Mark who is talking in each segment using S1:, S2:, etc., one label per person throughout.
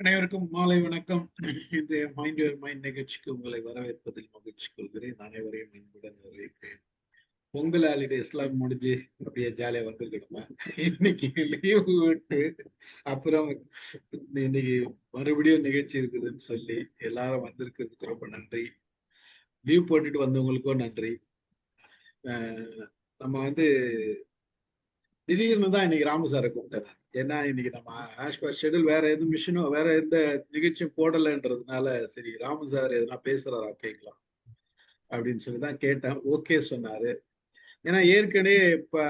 S1: அனைவருக்கும் மாலை வணக்கம். இன்றைய மைண்ட் யுவர் மைண்ட் நிகழ்ச்சிக்கு உங்களை வரவேற்பதில் மகிழ்ச்சி கொள்கிறேன். அனைவரையும் அன்புடன் வரவேற்கிறேன். பொங்கல் ஹாலிடேஸ் எல்லாம் முடிஞ்சு அப்படியே ஜாலியா வந்துருக்கணுமா? இன்னைக்கு லீவு விட்டு அப்புறம் இன்னைக்கு மறுபடியும் நிகழ்ச்சி இருக்குதுன்னு சொல்லி எல்லாரும் வந்திருக்கிறதுக்கு ரொம்ப நன்றி. லீவ் போட்டுட்டு வந்தவங்களுக்கும் நன்றி. நம்ம வந்து திடீர்னு தான் இன்னைக்கு ராமு சாரை கூப்பிட்டேன். ஏன்னா இன்னைக்கு நம்ம ஆஸ் பர் ஷெடியூல் வேற எதுவும் மிஷினும் வேற எந்த நிகழ்ச்சியும் போடலைன்றதுனால சரி ராமு சார் எதுனா பேசுறாரா கேட்கலாம் அப்படின்னு சொல்லி தான் கேட்டேன். ஓகே சொன்னாரு. ஏன்னா ஏற்கனவே இப்ப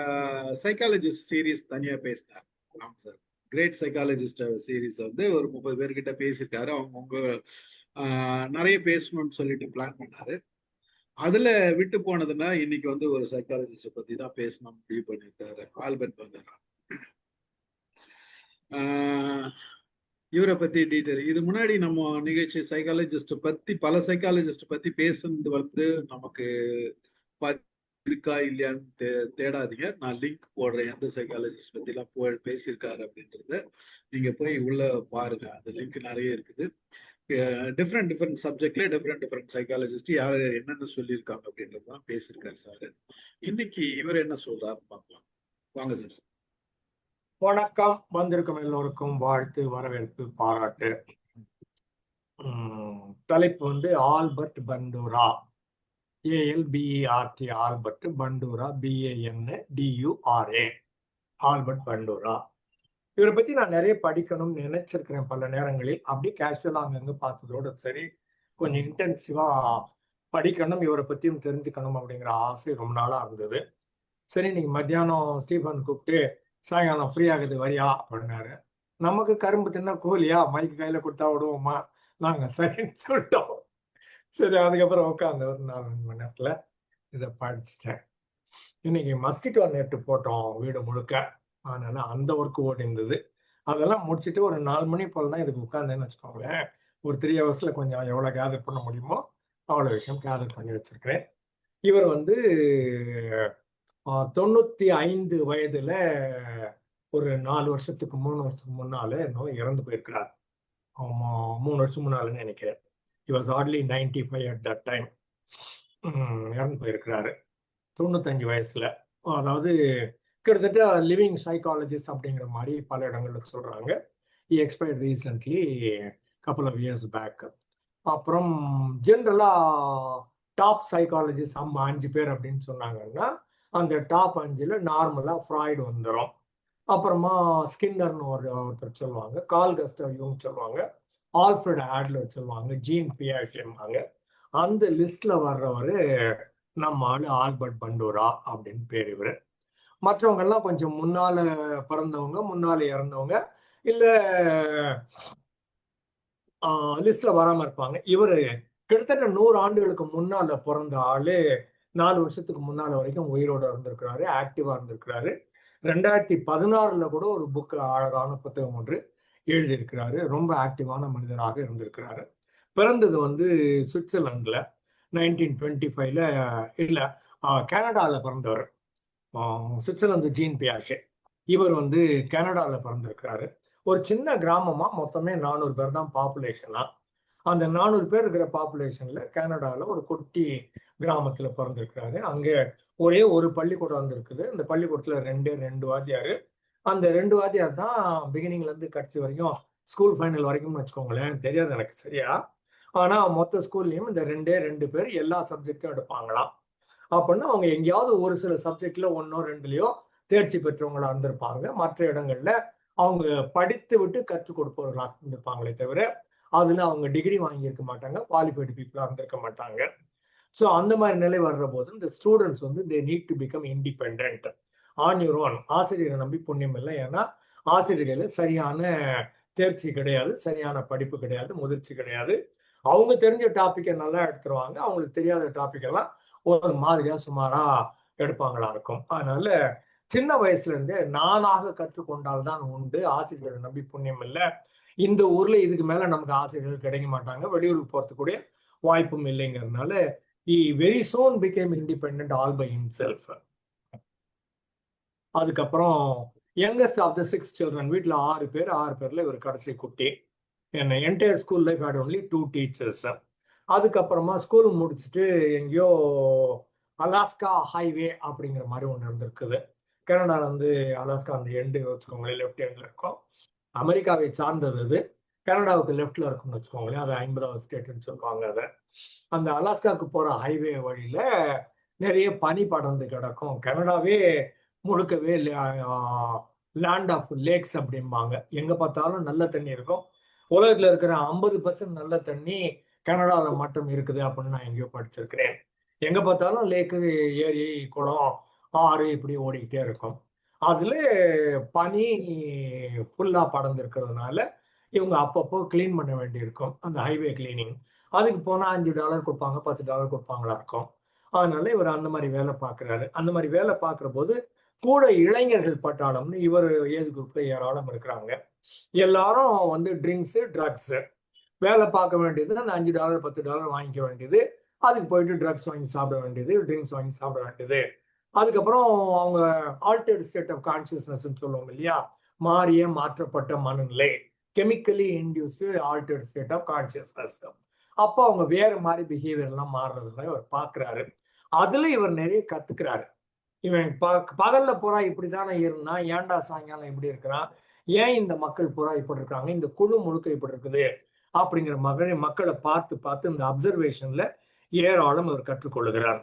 S1: சைக்காலஜிஸ்ட் சீரீஸ் தனியா பேசினார் Ramu sir. Great psychologist series வந்து ஒரு 30 பேர்கிட்ட பேசியிருக்காரு. அவங்க நிறைய பேசணும்னு சொல்லிட்டு பிளான் பண்ணாரு. அதுல விட்டு போனதுன்னா இன்னைக்கு வந்து ஒரு சைக்காலஜிஸ்ட பத்தி தான் பேசணும் முடிவு பண்ணிருக்காரு. ஆல்பர்ட் பந்தாரா. இவரை பத்தி டீட்டெயில் இது முன்னாடி நம்ம நிகழ்ச்சி சைக்காலஜிஸ்ட் பத்தி பல சைக்காலஜிஸ்ட் பத்தி பேசுனது வந்து நமக்கு இருக்கா இல்லையான்னு தேடாதீங்க. நான் லிங்க் போடுறேன் எந்த சைக்காலஜிஸ்ட் பத்தி எல்லாம் பேசியிருக்காரு அப்படின்றத நீங்க போய் உள்ள பாருங்க. அந்த லிங்க் நிறைய இருக்குது. டிஃப்ரெண்ட் சப்ஜெக்ட்ல டிஃப்ரெண்ட் சைக்காலஜிஸ்ட் யார் என்னென்ன சொல்லியிருக்காங்க அப்படின்றது தான் பேசியிருக்காரு சார். இன்னைக்கு இவர் என்ன சொல்றாரு பார்க்கலாம் வாங்க சார்.
S2: வணக்கம். வந்திருக்கும் எல்லோருக்கும் வாழ்த்து, வரவேற்பு, பாராட்டு. தலைப்பு வந்து Albert Bandura. ALBERT Albert Bandura, BANDURA Albert Bandura. இவரை பத்தி நான் நிறைய படிக்கணும்னு நினைச்சிருக்கிறேன் பல நேரங்களில். அப்படி கேஷுவலா அங்கங்க பார்த்ததோடு சரி, கொஞ்சம் இன்டென்சிவா படிக்கணும், இவரை பத்தியும் தெரிஞ்சுக்கணும் அப்படிங்கிற ஆசை ரொம்ப நாளா இருந்தது. சரி, நீங்க மத்தியானம் ஸ்டீஃபன் கூப்பிட்டு சாயங்காலம் ஃப்ரீ ஆகுது வரியா அப்படின்னாரு. நமக்கு கரும்பு தின்னா கூலியா, மைக்கு கையில கொடுத்தா விடுவோமா? நாங்க சரின்னு சொல்லிட்டோம். சரி, அதுக்கப்புறம் உட்காந்து ஒரு 4 மணி நேரத்துல இதை படிச்சுட்டேன். இன்னைக்கு மஸ்கிட்டோ நெட்டு போட்டோம் வீடு முழுக்க. அதனால அந்த ஒர்க் ஓடி இருந்தது. அதெல்லாம் முடிச்சுட்டு ஒரு 4 மணி போல தான் இதுக்கு உட்காந்தேன்னு வச்சுக்கோங்களேன். ஒரு 3 ஹவர்ஸ்ல கொஞ்சம் எவ்வளவு கேதர் பண்ண முடியுமோ அவ்வளவு விஷயம் கேதர் பண்ணி வச்சிருக்கிறேன். இவர் வந்து 95 வயதுல ஒரு 4 வருஷத்துக்கு 3 வருஷத்துக்கு முன்னால இன்னும் இறந்து போயிருக்கிறார். 3 வருஷம் முன்னாலன்னு நினைக்கிறேன். He was hardly 95 at that time. இறந்து போயிருக்கிறாரு 95 வயசுல. அதாவது கிட்டத்தட்ட லிவிங் சைக்காலஜிஸ்ட் அப்படிங்கிற மாதிரி பல இடங்கள்ல சொல்றாங்க. He expired recently couple of years back. அப்புறம் ஜென்ரலா டாப் சைக்காலஜிஸ்ட் 5 பேர் அப்படின்னு சொன்னாங்கன்னா அந்த டாப் 5ல நார்மலா ஃப்ராய்டு வந்துடும். அப்புறமா ஸ்கின்னர்னு ஒருத்தர் சொல்லுவாங்க, கார்ல் கஸ்டவ் யூங் சொல்லுவாங்க, ஆல்ஃபிரட் ஆட்லர் சொல்லுவாங்க, ஜீன் பியாஜெம்பாங்க. அந்த லிஸ்ட்ல வர்றவர் நம்ம ஆளு ஆல்பர்ட் பண்டூரா அப்படின்னு பேர் இவர். மற்றவங்க எல்லாம் கொஞ்சம் முன்னால பிறந்தவங்க, முன்னால இறந்தவங்க, இல்ல லிஸ்ட்ல வராம இருப்பாங்க. இவரு கிட்டத்தட்ட 100 ஆண்டுகளுக்கு முன்னால பிறந்த ஆளு. 4 வருஷத்துக்கு முன்னால வரைக்கும் உயிரோட இருந்திருக்கிறாரு, ஆக்டிவா இருந்திருக்கிறாரு. 2016ல கூட ஒரு புக், அழகான புத்தகம் ஒன்று எழுதியிருக்கிறாரு. ரொம்ப ஆக்டிவான மனிதராக இருந்திருக்கிறாரு. பிறந்தது வந்து சுவிட்சர்லாந்துல 1925ல, இல்ல கனடால பிறந்தவர். சுவிட்சர்லாந்து ஜீன் பியாஷே. இவர் வந்து கனடால பிறந்திருக்கிறாரு. ஒரு சின்ன கிராமமா, மொத்தமே 400 பேர் தான் பாப்புலேஷனா. அந்த 400 பேர் இருக்கிற பாப்புலேஷன்ல கனடால ஒரு குட்டி கிராமத்துல பிறந்திருக்கிறாரு. அங்க ஒரே ஒரு பள்ளிக்கூடம் வந்திருக்குது. அந்த பள்ளிக்கூடத்துல 2 வாத்தியாரு. அந்த 2 வாத்தியார் தான் பிகினிங்ல இருந்து கடைசி வரைக்கும், ஸ்கூல் ஃபைனல் வரைக்கும் வச்சுக்கோங்களேன். தெரியாது எனக்கு சரியா. ஆனா மொத்த ஸ்கூல்லையும் இந்த 2 பேர் எல்லா சப்ஜெக்டும் எடுப்பாங்களாம். அப்படின்னா அவங்க எங்கேயாவது ஒரு சில சப்ஜெக்ட்ல 1ஓ 2லயோ தேர்ச்சி பெற்றவங்களா இருந்திருப்பாங்க. மற்ற இடங்கள்ல அவங்க படித்து விட்டு கற்றுக் கொடுப்பவர்களா இருந்திருப்பாங்களே தவிர அதுல அவங்க டிகிரி வாங்கியிருக்க மாட்டாங்க, குவாலிஃபைடு பீப்புளா இருந்திருக்க மாட்டாங்க. ஸோ அந்த மாதிரி நிலை வர்ற போது இந்த ஸ்டூடெண்ட்ஸ் வந்து they need to become independent on your own. ஆசிரியரை நம்பி புண்ணியம் இல்லை. ஏன்னா ஆசிரியர்கள் சரியான தேர்ச்சி கிடையாது, சரியான படிப்பு கிடையாது, முதிர்ச்சி கிடையாது. அவங்க தெரிஞ்ச டாபிக்கை நல்லா எடுத்துருவாங்க, அவங்களுக்கு தெரியாத டாபிக் எல்லாம் ஒரு மாதிரியா சுமாரா எடுப்பாங்களா இருக்கும். அதனால சின்ன வயசுல இருந்தே நானாக கற்றுக்கொண்டால்தான் உண்டு, ஆசிரியரை நம்பி புண்ணியம் இல்லை. இந்த ஊர்ல இதுக்கு மேல நமக்கு ஆசிரியர்கள் கிடைக்க மாட்டாங்க, வெளியூருக்கு போறதுக்கு கூட வாய்ப்பும் இல்லைங்கிறதுனால he very soon became independent all by himself. அதுக்கப்புறம் யங்கஸ்ட் ஆஃப் த 6 children. வீட்டுல 6 பேர், 6 பேர்ல இவர் கடைசி குட்டி. என்ன entire school life had only 2 teachers. அதுக்கப்புறமா ஸ்கூல் முடிச்சுட்டு எங்கேயோ அலாஸ்கா ஹைவே அப்படிங்கிற மாதிரி ஒன்று இருந்திருக்குது. கனடால வந்து அலாஸ்கா அந்த எண்டு வச்சுக்கோங்களேன், லெஃப்ட் எண்டில் இருக்கும். அமெரிக்காவை சார்ந்தது அது. கனடாவுக்கு லெஃப்ட்ல இருக்கும்னு வச்சுக்கோங்களேன். அது 50வது ஸ்டேட்னு சொல்லுவாங்க அதை. அந்த அலாஸ்காவுக்கு போற ஹைவே வழியில நிறைய பனி படர்ந்து கிடக்கும். கனடாவே முழுக்கவே லேண்ட் ஆஃப் லேக்ஸ் அப்படிம்பாங்க. எங்க பார்த்தாலும் நல்ல தண்ணி இருக்கும். உலகத்துல இருக்கிற 50% நல்ல தண்ணி கனடாவில் மட்டும் இருக்குது அப்படின்னு நான் எங்கேயோ படிச்சிருக்கிறேன். எங்க பார்த்தாலும் லேக்கு, ஏரி, குளம், ஆறு இப்படி ஓடிக்கிட்டே இருக்கும். அதுல பனி ஃபுல்லா படர்ந்து இருக்கிறதுனால இவங்க அப்பப்போ கிளீன் பண்ண வேண்டியிருக்கும், அந்த ஹைவே கிளீனிங். அதுக்கு போனா $5 கொடுப்பாங்க, $10 கொடுப்பாங்களா இருக்கும். அதனால இவர் அந்த மாதிரி வேலை பார்க்குறாரு. அந்த மாதிரி வேலை பார்க்குற போது கூட இளைஞர்கள் பட்டாளம்னு இவர் ஏஜ் குரூப்ல ஏராளம் இருக்கிறாங்க. எல்லாரும் வந்து ட்ரிங்க்ஸு, ட்ரக்ஸு வேலை பார்க்க வேண்டியது. அந்த $5 $10 வாங்கிக்க வேண்டியது. அதுக்கு போயிட்டு ட்ரக்ஸ் வாங்கி சாப்பிட வேண்டியது, ட்ரிங்க்ஸ் வாங்கி சாப்பிட வேண்டியது. அதுக்கப்புறம் அவங்க ஆல்டர்ட் ஸ்டேட் ஆஃப் கான்சியஸ்னஸ் சொல்லுவோம் இல்லையா, மாறிய மாற்றப்பட்ட மனநிலை, chemically induced altered state of consciousness. அப்போ அவங்க வேற மாதிரி பிஹேவியர் எல்லாம் மாறுறதுல இவர் பார்க்குறாரு. அதுல இவர் நிறைய கத்துக்கிறாரு. இவன் பகல்ல பூரா இப்படித்தானே இருந்தான், ஏன்டா சாயங்காலம் இப்படி இருக்கிறான், ஏன் இந்த மக்கள் பூரா இப்படி இருக்காங்க, இந்த குழு முழுக்க இப்படி இருக்குது அப்படிங்கிற மக்களை பார்த்து பார்த்து இந்த அப்சர்வேஷன்ல ஏராளம் அவர் கற்றுக்கொள்ளுகிறார்.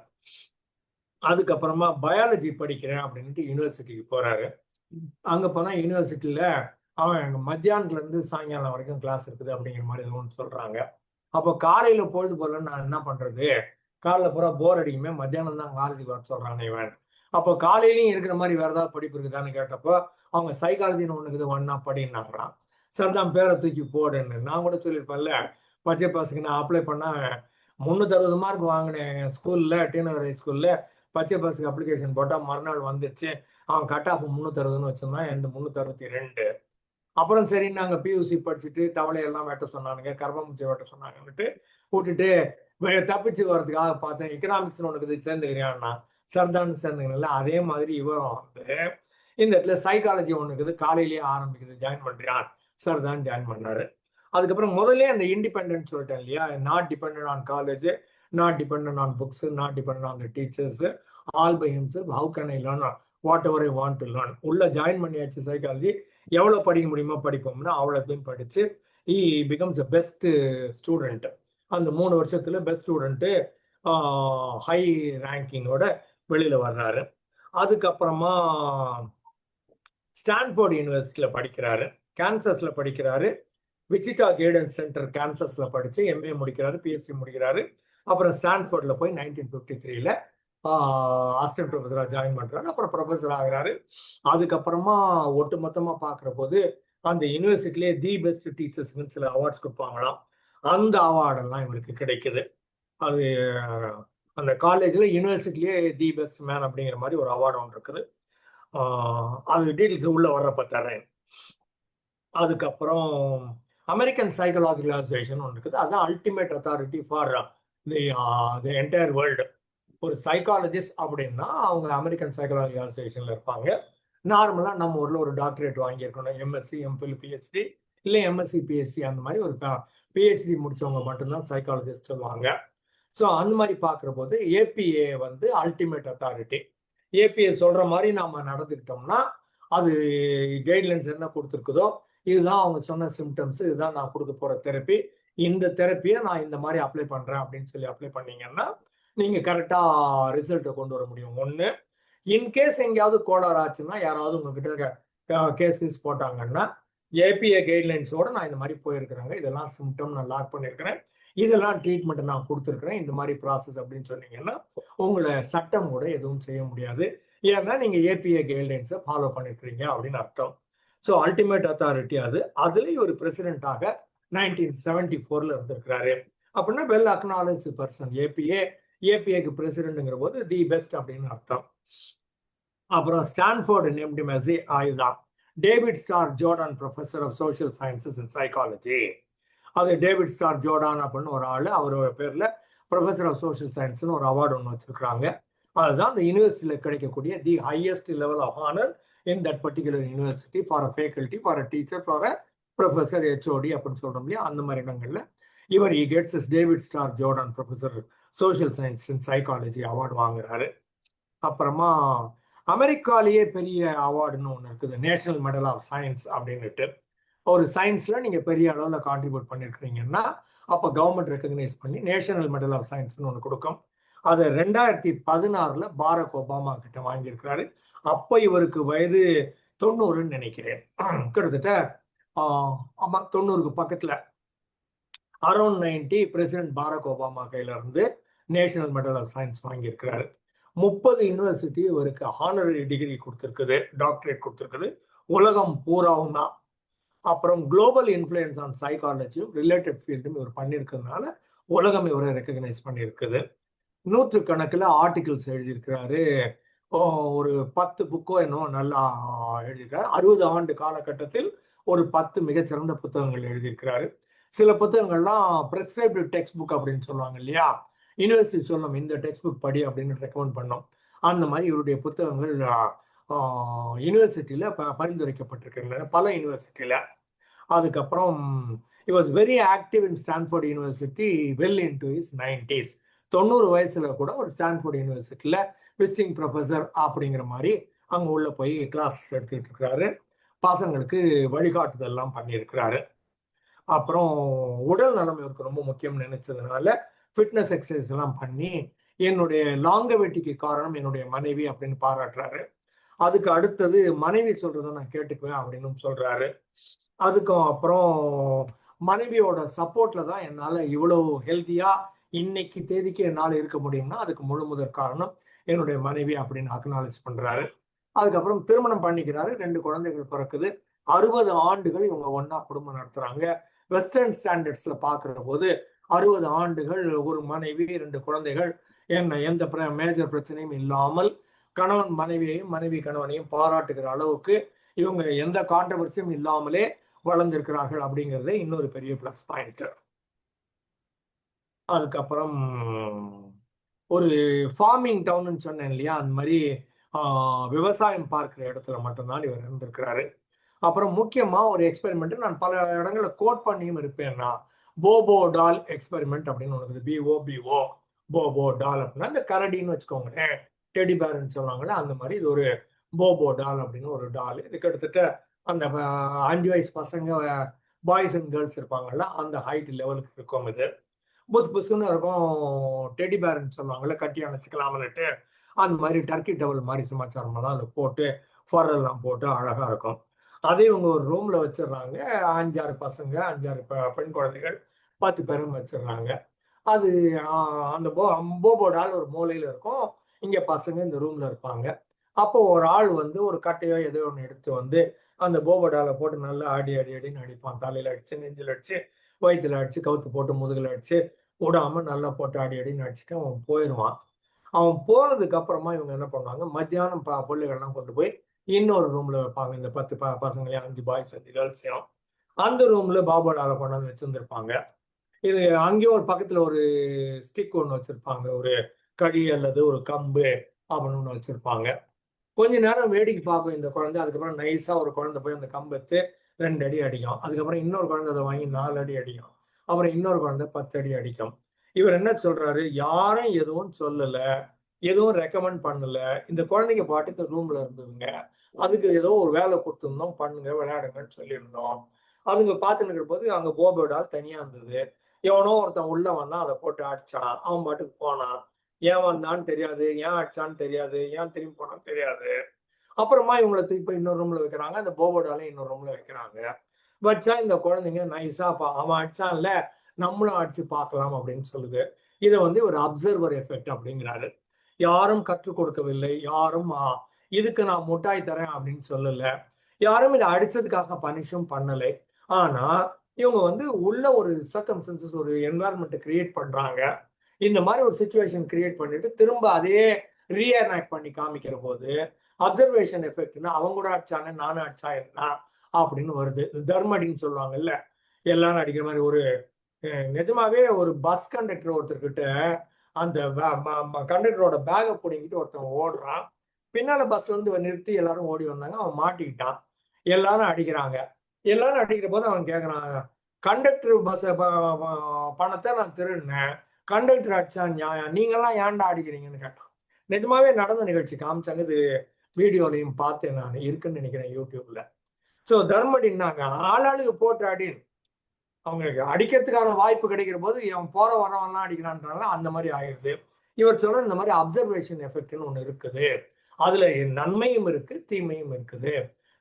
S2: அதுக்கப்புறமா பயாலஜி படிக்கிறேன் அப்படின்ட்டு யூனிவர்சிட்டிக்கு போறாரு. அங்க போனா யூனிவர்சிட்டியில அவன் மத்தியானத்துல இருந்து சாயங்காலம் வரைக்கும் கிளாஸ் இருக்குது அப்படிங்கிற மாதிரி ஏதோ ஒன்று சொல்றாங்க. அப்போ காலையில பொழுது போல நான் என்ன பண்றது, காலைல பூரா போர் அடிக்குமே, மத்தியானம் தான் காலேஜுக்கு வர சொல்றாங்க இவன். அப்போ காலையிலயும் இருக்கிற மாதிரி வேற ஏதாவது படிப்பு இருக்குதான்னு கேட்டப்போ அவங்க சைக்காலஜின்னு ஒண்ணு இருக்குது, ஒன்னா படினாங்களாம். சார் தான் பேரை தூக்கி போடுன்னு நான் கூட சொல்லியிருப்பேன்ல, பச்சை பாஸுக்கு நான் அப்ளை பண்ணா 360 மார்க் வாங்கினேன் ஸ்கூல்ல, டிநகர் ஹை ஸ்கூல்ல. பச்சை பாஸுக்கு அப்ளிகேஷன் போட்டா மறுநாள் வந்துடுச்சு. அவன் கட் ஆஃப் 360ன்னு வச்சிருந்தான், எந்த 362. அப்புறம் சரி நாங்க பியூசி படிச்சுட்டு தவளையெல்லாம் வெட்ட சொன்னானுங்க, கர்ப்பமுச்சி வெட்ட சொன்னாங்கன்னுட்டு விட்டுட்டு தப்பிச்சு வர்றதுக்காக பார்த்தேன். எக்கனாமிக்ஸ் உனக்கு இது சேர்ந்துக்கிறியான்னா சர்தான் சேர்ந்துக்கல. அதே மாதிரி இவரும் வந்து இந்த இடத்துல சைக்காலஜி ஒன்று இருக்குது, காலையிலேயே ஆரம்பிக்குது, ஜாயின் பண்றியான், சார் தான் ஜாயின் பண்ணாரு. அதுக்கப்புறம் முதல்ல அந்த இண்டிபெண்டன்ட் சொல்லிட்டேன் இல்லையா, not depend on college, not depend on books, not depend on the teachers, all by himself, how can I learn whatever I want to learn. உள்ள ஜாயின் பண்ணியாச்சு சைக்காலஜி, எவ்வளவு படிக்க முடியுமோ படிப்போம்னா அவ்வளோத்தையும் படிச்சு he becomes a best student. அந்த 3 வருஷத்துல பெஸ்ட் ஸ்டூடெண்ட், ஹை ரேங்கிங்கோட வெளியில வர்றாரு. அதுக்கப்புறமா ஸ்டான்ஃபோர்ட் யூனிவர்சிட்டியில படிக்கிறாரு, கான்சஸ்ல படிக்கிறாரு. விச்சிட்டா கைடன்ஸ் சென்டர் கான்சஸ்ல படிச்சு எம்ஏ முடிக்கிறாரு, பிஎஸ்சி முடிக்கிறாரு. அப்புறம் ஸ்டான்ஃபோர்ட்ல போய் 1953ல அசிஸ்டன்ட் ப்ரொஃபஸரா ஜாயின் பண்றாரு. அப்புறம் ப்ரொஃபஸர் ஆகிறாரு. அதுக்கப்புறமா ஒட்டுமொத்தமா பார்க்குற போது அந்த யூனிவர்சிட்டிலேயே தி பெஸ்ட் டீச்சர்ஸ்னு சில அவார்ட்ஸ் கொடுப்பாங்களாம். அந்த அவார்டெல்லாம் இவருக்கு கிடைக்குது. அது அந்த காலேஜ்ல யூனிவர்சிட்டிலேயே தி பெஸ்ட் மேன் அப்படிங்கிற மாதிரி ஒரு அவார்டு ஒன்று இருக்குது. அது டீட்டெயில்ஸ் உள்ள வர்றப்ப தரேன். அதுக்கப்புறம் அமெரிக்கன் சைக்காலஜிக்கல் அசோசியேஷன் ஒன்று இருக்குது. அதுதான் ultimate authority for the entire world. ஒரு சைக்காலஜிஸ்ட் அப்படின்னா அவங்க அமெரிக்கன் சைக்காலஜிக்கல் அசோசியேஷன்ல இருப்பாங்க. நார்மலா நம்ம ஊர்ல ஒரு டாக்டரேட் வாங்கியிருக்கணும், எம்எஸ்சி, எம்ஃபில், பிஹெச்டி, இல்லை எம்எஸ்சி, பிஹெச்டி அந்த மாதிரி ஒரு பிஹெச்டி முடிச்சவங்க மட்டும்தான் சைக்காலஜிஸ்ட் சொல்லுவாங்க. ஸோ அந்த மாதிரி பார்க்குற போது ஏபிஏ வந்து அல்டிமேட் அத்தாரிட்டி. ஏபிஏ சொல்ற மாதிரி நாம நடந்துக்கிட்டோம்னா அது கைட்லைன்ஸ் என்ன கொடுத்துருக்குதோ, இதுதான் அவங்க சொன்ன சிம்டம்ஸ், இதுதான் நான் கொடுக்க போற தெரப்பி, இந்த தெரப்பியை நான் இந்த மாதிரி அப்ளை பண்றேன் அப்படின்னு சொல்லி அப்ளை பண்ணீங்கன்னா நீங்க கரெக்டா ரிசல்ட்டை கொண்டு வர முடியும். ஒண்ணு, இன்கேஸ் எங்கேயாவது கோளாறு ஆச்சுன்னா, யாராவது உங்ககிட்ட கேஸ் போட்டாங்கன்னா ஏபிஏ கைட்லைன்ஸோட நான் இந்த மாதிரி போயிருக்கிறேங்க, இதெல்லாம் சிம்டம் நான் லாக் பண்ணியிருக்கிறேன், இதெல்லாம் ட்ரீட்மெண்ட் நான் கொடுத்துருக்கிறேன், இந்த மாதிரி ப்ராசஸ் அப்படின்னு சொன்னீங்கன்னா உங்களை சட்டம் கூட எதுவும் செய்ய முடியாது. ஏன்னா நீங்க ஏபிஏ கைட்லைன்ஸை ஃபாலோ பண்ணிருக்கீங்க அப்படின்னு அர்த்தம். ஸோ அல்டிமேட் அத்தாரிட்டி அது. அதுல ஒரு பிரசிடென்ட்டாக 1974ல இருந்திருக்கிறாரு. அப்படின்னா வெல் அக்னாலஜ் பர்சன். ஏபிஏக்கு பிரசிடென்ட்ங்கிற போது தி பெஸ்ட் அப்படின்னு அர்த்தம். அப்புறம் Stanford named him as the ஆயுதம். David Starr Jordan professor of social sciences and psychology. அது டேவிட் ஸ்டார் ஜோர்டான் அப்படின்னு ஒரு ஆள், அவரோட பேர்ல ப்ரொஃபஸர் ஆஃப் சோஷியல் சயின்ஸ்னு ஒரு அவார்டு ஒன்று வச்சிருக்காங்க. அதுதான் அந்த யூனிவர்சிட்டியில் கிடைக்கக்கூடிய the highest level of honour in that particular university for a faculty, for a teacher, for a professor HOD அப்படின்னு சொல்றோம் இல்லையா, அந்த மாதிரி இடங்கள்ல இவர் gets is David Starr Jordan professor social science and psychology award வாங்குறாரு. அப்புறமா அமெரிக்காலேயே பெரிய அவார்டுன்னு ஒன்று இருக்குது, நேஷனல் மெடல் ஆஃப் சயின்ஸ் அப்படின்னுட்டு. ஒரு சயின்ஸ்ல நீங்க பெரிய அளவில் கான்ட்ரிபியூட் பண்ணிருக்கிறீங்கன்னா அப்ப கவர்மெண்ட் ரெக்கக்னைஸ் பண்ணி நேஷனல் மெடல் ஆஃப் சயின்ஸ்னு ஒன்று கொடுக்கும். அதை 2016 பாரக் ஒபாமா கிட்ட வாங்கியிருக்கிறாரு. அப்ப இவருக்கு வயது 90ன்னு நினைக்கிறேன். கிட்டத்தட்ட ஆமா 90க்கு பக்கத்துல, அரௌண்ட் 90 பிரசிடென்ட் பாரக் ஒபாமா கையில இருந்து நேஷனல் மெடல் ஆஃப் சயின்ஸ் வாங்கியிருக்கிறாரு. 30 யூனிவர்சிட்டி இவருக்கு ஹானரரி டிகிரி கொடுத்துருக்குது, டாக்டரேட் கொடுத்துருக்குது, உலகம் பூராவும் தான். அப்புறம் குளோபல் இன்ஃப்ளூயன்ஸ் ஆன் சைக்காலஜியும் ரிலேட்டட் ஃபீல்டும் இவர் பண்ணியிருக்கிறதுனால உலகம் இவரை ரெக்கக்னைஸ் பண்ணியிருக்குது. 100கணக்கில் ஆர்டிகிள்ஸ் எழுதியிருக்கிறாரு. ஒரு 10 புக்கோ என்னவோ நல்லா எழுதியிருக்காரு. 60 ஆண்டு காலகட்டத்தில் ஒரு 10 மிகச்சிறந்த புத்தகங்கள் எழுதியிருக்கிறாரு. சில புத்தகங்கள்லாம் ப்ரெஸ்கிரைப்டு டெக்ஸ்ட் புக் அப்படின்னு சொல்லுவாங்க இல்லையா, யூனிவர்சிட்டி சொல்லணும் இந்த டெக்ஸ்ட் புக் படி அப்படின்னு ரெக்கமெண்ட் பண்ணோம். அந்த மாதிரி இவருடைய புத்தகங்கள் யூனிவர்சிட்டியில பரிந்துரைக்கப்பட்டிருக்கிறாங்க, பல யூனிவர்சிட்டியில. அதுக்கப்புறம் he was very active in Stanford university well into his 90s. 90 வயசுல கூட ஒரு ஸ்டான்ஃபோர்ட் யூனிவர்சிட்டியில விசிட்டிங் ப்ரொஃபஸர் அப்படிங்கிற மாதிரி அங்க உள்ள போய் கிளாஸ் எடுத்துக்கிட்டு இருக்கிறாரு. பசங்களுக்கு வழிகாட்டுதெல்லாம் பண்ணியிருக்கிறாரு. அப்புறம் உடல் நலம் இவருக்கு ரொம்ப முக்கியம் நினைச்சதுனால ஃபிட்னஸ் எக்ஸசைஸ் எல்லாம் பண்ணி என்னுடைய லாங்கவிட்டிக்கு காரணம் என்னுடைய மனைவி அப்படின்னு பாராட்டுறாரு. அதுக்கு அடுத்தது மனைவி சொல்றதை நான் கேட்டுக்குவேன் அப்படின்னு சொல்றாரு. அதுக்கும் அப்புறம் மனைவியோட சப்போர்ட்ல தான் என்னால இவ்வளவு ஹெல்த்தியா இன்னைக்கு தேதிக்கு என்னால் இருக்க முடியும்னா அதுக்கு முழு முதற் காரணம் என்னுடைய மனைவி அப்படின்னு அக்னாலேஜ் பண்றாரு. அதுக்கப்புறம் திருமணம் பண்ணிக்கிறாரு, 2 குழந்தைகள் பிறக்குது. 60 ஆண்டுகள் இவங்க ஒன்னா குடும்பம் நடத்துறாங்க. வெஸ்டர்ன் ஸ்டாண்டர்ட்ஸ்ல பாக்குற போது 60 ஆண்டுகள் ஒரு மனைவி 2 குழந்தைகள் எந்த மேஜர் பிரச்சனையும் இல்லாமல் கணவன் மனைவியையும் மனைவி கணவனையும் பாராட்டுகிற அளவுக்கு இவங்க எந்த கான்ட்ரவர்சியும் இல்லாமலே வளர்ந்திருக்கிறார்கள் அப்படிங்கிறதே இன்னொரு பெரிய பிளஸ் பாயிண்ட். அதுக்கப்புறம் ஒரு ஃபார்மிங் டவுன் சொன்னேன் இல்லையா, அந்த மாதிரி விவசாயம் பார்க்கிற இடத்துல மட்டும்தான் இவர் இருந்திருக்கிறாரு. அப்புறம் முக்கியமா ஒரு எக்ஸ்பெரிமெண்ட் நான் பல இடங்களில் கோட் பண்ணியும் இருப்பேன்னா, போபோ டால் எக்ஸ்பெரிமெண்ட் அப்படின்னு ஒன்று, BOBO போபோ டால் அப்படின்னா இந்த கரடின்னு வச்சுக்கோங்களேன், டெடி பேர்ன்னு சொல்லுவாங்கல்ல, அந்த மாதிரி இது ஒரு போபோ டால் அப்படின்னு ஒரு டால். இது கிட்டத்தட்ட அந்த 5 வயசு பசங்க பாய்ஸ் அண்ட் கேர்ள்ஸ் இருப்பாங்கல்ல அந்த ஹைட் லெவலுக்கு இருக்கும். இது புஸ் புஸ்ன்னு இருக்கும், டெடி பேர்ன்னு சொல்லுவாங்கல்ல, கட்டி அணைச்சிக்கலாம்னுட்டு அந்த மாதிரி டர்க்கி டவல் மாதிரி சமாச்சாரமெல்லாம் அதில் போட்டு ஃபரெல்லாம் போட்டு அழகா இருக்கும். அதே இவங்க ஒரு ரூம்ல வச்சிடுறாங்க, 5-6 பசங்க 5-6 பெண் குழந்தைகள் 10 பேரும் வச்சிடுறாங்க. அது அந்த போபோ டால் ஒரு மூலையில இருக்கும், இங்க பசங்க இந்த ரூம்ல இருப்பாங்க. அப்போ ஒரு ஆள் வந்து ஒரு கட்டையோ ஏதோ ஒன்று எடுத்து வந்து அந்த போபோ டாலை போட்டு நல்லா அடின்னு அடிப்பான். தலையில அடிச்சு, நெஞ்சில் அடிச்சு, வயிற்றுல அடிச்சு, கவுத்து போட்டு முதுகுல அடிச்சு, விடாம நல்லா போட்டு அடின்னு அடிச்சுட்டு அவன் போயிடுவான். அவன் போனதுக்கு அப்புறமா இவங்க என்ன பண்ணுவாங்க, மத்தியானம் பிள்ளைகள்லாம் கொண்டு போய் இன்னொரு ரூம்ல வைப்பாங்க. இந்த 10 பசங்களையும் 5 பாய்ஸ் 5 கேர்ள்ஸையும் அந்த ரூம்ல பாபோ டாலை கொண்டாந்து வச்சிருந்துருப்பாங்க. இது அங்கேயும் ஒரு பக்கத்துல ஒரு ஸ்டிக் ஒன்று வச்சிருப்பாங்க, ஒரு கடி அல்லது ஒரு கம்பு அப்படின்னு ஒன்று வச்சிருப்பாங்க. கொஞ்ச நேரம் வேடிக்கை பார்க்கும் இந்த குழந்தை. அதுக்கப்புறம் நைஸா ஒரு குழந்தை போய் அந்த கம்பெடுத்து 2 அடி அடிக்கும். அதுக்கப்புறம் இன்னொரு குழந்தை அதை வாங்கி 4 அடி அடிக்கும். அப்புறம் இன்னொரு குழந்தை 10 அடி அடிக்கும். இவர் என்ன சொல்றாரு, யாரும் எதுவும் சொல்லல, எதுவும் ரெக்கமெண்ட் பண்ணல, இந்த குழந்தைங்க பாட்டுக்கு ரூம்ல இருந்ததுங்க, அதுக்கு ஏதோ ஒரு வேலை கொடுத்துருந்தோம், பண்ணுங்க விளையாடுங்கன்னு சொல்லியிருந்தோம். அதுங்க பார்த்துன்னு இருக்கிற போது அங்க போபோ டால் தனியா இருந்தது. எவனோ ஒருத்தன் உள்ள வந்தான், அதை போட்டு அடிச்சான், அவன் பாட்டுக்கு போனான். ஏன் வந்தான்னு தெரியாது, ஏன் அடிச்சான்னு தெரியாது, ஏன் திரும்பி போனான்னு தெரியாது. அப்புறமா இவங்களை திருப்பி இன்னொரு ரூம்ல வைக்கிறாங்க, அந்த போபோ டாலை இன்னொரு ரூம்ல வைக்கிறாங்க. வச்சா இந்த குழந்தைங்க நைஸா அவன் அடிச்சான்ல, நம்மளும் அடிச்சு பார்க்கலாம் அப்படின்னு சொல்லுது. இதை வந்து ஒரு அப்சர்வர் எஃபெக்ட் அப்படிங்கிறாரு. யாரும் கற்றுக் கொடுக்கவில்லை, யாரும் இதுக்கு நான் முட்டாய் தரேன் அப்படின்னு சொல்லல, யாரும் இதை அடிச்சதுக்காக பனிஷும் பண்ணலை. ஆனா இவங்க வந்து உள்ள ஒரு சர்க்கம்ஸ்டன்சஸ், ஒரு என்வாயர்மெண்ட் கிரியேட் பண்றாங்க. இந்த மாதிரி ஒரு சுச்சுவேஷன் கிரியேட் பண்ணிட்டு திரும்ப அதே ரீஎனாக்ட் பண்ணி காமிக்கிற போது அப்சர்வேஷன் எஃபெக்ட்னா அவங்க கூட அடிச்சானே நானும் அடிச்சா என்ன அப்படின்னு வருது. தர்மடின்னு சொல்லுவாங்கல்ல, எல்லாரும் அடிக்கிற மாதிரி. ஒரு நிஜமாவே ஒரு பஸ் கண்டக்டர் ஒருத்தர்கிட்ட அந்த கண்டக்டரோட பேகை பிடிங்கிட்டு ஒருத்தன் ஓடுறான், பின்னால பஸ்ல இருந்து நிறுத்தி எல்லாரும் ஓடி வந்தாங்க, அவன் மாட்டிக்கிட்டான், எல்லாரும் அடிக்கிறாங்க. எல்லாரும் அடிக்கிற போது அவன் கேட்கறான், கண்டக்டர் பஸ் பணத்தை நான் திருடினேன், கண்டக்டர் அடிச்சா நியாயம், நீங்கெல்லாம் ஏன்டா அடிக்கிறீங்கன்னு கேட்டான். நிஜமாவே நடந்த நிகழ்ச்சி காமிச்சாங்க, இது வீடியோலையும் பார்த்தேன், நான் இருக்குன்னு நினைக்கிறேன் யூடியூப்ல. ஸோ தர்மடின்னாங்க ஆளாளுக்கு போட்டு அடின்னு, அவங்களுக்கு அடிக்கிறதுக்கான வாய்ப்பு கிடைக்கிற போது அவன் போற வரவன்லாம் அடிக்கிறான்றாங்க, அந்த மாதிரி ஆயிடுது. இவர் சொல்ற இந்த மாதிரி அப்சர்வேஷன் எஃபெக்ட்னு ஒண்ணு இருக்குது, அதுல நன்மையும் இருக்கு தீமையும் இருக்குது.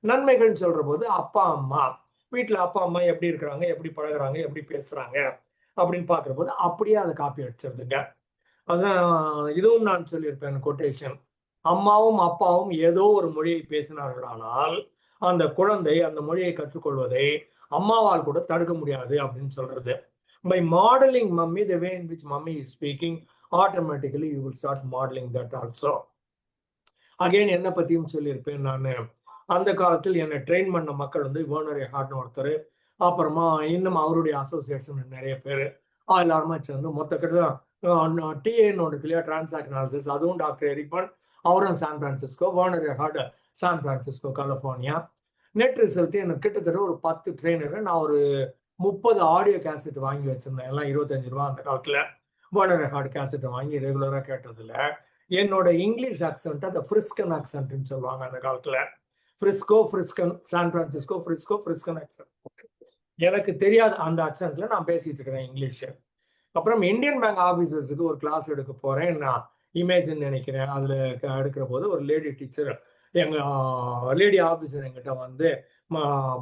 S2: நன்மைகள் சொல்ற போது அப்பா அம்மா வீட்டுல அப்பா அம்மா எப்படி இருக்கிறாங்க, எப்படி பழகுறாங்க, எப்படி பேசுறாங்க அப்படின்னு பாக்குற போது அப்படியே அதை காப்பி அடிச்சிருதுங்க. அதான் இதுவும் நான் சொல்லியிருப்பேன் கொட்டேஷன், அம்மாவும் அப்பாவும் ஏதோ ஒரு மொழியை பேசினார்களானால் அந்த குழந்தை அந்த மொழியை கற்றுக்கொள்வதை அம்மாவால் கூட தடுக்க முடியாது அப்படின்னு சொல்றது. By modelling mummy the way in which mummy is speaking, automatically you will start modelling that also. Again என்ன பத்தியும் சொல்லியிருப்பேன் நான், அந்த காலத்தில் என்னை ட்ரெயின் பண்ண மக்கள் வந்து வேர்னர் எஹார்ட்னு ஒருத்தர், அப்புறமா இன்னும் அவருடைய அசோசியேட்ஸ் நிறைய பேர், எல்லாருமே சேர்ந்து மொத்த கிட்ட டிஏன்னு ஒன்று இல்லையா, டிரான்சாக்ட் அனாலிசிஸ், அதுவும் டாக்டர் எரிக்மன், அவரும் San Francisco, Werner Erhard San Francisco California. Net result எனக்கு கிட்டத்தட்ட ஒரு 10 ட்ரெயினர், நான் ஒரு 30 ஆடியோ கேசட் வாங்கி வச்சிருந்தேன், எல்லாம் 25 ரூபா அந்த காலத்துல. வேர்னர் எஹார்ட் கேசட்டை வாங்கி ரெகுலரா கேட்டதுல என்னோட இங்கிலீஷ் ஆக்சென்ட் அந்த ஃப்ரிஸ்கன் ஆக்சென்ட்னு சொல்லுவாங்க அந்த காலத்துல, ஃப்ரிஸ்கன், சான் பிரான்சிஸ்கோ, ஃப்ரிஸ்கன் ஆக்சென்ட். எனக்கு தெரியாது அந்த ஆக்சென்ட்ல நான் பேசிட்டு இருக்கிறேன் இங்கிலீஷ். அப்புறம் இந்தியன் பேங்க் ஆபீசர்ஸுக்கு ஒரு கிளாஸ் எடுக்க போறேன் நான், இமேஜ்னு நினைக்கிறேன். அதுல எடுக்கிற போது ஒரு லேடி டீச்சர், எங்க லேடி ஆபீசர் எங்கிட்ட வந்து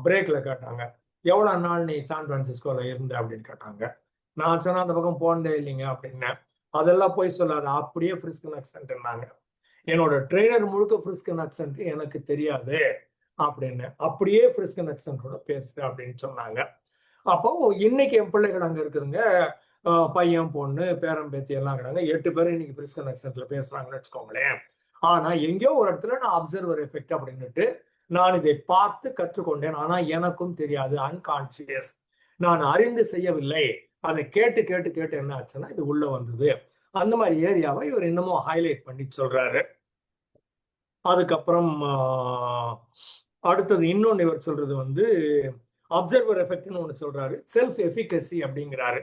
S2: பிரேக்ல கேட்டாங்க, எவ்வளவு நாள் நீ சான் பிரான்சிஸ்கோல இருந்த அப்படின்னு கேட்டாங்க. நான் சொன்ன அந்த பக்கம் போனதே இல்லைங்க அப்படின்னேன். அதெல்லாம் போய் சொல்லாது, அப்படியே ஃப்ரிஸ்கன் ஆக்சென்ட் இருந்தாங்க. என்னோட ட்ரெயினர் முழுக்க ஃப்ரிஸ்கன் ஆக்சென்ட் எனக்கு தெரியாது அப்படின்னு, அப்படியே ஃப்ரிஸ்கன் ஆக்சென்ட்டோட பேசு அப்படின்னு சொன்னாங்க. அப்போ இன்னைக்கு என் பிள்ளைகள் அங்க இருக்குதுங்க, பையன் பொண்ணு பேரன் பேத்தி எல்லாம் இருக்கிறாங்க, 8 பேரும் இன்னைக்கு ஃப்ரிஸ்கன் ஆக்சென்ட்ல பேசுறாங்கன்னு வச்சுக்கோங்களேன். ஆனா எங்கேயோ ஒரு இடத்துல நான் அப்சர்வர் எஃபெக்ட் அப்படின்னுட்டு நான் இதை பார்த்து கற்றுக்கொண்டேன். ஆனா எனக்கும் தெரியாது, அன்கான்சியஸ், நான் அறிந்து செய்யவில்லை, அதை கேட்டு கேட்டு கேட்டு என்ன ஆச்சுன்னா இது உள்ள வந்தது. அந்த மாதிரி ஏரியாவை இவர் இன்னமும் ஹைலைட் பண்ணி சொல்றாரு. அதுக்கப்புறம் அடுத்தது இன்னொன்னு இவர் சொல்றது வந்து அப்சர்வர் எஃபெக்ட்னு ஒன்று சொல்றாரு, செல்ஃப் எஃபிகசி அப்படிங்கிறாரு.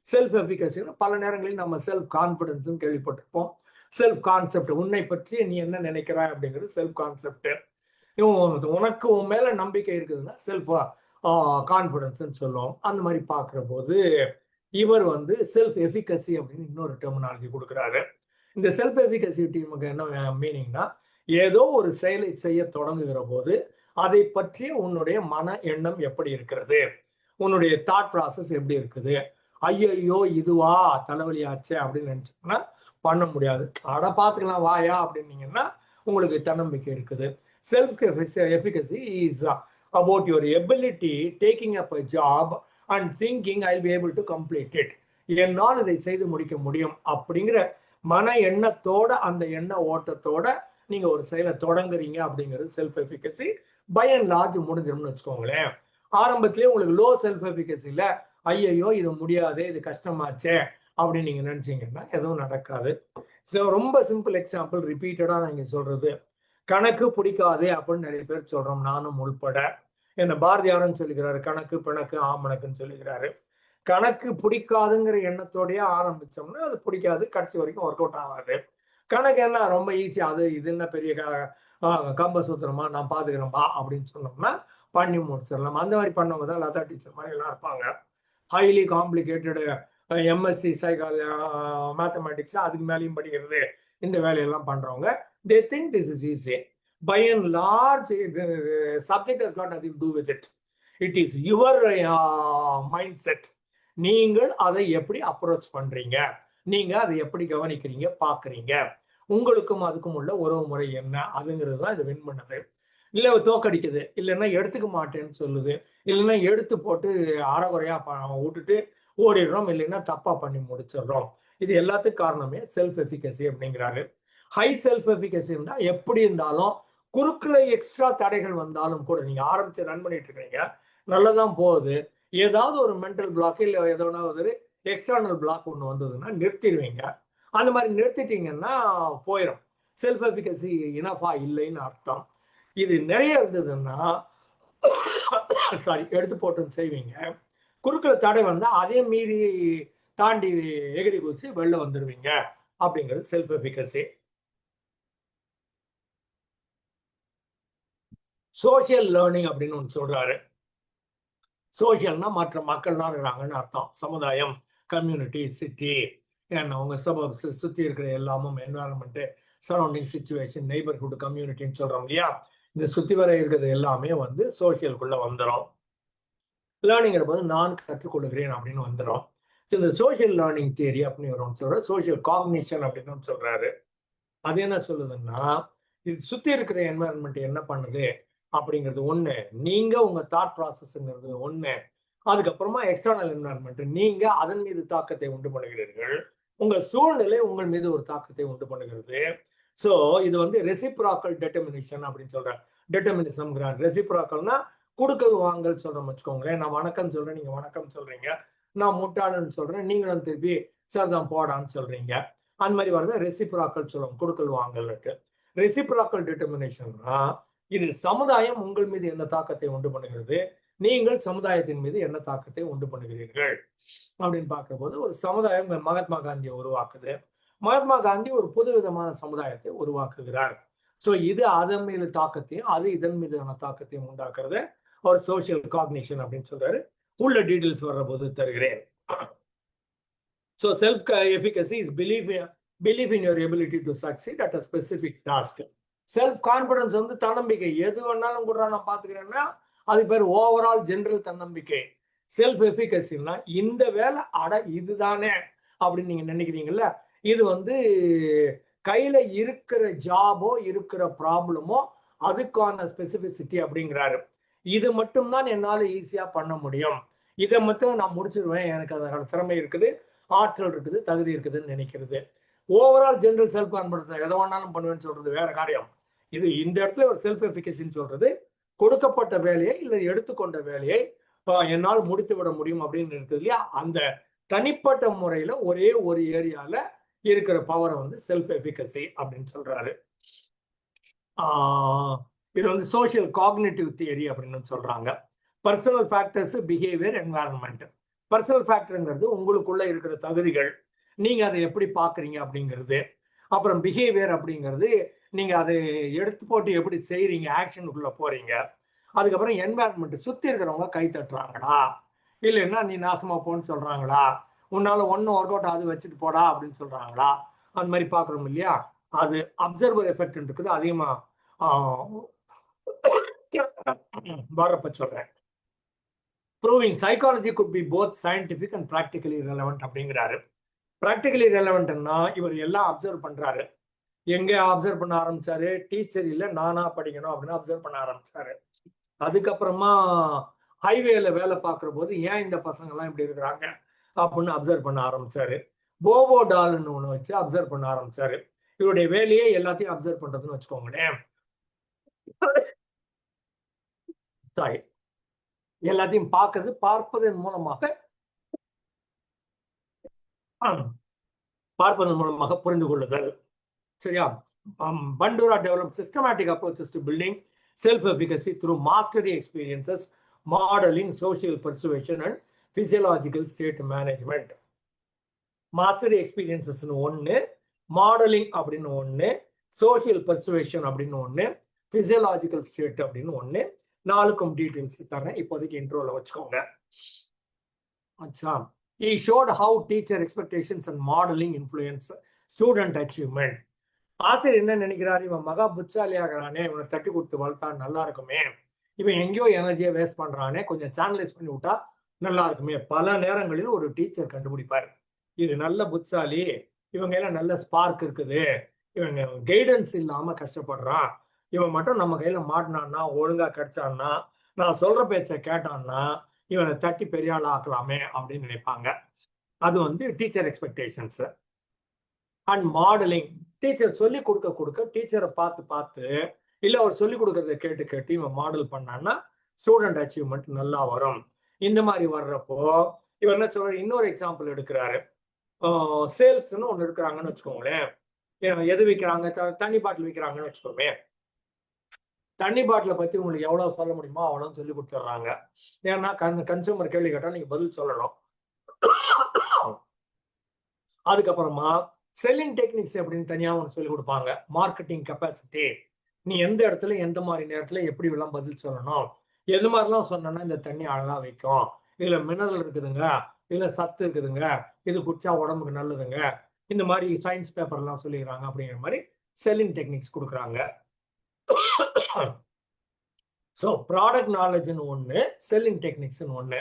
S2: செல்ஃப் எஃபிகசின்னு பல நேரங்களில் நம்ம செல்ஃப் கான்பிடன்ஸ் கேள்விப்பட்டிருப்போம். செல்ஃப் கான்செப்ட், உன்னை பற்றி நீ என்ன நினைக்கிறாய் அப்படிங்கிறது செல்ஃப் கான்செப்ட். உனக்கு உன் மேல நம்பிக்கை இருக்குதுன்னா செல்ஃப் கான்பிடன்ஸ் சொல்லுவோம். அந்த மாதிரி பார்க்கிற போது இவர் வந்து செல்ஃப் எஃபிகசி அப்படின்னு இன்னொரு டெர்மினாலஜி கொடுக்குறாரு. இந்த செல்ஃப் எஃபிகசி டீமுக்கு என்ன மீனிங்னா, ஏதோ ஒரு செயலை செய்ய தொடங்குகிற போது அதை பற்றி உன்னுடைய மன எண்ணம் எப்படி இருக்கிறது, உன்னுடைய தாட் ப்ராசஸ் எப்படி இருக்குது. ஐயோ இதுவா தலைவலி ஆச்சு அப்படின்னு நினைச்சோம்னா பண்ண முடியாது, அட பார்த்துக்கலாம் வாயா அப்படின்னீங்கன்னா உங்களுக்கு தன்னம்பிக்கை இருக்குது. Self efficacy is about your ability taking up a job and thinking I'll be able to complete it, என்னால் இதை செய்து முடிக்க முடியும் அப்படிங்கிற மன எண்ணத்தோட, அந்த எண்ண ஓட்டத்தோட நீங்க ஒரு செயலை தொடங்குறீங்க அப்படிங்கிறது self efficacy. By and large முடிஞ்சிடும்னு வச்சுக்கோங்களேன். ஆரம்பத்திலேயே உங்களுக்கு லோ செல்ஃப் எஃபிகசில ஐயோ இது முடியாது, இது கஷ்டமாச்சே அப்படின்னு நீங்க நினைச்சீங்கன்னா எதுவும் நடக்காது. ரொம்ப சிம்பிள் எக்ஸாம்பிள், ரிப்பீட்டடா நீங்க சொல்றது, கணக்கு பிடிக்காது அப்படின்னு நிறைய பேர் சொல்றோம், நானும் உள்பட. என்ன பாரதியாரும் சொல்லுகிறாரு, கணக்கு பிணக்கு ஆமணக்குன்னு சொல்லுகிறாரு. கணக்கு பிடிக்காதுங்கிற எண்ணத்தோடய ஆரம்பிச்சோம்னா அது பிடிக்காது, கடைசி வரைக்கும் ஒர்க் அவுட் ஆகாது. கணக்கு என்ன ரொம்ப ஈஸி, அது இது என்ன பெரிய கம்ப சூத்திரமா, நான் பாத்துக்கிறேன்பா அப்படின்னு சொன்னோம்னா பண்ணி முடிச்சிடலாம். அந்த மாதிரி பண்ணவங்க தான் லதா டீச்சர் மாதிரி எல்லாம் இருப்பாங்க. Highly complicated MSc psychology mathematics அதுக்கு மேலேயும் படிக்கிறது, இந்த வேலையெல்லாம் பண்றவங்க, they think this is easy. By and large, the subject has got nothing to do with it. It is your mindset. நீங்கள் அதை எப்படி அப்ரோச் பண்றீங்க, நீங்க அதை எப்படி கவனிக்கிறீங்க பாக்குறீங்க, உங்களுக்கும் அதுக்கும் உள்ள உறவு முறை என்ன, அதுங்கிறது தான் இது வின் பண்ணது. இல்லை தோக்கடிக்குது, இல்லைன்னா எடுத்துக்க மாட்டேன்னு சொல்லுது, இல்லைன்னா எடுத்து போட்டு அறகுறையா விட்டுட்டு ஓடிடுறோம், இல்லைன்னா தப்பா பண்ணி முடிச்சிடுறோம். இது எல்லாத்துக்கும் காரணமே செல்ஃப் எஃபிகசி அப்படிங்கிறாரு. ஹை செல்ஃப் எஃபிகசி இருந்தா எப்படி இருந்தாலும் குறுக்குல எக்ஸ்ட்ரா தடைகள் வந்தாலும் கூட, நீங்க ஆரம்பிச்சு ரன் பண்ணிட்டு இருக்கீங்க, நல்லதான் போகுது, ஏதாவது ஒரு மென்டல் பிளாக் இல்லை ஏதோ ஒரு எக்ஸ்டர்னல் பிளாக் ஒன்று வந்ததுன்னா நிறுத்திடுவீங்க. அந்த மாதிரி நிறுத்திட்டீங்கன்னா போயிடும். செல்ஃப் எஃபிகசி இனஃபா இல்லைன்னு அர்த்தம். இது நிறைய இருந்ததுன்னா சாரி எடுத்து போட்டு செய்வீங்க. குறுக்கில் தடை வந்தா அதே மீறி தாண்டி எகிரி குதிச்சு வெளில வந்துடுவீங்க அப்படிங்கிறது செல்ஃப் எஃபிகசி. சோசியல் லேர்னிங் அப்படின்னு ஒன்று சொல்றாரு. சோசியல்னா மற்ற மக்கள்லாம் இருக்கிறாங்கன்னு அர்த்தம். சமுதாயம், கம்யூனிட்டி, சிட்டி, ஏன்னா அவங்க சபப்ஸ் சுற்றி இருக்கிற எல்லாமும் என்வாரன்மெண்ட், சரௌண்டிங் சிச்சுவேஷன், நெய்பர்ஹுட், கம்யூனிட்டின்னு சொல்றோம் இல்லையா. இந்த சுற்றி வர இருக்கிறது எல்லாமே வந்து சோசியலுக்குள்ள வந்துடும். லேர்னிங்கிற போது நான் கற்றுக்கொள்கிறேன் அப்படின்னு வந்துடும். இந்த சோசியல் லேர்னிங் தியரி அப்படின்னு ஒரு சொல்ற, சோசியல் காக்னிஷன் அப்படின்னு சொல்றாரு. அது என்ன சொல்லுதுன்னா, இது சுத்தி இருக்கிற என்வாரன்மெண்ட் என்ன பண்ணுது அப்படிங்கிறது ஒண்ணு, நீங்க உங்க தாட் ப்ராசஸ்ங்கிறது ஒண்ணு, அதுக்கப்புறமா எக்ஸ்டர்னல் என்வாரன்மெண்ட் நீங்க அதன் மீது தாக்கத்தை உண்டு பண்ணுகிறீர்கள், உங்க சூழ்நிலை உங்கள் மீது ஒரு தாக்கத்தை உண்டு பண்ணுகிறது. சோ இது வந்து ரெசிப்ராக்கல் டெட்டர்மினேஷன் அப்படின்னு சொல்றேன். டெட்டர்மினிசம். ரெசிப்ராக்கல்னா குடுக்கல் வாங்கல் சொல்றோம் வச்சுக்கோங்களேன். நான் வணக்கம் சொல்றேன், நீங்க வணக்கம் சொல்றீங்க. நான் முட்டாளன்னு சொல்றேன், நீங்களும் திருப்பி சரிதான் போடான்னு சொல்றீங்க. அந்த மாதிரி வரது ரெசிப்ராக்கல் சொல்லுவோம், கொடுக்கல் வாங்கல்னுட்டு. ரெசிப்ராக்கல் டிட்டர்மினேஷன்னா இது சமுதாயம் உங்கள் மீது என்ன தாக்கத்தை உண்டு பண்ணுகிறது, நீங்கள் சமுதாயத்தின் மீது என்ன தாக்கத்தை உண்டு பண்ணுகிறீர்கள் அப்படின்னு பார்க்கிற போது ஒரு சமுதாயம் மகாத்மா காந்தியை உருவாக்குது. மகாத்மா காந்தி ஒரு புதுவிதமான சமுதாயத்தை உருவாக்குகிறார். ஸோ இது அதன் மீது தாக்கத்தையும் அது இதன் மீதான தாக்கத்தையும் உண்டாக்குறது ஒரு சோசியல் காக்னிஷன் அப்படின்னு சொல்றாரு. உள்ள டீடைல்ஸ் வர்ற போது தருகிறேன். So self-efficacy is belief in your ability to succeed at a specific task. Self-confidence வந்து தன்னம்பிக்கை. எது வேணாலும் கூட நான் பார்த்துக்கிறேன்னா அது பேர் ஓவரால் ஜெனரல் தன்னம்பிக்கை. செல்ஃப் எஃபிகசின்னா இந்த வேலை அட இதுதானே அப்படின்னு நீங்க நினைக்கிறீங்கல்ல, இது வந்து கையில இருக்கிற ஜாபோ இருக்கிற ப்ராப்ளமோ அதுக்கான ஸ்பெசிபிசிட்டி அப்படிங்கிறாரு. இது மட்டும்தான் என்னால் ஈஸியா பண்ண முடியும், இதை மட்டும் நான் முடிச்சிருவேன், எனக்கு அதோட திறமை இருக்குது, ஆற்றல் இருக்குது, தகுதி இருக்குதுன்னு நினைக்கிறது. ஓவரால் ஜெனரல் செல்ஃப் கான்ஃபிடன்ஸ் எதை வேணாலும் பண்ணுவேன்னு சொல்றது வேற காரியம். இது இந்த இடத்துல ஒரு செல்ஃப் எஃபிகசின்னு சொல்றது கொடுக்கப்பட்ட வேலையை இல்லை எடுத்துக்கொண்ட வேலையை என்னால் முடித்து விட முடியும் அப்படின்னு இருக்குது இல்லையா, அந்த தனிப்பட்ட முறையில ஒரே ஒரு ஏரியால இருக்கிற பவரை வந்து செல்ஃப் எஃபிகசி அப்படின்னு சொல்றாரு. இது வந்து சோசியல் காக்னிட்டிவ் தியரி அப்படின்னு சொல்றாங்க. Personal factors, behaviour, environment. Personal ஃபேக்டருங்கிறது உங்களுக்குள்ள இருக்கிற தகுதிகள், நீங்க அதை எப்படி பாக்குறீங்க அப்படிங்கிறது. அப்புறம் பிஹேவியர் அப்படிங்கிறது நீங்க அதை எடுத்து போட்டு எப்படி செய்யறீங்க, ஆக்ஷனுக்குள்ள போறீங்க. அதுக்கப்புறம் என்வாரன்மெண்ட், சுத்தி இருக்கிறவங்க கை தட்டுறாங்களா, இல்லைன்னா நீ நாசமா போன்னு சொல்றாங்களா, உன்னால ஒன்னும் ஒர்க் அவுட் அது வச்சுட்டு போடா அப்படின்னு சொல்றாங்களா, அந்த மாதிரி பாக்குறோம் இல்லையா. அது அப்சர்வர் எஃபெக்ட் இருக்குது, அதிகமா வரப்ப சொல்றேன். Proving psychology could be both scientific and practically relevant அப்படிங்கிறாரு. ப்ராக்டிகலி ரெலவெண்ட்னா இவர் எல்லாம் அப்சர்வ் பண்றாரு. எங்க அப்சர்வ் பண்ண ஆரம்பிச்சாரு, டீச்சர் இல்ல நானா படிக்கணும் அப்படின்னு அப்சர்வ் பண்ண ஆரம்பிச்சாரு. அதுக்கப்புறமா ஹைவேல வேலை பார்க்குற போது ஏன் இந்த பசங்க எல்லாம் இப்படி இருக்கிறாங்க அப்படின்னு அப்சர்வ் பண்ண ஆரம்பிச்சாரு. போபோ டால்னு ஒண்ணு வச்சு அப்சர்வ் பண்ண ஆரம்பிச்சாரு. இவருடைய வேலையே எல்லாத்தையும் அப்சர்வ் பண்றதுன்னு வச்சுக்கோங்களேன். சாரி, எல்லாத்தையும் பார்க்கறது, பார்ப்பதன் மூலமாக புரிந்து கொள்ளுதல். சரியா? Bandura developed systematic approaches to building self-efficacy through mastery experiences, modeling, social persuasion and physiological state management. Mastery experiences ஒண்ணு, மாடலிங் அப்படின்னு ஒண்ணு, சோசியல் பர்சுவேஷன் அப்படின்னு ஒண்ணு, பிசியலாஜிக்கல் ஸ்டேட் அப்படின்னு ஒண்ணு. நாலுக்கும் டீடைல்ஸ் தரேன், இப்போதைக்கு இன்ட்ரோல வச்சுக்கோங்க. அச்சா, he showed how teacher expectations and modeling influence student achievement. ஆசிரியர் என்ன நினைக்கிறாரு, இவன் மகா புட்சாலி ஆகிறானே, இவனை தட்டி கொடுத்து வளர்த்தா நல்லா இருக்குமே, இவன் எங்கேயோ எனர்ஜியை வேஸ்ட் பண்றானே, கொஞ்சம் சேனலைஸ் பண்ணி விட்டா நல்லா இருக்குமே. பல நேரங்களில் ஒரு டீச்சர் கண்டுபிடிப்பார், இது நல்ல புட்சாலி, இவங்க எல்லாம் நல்ல ஸ்பார்க் இருக்குது, இவங்க கைடன்ஸ் இல்லாம கஷ்டப்படுறான், இவன் மட்டும் நம்ம கையில மாட்டினான்னா, ஒழுங்கா கிடைச்சான்னா, நான் சொல்ற பேச்சை கேட்டான்னா இவனை தட்டி பெரிய ஆள் ஆக்கலாமே அப்படின்னு நினைப்பாங்க. அது வந்து teacher expectations. And modelling, teacher சொல்லி கொடுக்க டீச்சரை பார்த்து இல்ல அவர் சொல்லி கொடுக்கறத கேட்டு இவன் மாடல் பண்ணான்னா ஸ்டூடெண்ட் அச்சீவ்மெண்ட் நல்லா வரும். இந்த மாதிரி வர்றப்போ இவர் என்ன சொல்ற, இன்னொரு எக்ஸாம்பிள் எடுக்கிறாரு. சேல்ஸ்ன்னு ஒண்ணு இருக்கிறாங்கன்னு வச்சுக்கோங்களேன். எது விற்கிறாங்க, தண்ணி பாட்டில் விற்கிறாங்கன்னு வச்சுக்கோமே. தண்ணி பாட்டிலை பத்தி உங்களுக்கு எவ்வளவு சொல்ல முடியுமோ அவ்வளவு சொல்லி கொடுத்துட்றாங்க. ஏன்னா கன்சூமர் கேள்வி கேட்டா நீங்க பதில் சொல்லணும். அதுக்கப்புறமா செல்லிங் டெக்னிக்ஸ் அப்படின்னு தனியா ஒன்று சொல்லி கொடுப்பாங்க. மார்க்கெட்டிங் கெப்பாசிட்டி, நீ எந்த இடத்துல எந்த மாதிரி நேரத்துல எப்படி எல்லாம் பதில் சொல்லணும், எது மாதிரிலாம் சொன்னா இந்த தண்ணி அழகா வைக்கும், இதுல மினரல் இருக்குதுங்க, இதுல சத்து இருக்குதுங்க, இது குடிச்சா உடம்புக்கு நல்லதுங்க, இந்த மாதிரி சயின்ஸ் பேப்பர் எல்லாம் சொல்லிக்கிறாங்க. அப்படிங்கிற மாதிரி செல்லிங் டெக்னிக்ஸ் கொடுக்குறாங்க. ஸோ ப்ராடக்ட் நாலேஜ்னு ஒன்று, செல்லிங் டெக்னிக்ஸ்னு ஒன்று.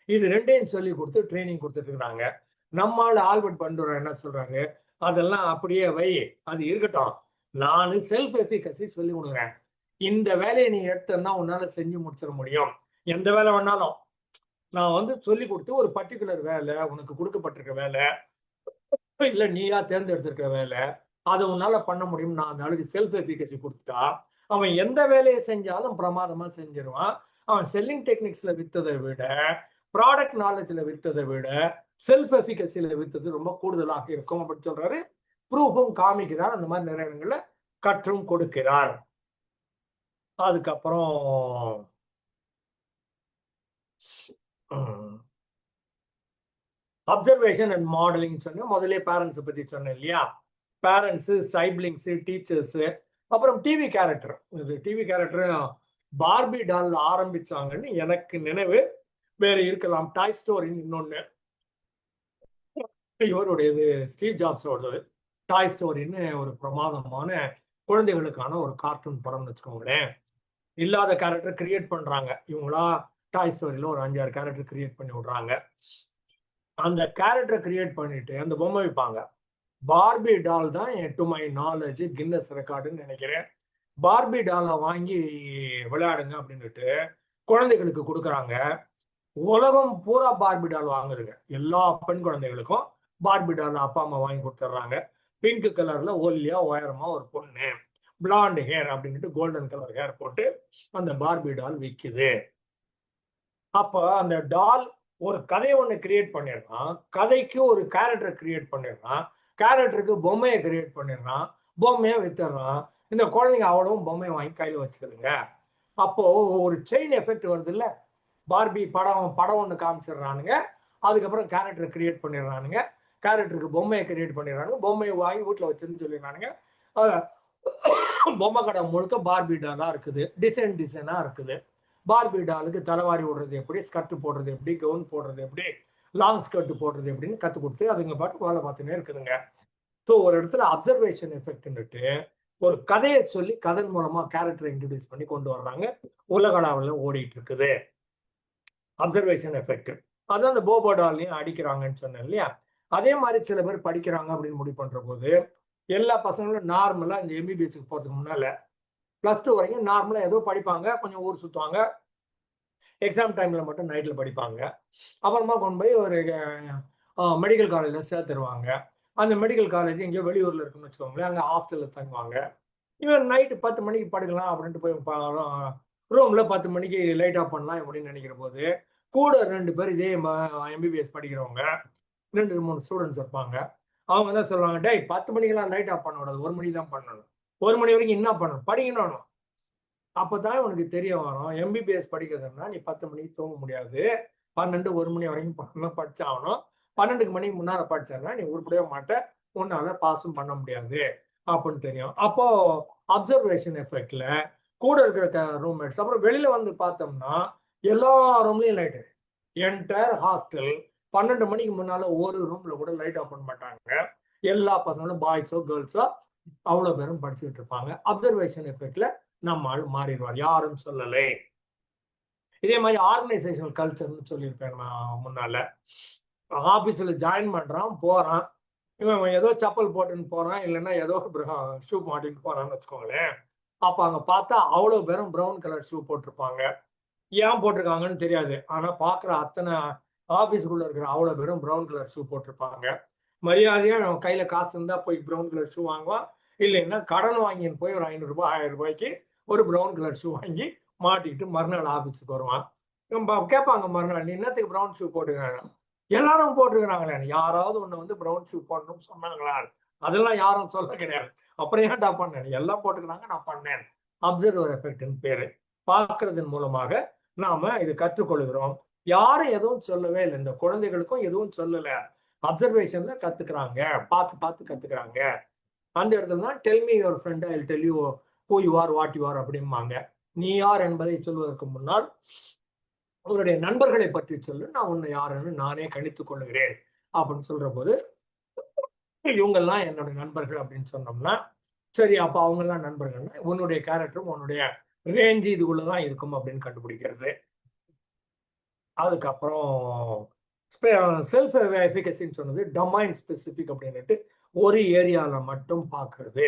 S2: இது ரெண்டையும் சொல்லி கொடுத்து ட்ரைனிங் கொடுத்துட்டு இருக்காங்க. நம்மால் ஆல்பர்ட் பண்டூரா என்ன சொல்றாரு, அதெல்லாம் அப்படியே வை, அது இருக்கட்டும், நான் செல்ஃப் எஃபிகசி சொல்லி கொடுக்குறேன். இந்த வேலையை நீ எடுத்தன்னா உன்னால செஞ்சு முடிச்சிட முடியும். எந்த வேலை வேணாலும் நான் சொல்லி கொடுத்து ஒரு பர்டிகுலர் வேலை, உனக்கு கொடுக்கப்பட்டிருக்க வேலை இல்ல நீயா தேர்ந்தெடுத்திருக்க வேலை, அதை உன்னால பண்ண முடியும். நான் அந்த அளவுக்கு செல்ஃப் எஃபிகசி கொடுத்துட்டா அவன் எந்த வேலையை செஞ்சாலும் பிரமாதமா செஞ்சிருவான். அவன் செல்லிங் டெக்னிக்ஸ்ல வித்ததை விட, ப்ராடக்ட் நாலேஜ்ல வித்ததை விட, செல்ஃப் எஃபிகசியில வித்தது ரொம்ப கூடுதலாக இருக்கும் அப்படின்னு சொல்றாரு. ப்ரூஃபும் காமிக்கிறார். அந்த மாதிரி நிறைய இடங்கள்ல கற்றும் கொடுக்கிறார். அதுக்கப்புறம் அப்சர்வேஷன் அண்ட் மாடலிங் சொன்ன முதலே பேரண்ட்ஸ் பத்தி சொன்னேன் இல்லையா. பேரண்ட்ஸ், சைப்ளிங்ஸ், டீச்சர்ஸ், அப்புறம் டிவி கேரக்டர். இது டிவி கேரக்டர் பார்பி டால் ஆரம்பிச்சாங்கன்னு எனக்கு நினைவு. வேற இருக்கலாம், டாய் ஸ்டோரின்னு இன்னொன்னு, இவருடையது ஸ்டீவ் ஜாப்ஸோடது. டாய் ஸ்டோரின்னு ஒரு பிரமாதமான குழந்தைகளுக்கான ஒரு கார்ட்டூன் படம்னு வச்சுக்கோங்களேன். இல்லாத கேரக்டர் கிரியேட் பண்றாங்க இவங்களா. டாய் ஸ்டோரியில ஒரு 5-6 கேரக்டர் கிரியேட் பண்ணி விடுறாங்க. அந்த கேரக்டர் கிரியேட் பண்ணிட்டு அந்த பொம்மை வைப்பாங்க. பார்பி டால் தான் டு மை நாலேஜ் கின்னஸ் ரெக்கார்டுன்னு நினைக்கிறேன். பார்பி டாலை வாங்கி விளையாடுங்க அப்படின்னுட்டு குழந்தைகளுக்கு கொடுக்குறாங்க. உலகம் பூரா பார்பி டால் வாங்குதுங்க. எல்லா பெண் குழந்தைகளுக்கும் பார்பி டால் அப்பா அம்மா வாங்கி கொடுத்துட்றாங்க. பிங்க் கலர்ல ஒல்லியா உயரமா ஒரு பொண்ணு, பிளாண்ட் ஹேர் அப்படின்ட்டு கோல்டன் கலர் ஹேர் போட்டு அந்த பார்பி டால் விற்குது. அப்ப அந்த டால் ஒரு கதையை ஒண்ணு கிரியேட் பண்ணிடுறான், கதைக்கு ஒரு கேரக்டர் கிரியேட் பண்ணிடுறான், கேரக்டருக்கு பொம்மையை கிரியேட் பண்ணிடுறான், பொம்மையை வித்துடுறான். இந்த குழந்தைங்க அவ்வளவும் பொம்மையை வாங்கி கையில வச்சுக்குதுங்க. அப்போ ஒரு செயின் எஃபெக்ட் வருது இல்ல. பார்பி படம் ஒண்ணு காமிச்சிடுறானுங்க, அதுக்கப்புறம் கேரக்டர் கிரியேட் பண்ணிடுறானுங்க, கேரக்டருக்கு பொம்மையை கிரியேட் பண்ணிடுறானுங்க, பொம்மையை வாங்கி வீட்டுல வச்சுன்னு சொல்லிடுறானுங்க. பொம்மை கடை முழுக்க பார்பி டாலா இருக்குது, டிசைனா இருக்குது. பார்பி டாலுக்கு தலைவாரி விடுறது எப்படி, ஸ்கர்ட் போடுறது எப்படி, கவுன் போடுறது எப்படி, லாங் ஸ்கர்ட் போடுறது எப்படின்னு கத்து கொடுத்து அதுங்க பாட்டு வேலை பார்த்துன்னே இருக்குதுங்க. ஸோ ஒரு இடத்துல அப்சர்வேஷன் எஃபெக்ட்னுட்டு ஒரு கதையை சொல்லி கதன் மூலமா கேரக்டரை இன்ட்ரடியூஸ் பண்ணி கொண்டு வர்றாங்க. உலக அளவில் ஓடிட்டு இருக்குது அப்சர்வேஷன் எஃபெக்ட். அதான் அந்த போபோ டாலையும் அடிக்கிறாங்கன்னு சொன்னேன் இல்லையா. அதே மாதிரி சில பேர் படிக்கிறாங்க அப்படின்னு முடிவு பண்ற போது எல்லா பசங்களும் நார்மலா இந்த எம்பிபிஎஸ்க்கு போறதுக்கு முன்னால +2 வரைக்கும் நார்மலா ஏதோ படிப்பாங்க, கொஞ்சம் ஊர் சுத்துவாங்க, எக்ஸாம் டைம்ல மட்டும் நைட்ல படிப்பாங்க. அப்புறமா கொண்டு போய் ஒரு மெடிக்கல் காலேஜ்ல சேர்த்துருவாங்க. அந்த மெடிக்கல் காலேஜ் எங்கேயோ வெளியூர்ல இருக்குன்னு வச்சுக்கோங்களேன், அங்க ஹாஸ்டல்ல தங்குவாங்க. இவன் நைட்டு 10 மணிக்கு படுக்கலாம் அப்படின்ட்டு போய் ரூம்ல 10 மணிக்கு லைட் ஆஃப் பண்ணலாம் அப்படின்னு நினைக்கிற போது கூட 2 பேர் இதே எம்பிபிஎஸ் படிக்கிறவங்க 2-3 ஸ்டூடெண்ட்ஸ் இருப்பாங்க. அவங்க தான் சொல்லுவாங்க, டேய் 10 மணிக்கெல்லாம் லைட் ஆஃப் பண்ணக்கூடாது, 1 மணி தான் பண்ணணும், 1 மணி வரைக்கும் என்ன பண்ணணும், படிக்கணும். அப்பதான் உனக்கு தெரிய வரும், எம்பிபிஎஸ் படிக்கிறதுனா நீ 10 மணிக்கு தூங்க முடியாது, 12-1 மணி வரைக்கும் படிச்சாகணும். 12 மணிக்கு முன்னால படிச்சா நீ உருப்படியே மாட்ட, உன்னால பாஸும் பண்ண முடியாது அப்படின்னு தெரியும். அப்போ அப்சர்வேஷன் எஃபெக்ட்ல கூட இருக்கிற ரூம்மேட்ஸ், அப்புறம் வெளியில வந்து பார்த்தோம்னா எல்லா ரூம்லயும் லைட், என்டையர் ஹாஸ்டல் 12 மணிக்கு முன்னால ஒரு ரூம்ல கூட லைட் ஆஃப் பண்ண மாட்டாங்க. எல்லா பசங்களும் பாய்ஸோ கேர்ள்ஸோ அவ்வளவு பேரும் படிச்சுட்டு இருப்பாங்க. அப்சர்வேஷன் எஃபெக்ட்ல நம்ம ஆள் மாறிடுவார், யாரும் சொல்லலை. இதே மாதிரி ஆர்கனைசேஷனல் கல்ச்சர்னு சொல்லியிருப்பேன் நான் முன்னால. ஆபீஸ்ல ஜாயின் பண்றான், போறான், இவன் ஏதோ செப்பல் போட்டுன்னு போறான், இல்லைன்னா ஏதோ ஷூ மாட்டின்னு போறான்னு வச்சுக்கோங்களேன். அப்ப அங்க பார்த்தா அவ்வளவு பேரும் பிரவுன் கலர் ஷூ போட்டிருப்பாங்க. ஏன் போட்டிருக்காங்கன்னு தெரியாது, ஆனா பாக்குற அத்தனை ஆபீஸ்க்குள்ள இருக்கிற அவ்வளவு பேரும் பிரவுன் கலர் ஷூ போட்டிருப்பாங்க. மரியாதையா அவன் கையில காசு இருந்தா போய் பிரவுன் கலர் ஷூ வாங்குவான், இல்லைன்னா கடன் வாங்கின்னு போய் ஒரு 500 ரூபாய் 1000 ரூபாய்க்கு ஒரு பிரவுன் கலர் ஷூ வாங்கி மாட்டிக்கிட்டு மறுநாள் ஆபீஸுக்கு வருவான். கேட்பாங்க மறுநாள், நீ என்னத்துக்கு பிரவுன் ஷூ போட்டுக்கிறாங்க? எல்லாரும் போட்டுக்கிறாங்களே, யாராவது ஒண்ணு பிரவுன் ஷூ போடணும்னு சொன்னாங்களா? அதெல்லாம் யாரும் சொல்ல கிடையாது. அப்புறம் ஏன்டா பண்ணேன், எல்லாம் போட்டுக்கிறாங்க நான் பண்ணேன் அப்சர்வர் எஃபெக்ட்னு பேரு. பார்க்கறதன் மூலமாக நாம இது கற்றுக்கொள்கிறோம். யாரும் எதுவும் சொல்லவே இல்லை, இந்த குழந்தைகளுக்கும் எதுவும் சொல்லல, அப்சர்வேஷன்ல கத்துக்கிறாங்க, பார்த்து பார்த்து கத்துக்கிறாங்க. அந்த இடத்துல தான் tell me your friend I will tell you who you are what you are அப்படிம்பாங்க. நீ யார் என்பதை சொல்வதற்கு முன்னால் உன்னுடைய நண்பர்களை பற்றி சொல்லு, நான் உன்னை யாருன்னு நானே கணித்துக் கொள்ளுகிறேன் அப்படின்னு சொல்ற போது இவங்கெல்லாம் என்னுடைய நண்பர்கள் அப்படின்னு சொன்னோம்னா, சரி அப்ப அவங்க எல்லாம் நண்பர்கள்னா உன்னுடைய கேரக்டரும் உன்னுடைய ரேஞ்ச் இதுக்குள்ளதான் இருக்கும் அப்படின்னு கண்டுபிடிக்கிறது. அதுக்கப்புறம் செல்ஃப் எஃபிகசின்னு சொன்னது டொமைன் ஸ்பெசிபிக் அப்படின்னுட்டு ஒரு ஏரியால மட்டும் பார்க்கறது.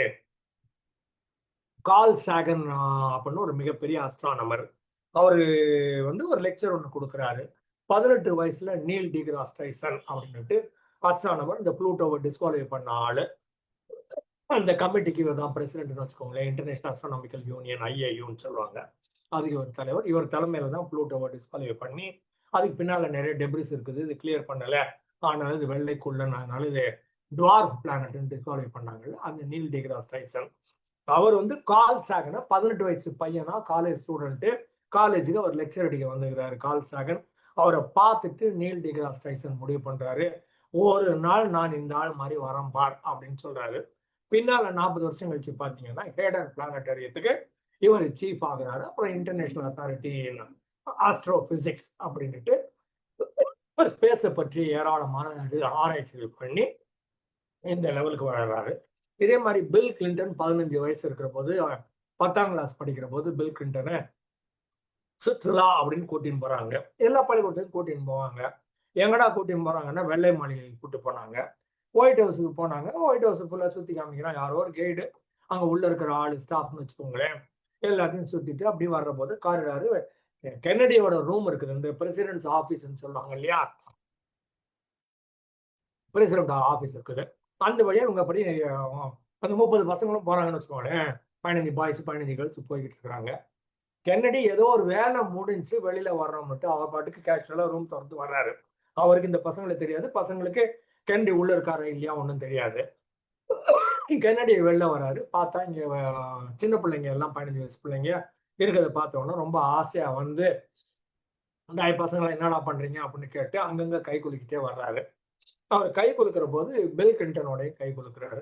S2: கால் சாகன் அப்படின்னு ஒரு மிகப்பெரிய அஸ்ட்ரானமர், அவரு வந்து ஒரு லெக்சர் ஒன்று கொடுக்குறாரு. 18 வயசுல நீல் டிகிராஸ் டைசன் அப்படின்னுட்டு அஸ்ட்ரானமர், இந்த ப்ளூட்டோவை டிஸ்குவாலிஃபை பண்ண ஆளு. அந்த கமிட்டிக்கு இவர் தான் பிரசிடென்ட்னு வச்சுக்கோங்களேன். இன்டர்நேஷனல் அஸ்ட்ரானமிக்கல் யூனியன் IAUன்னு சொல்லுவாங்க. அதுக்கு இவர் தலைவர். இவர் தலைமையில தான் ப்ளூட்டோவை டிஸ்குவாலிஃபை பண்ணி, அதுக்கு பின்னால நிறைய டெப்ரிஸ் இருக்குது, இது கிளியர் பண்ணல, ஆனாலும் இது வெள்ளைக்குள்ளன், அதனால இது டுவார்ஃப் பிளானட்னு டிஸ்குவாலிஃபை பண்ணாங்கல்ல, அந்த நீல் டிகிராஸ் டைசன். அவர் வந்து கால் சாகனை 18 வயசு பையனா, காலேஜ் ஸ்டூடெண்ட், காலேஜுக்கு அவர் லெக்சர் அடிக்க வந்துக்கிறாரு கால் சாகன். அவரை பார்த்துட்டு நீல் டிகிராஸ் டைசன் முடிவு பண்றாரு, ஒரு நாள் நான் இந்த ஆள் மாதிரி வரேன் பார் அப்படின்னு சொல்றாரு. பின்னால 40 வருஷம் கழிச்சு பாத்தீங்கன்னா ஹேடன் பிளானட்டரியத்துக்கு இவர் சீஃப் ஆகிறாரு. அப்புறம் இன்டர்நேஷனல் அத்தாரிட்டி ஆஸ்ட்ரோபிசிக்ஸ் அப்படின்ட்டு ஸ்பேஸை பற்றி ஏராளமான ஆராய்ச்சிகள் பண்ணி இந்த லெவலுக்கு வளர்றாரு. இதே மாதிரி பில் கிளின்டன் 15 வயசு இருக்கிற போது, 10ஆம் கிளாஸ் படிக்கிற போது பில் கிளின்டனை சுற்றுலா அப்படின்னு கூட்டின்னு போறாங்க. எல்லா பள்ளிக்கூடத்துக்கும் கூட்டின்னு போவாங்க. எங்கடா கூட்டின்னு போறாங்கன்னா வெள்ளை மாளிகைக்கு கூட்டு போனாங்க. ஒயிட் ஹவுஸுக்கு போனாங்க. ஒயிட் ஹவுஸ் ஃபுல்லா சுத்தி காமிக்கிறான் யாரோ ஒரு கைடு, அங்க உள்ள இருக்கிற ஆளு ஸ்டாஃப்னு வச்சுக்கோங்களேன். எல்லாத்தையும் சுத்திட்டு அப்படி வர்ற போது காரிடாரு கென்னடியோட ரூம் இருக்குது, இந்த பிரசிடென்ட்ஸ் ஆபீஸ்ன்னு சொல்லுவாங்க இல்லையா, பிரசிடென்ட் ஆபீஸ் இருக்குது. அந்த வழியா இவங்க அப்படி அந்த 30 பசங்களும் போறாங்கன்னு வச்சுக்கோங்களேன். 15 பாய்ஸ் 15 கேர்ள்ஸ் போய்கிட்டு இருக்கிறாங்க. கென்னடி ஏதோ ஒரு வேலை முடிஞ்சு வெளியில வர்றோம் மட்டும் அவர் பாட்டுக்கு கேஷுவலா ரூம் திறந்து வர்றாரு. அவருக்கு இந்த பசங்களுக்கு தெரியாது, பசங்களுக்கு கென்னடி உள்ள இருக்காரு இல்லையா ஒன்றும் தெரியாது. கென்னடி வெளில வராரு. பார்த்தா இங்க சின்ன பிள்ளைங்க எல்லாம் 15 வயசு பிள்ளைங்க இருக்கிறத பார்த்தோன்னா ரொம்ப ஆசையா வந்து, இந்த பசங்களை என்னடா பண்றீங்க அப்படின்னு கேட்டு அங்கங்க கை குலுக்கிட்டே வர்றாரு. அவர் கை குலுக்கிற போது பில் கிளின்டனோட கை குலுக்குறாரு.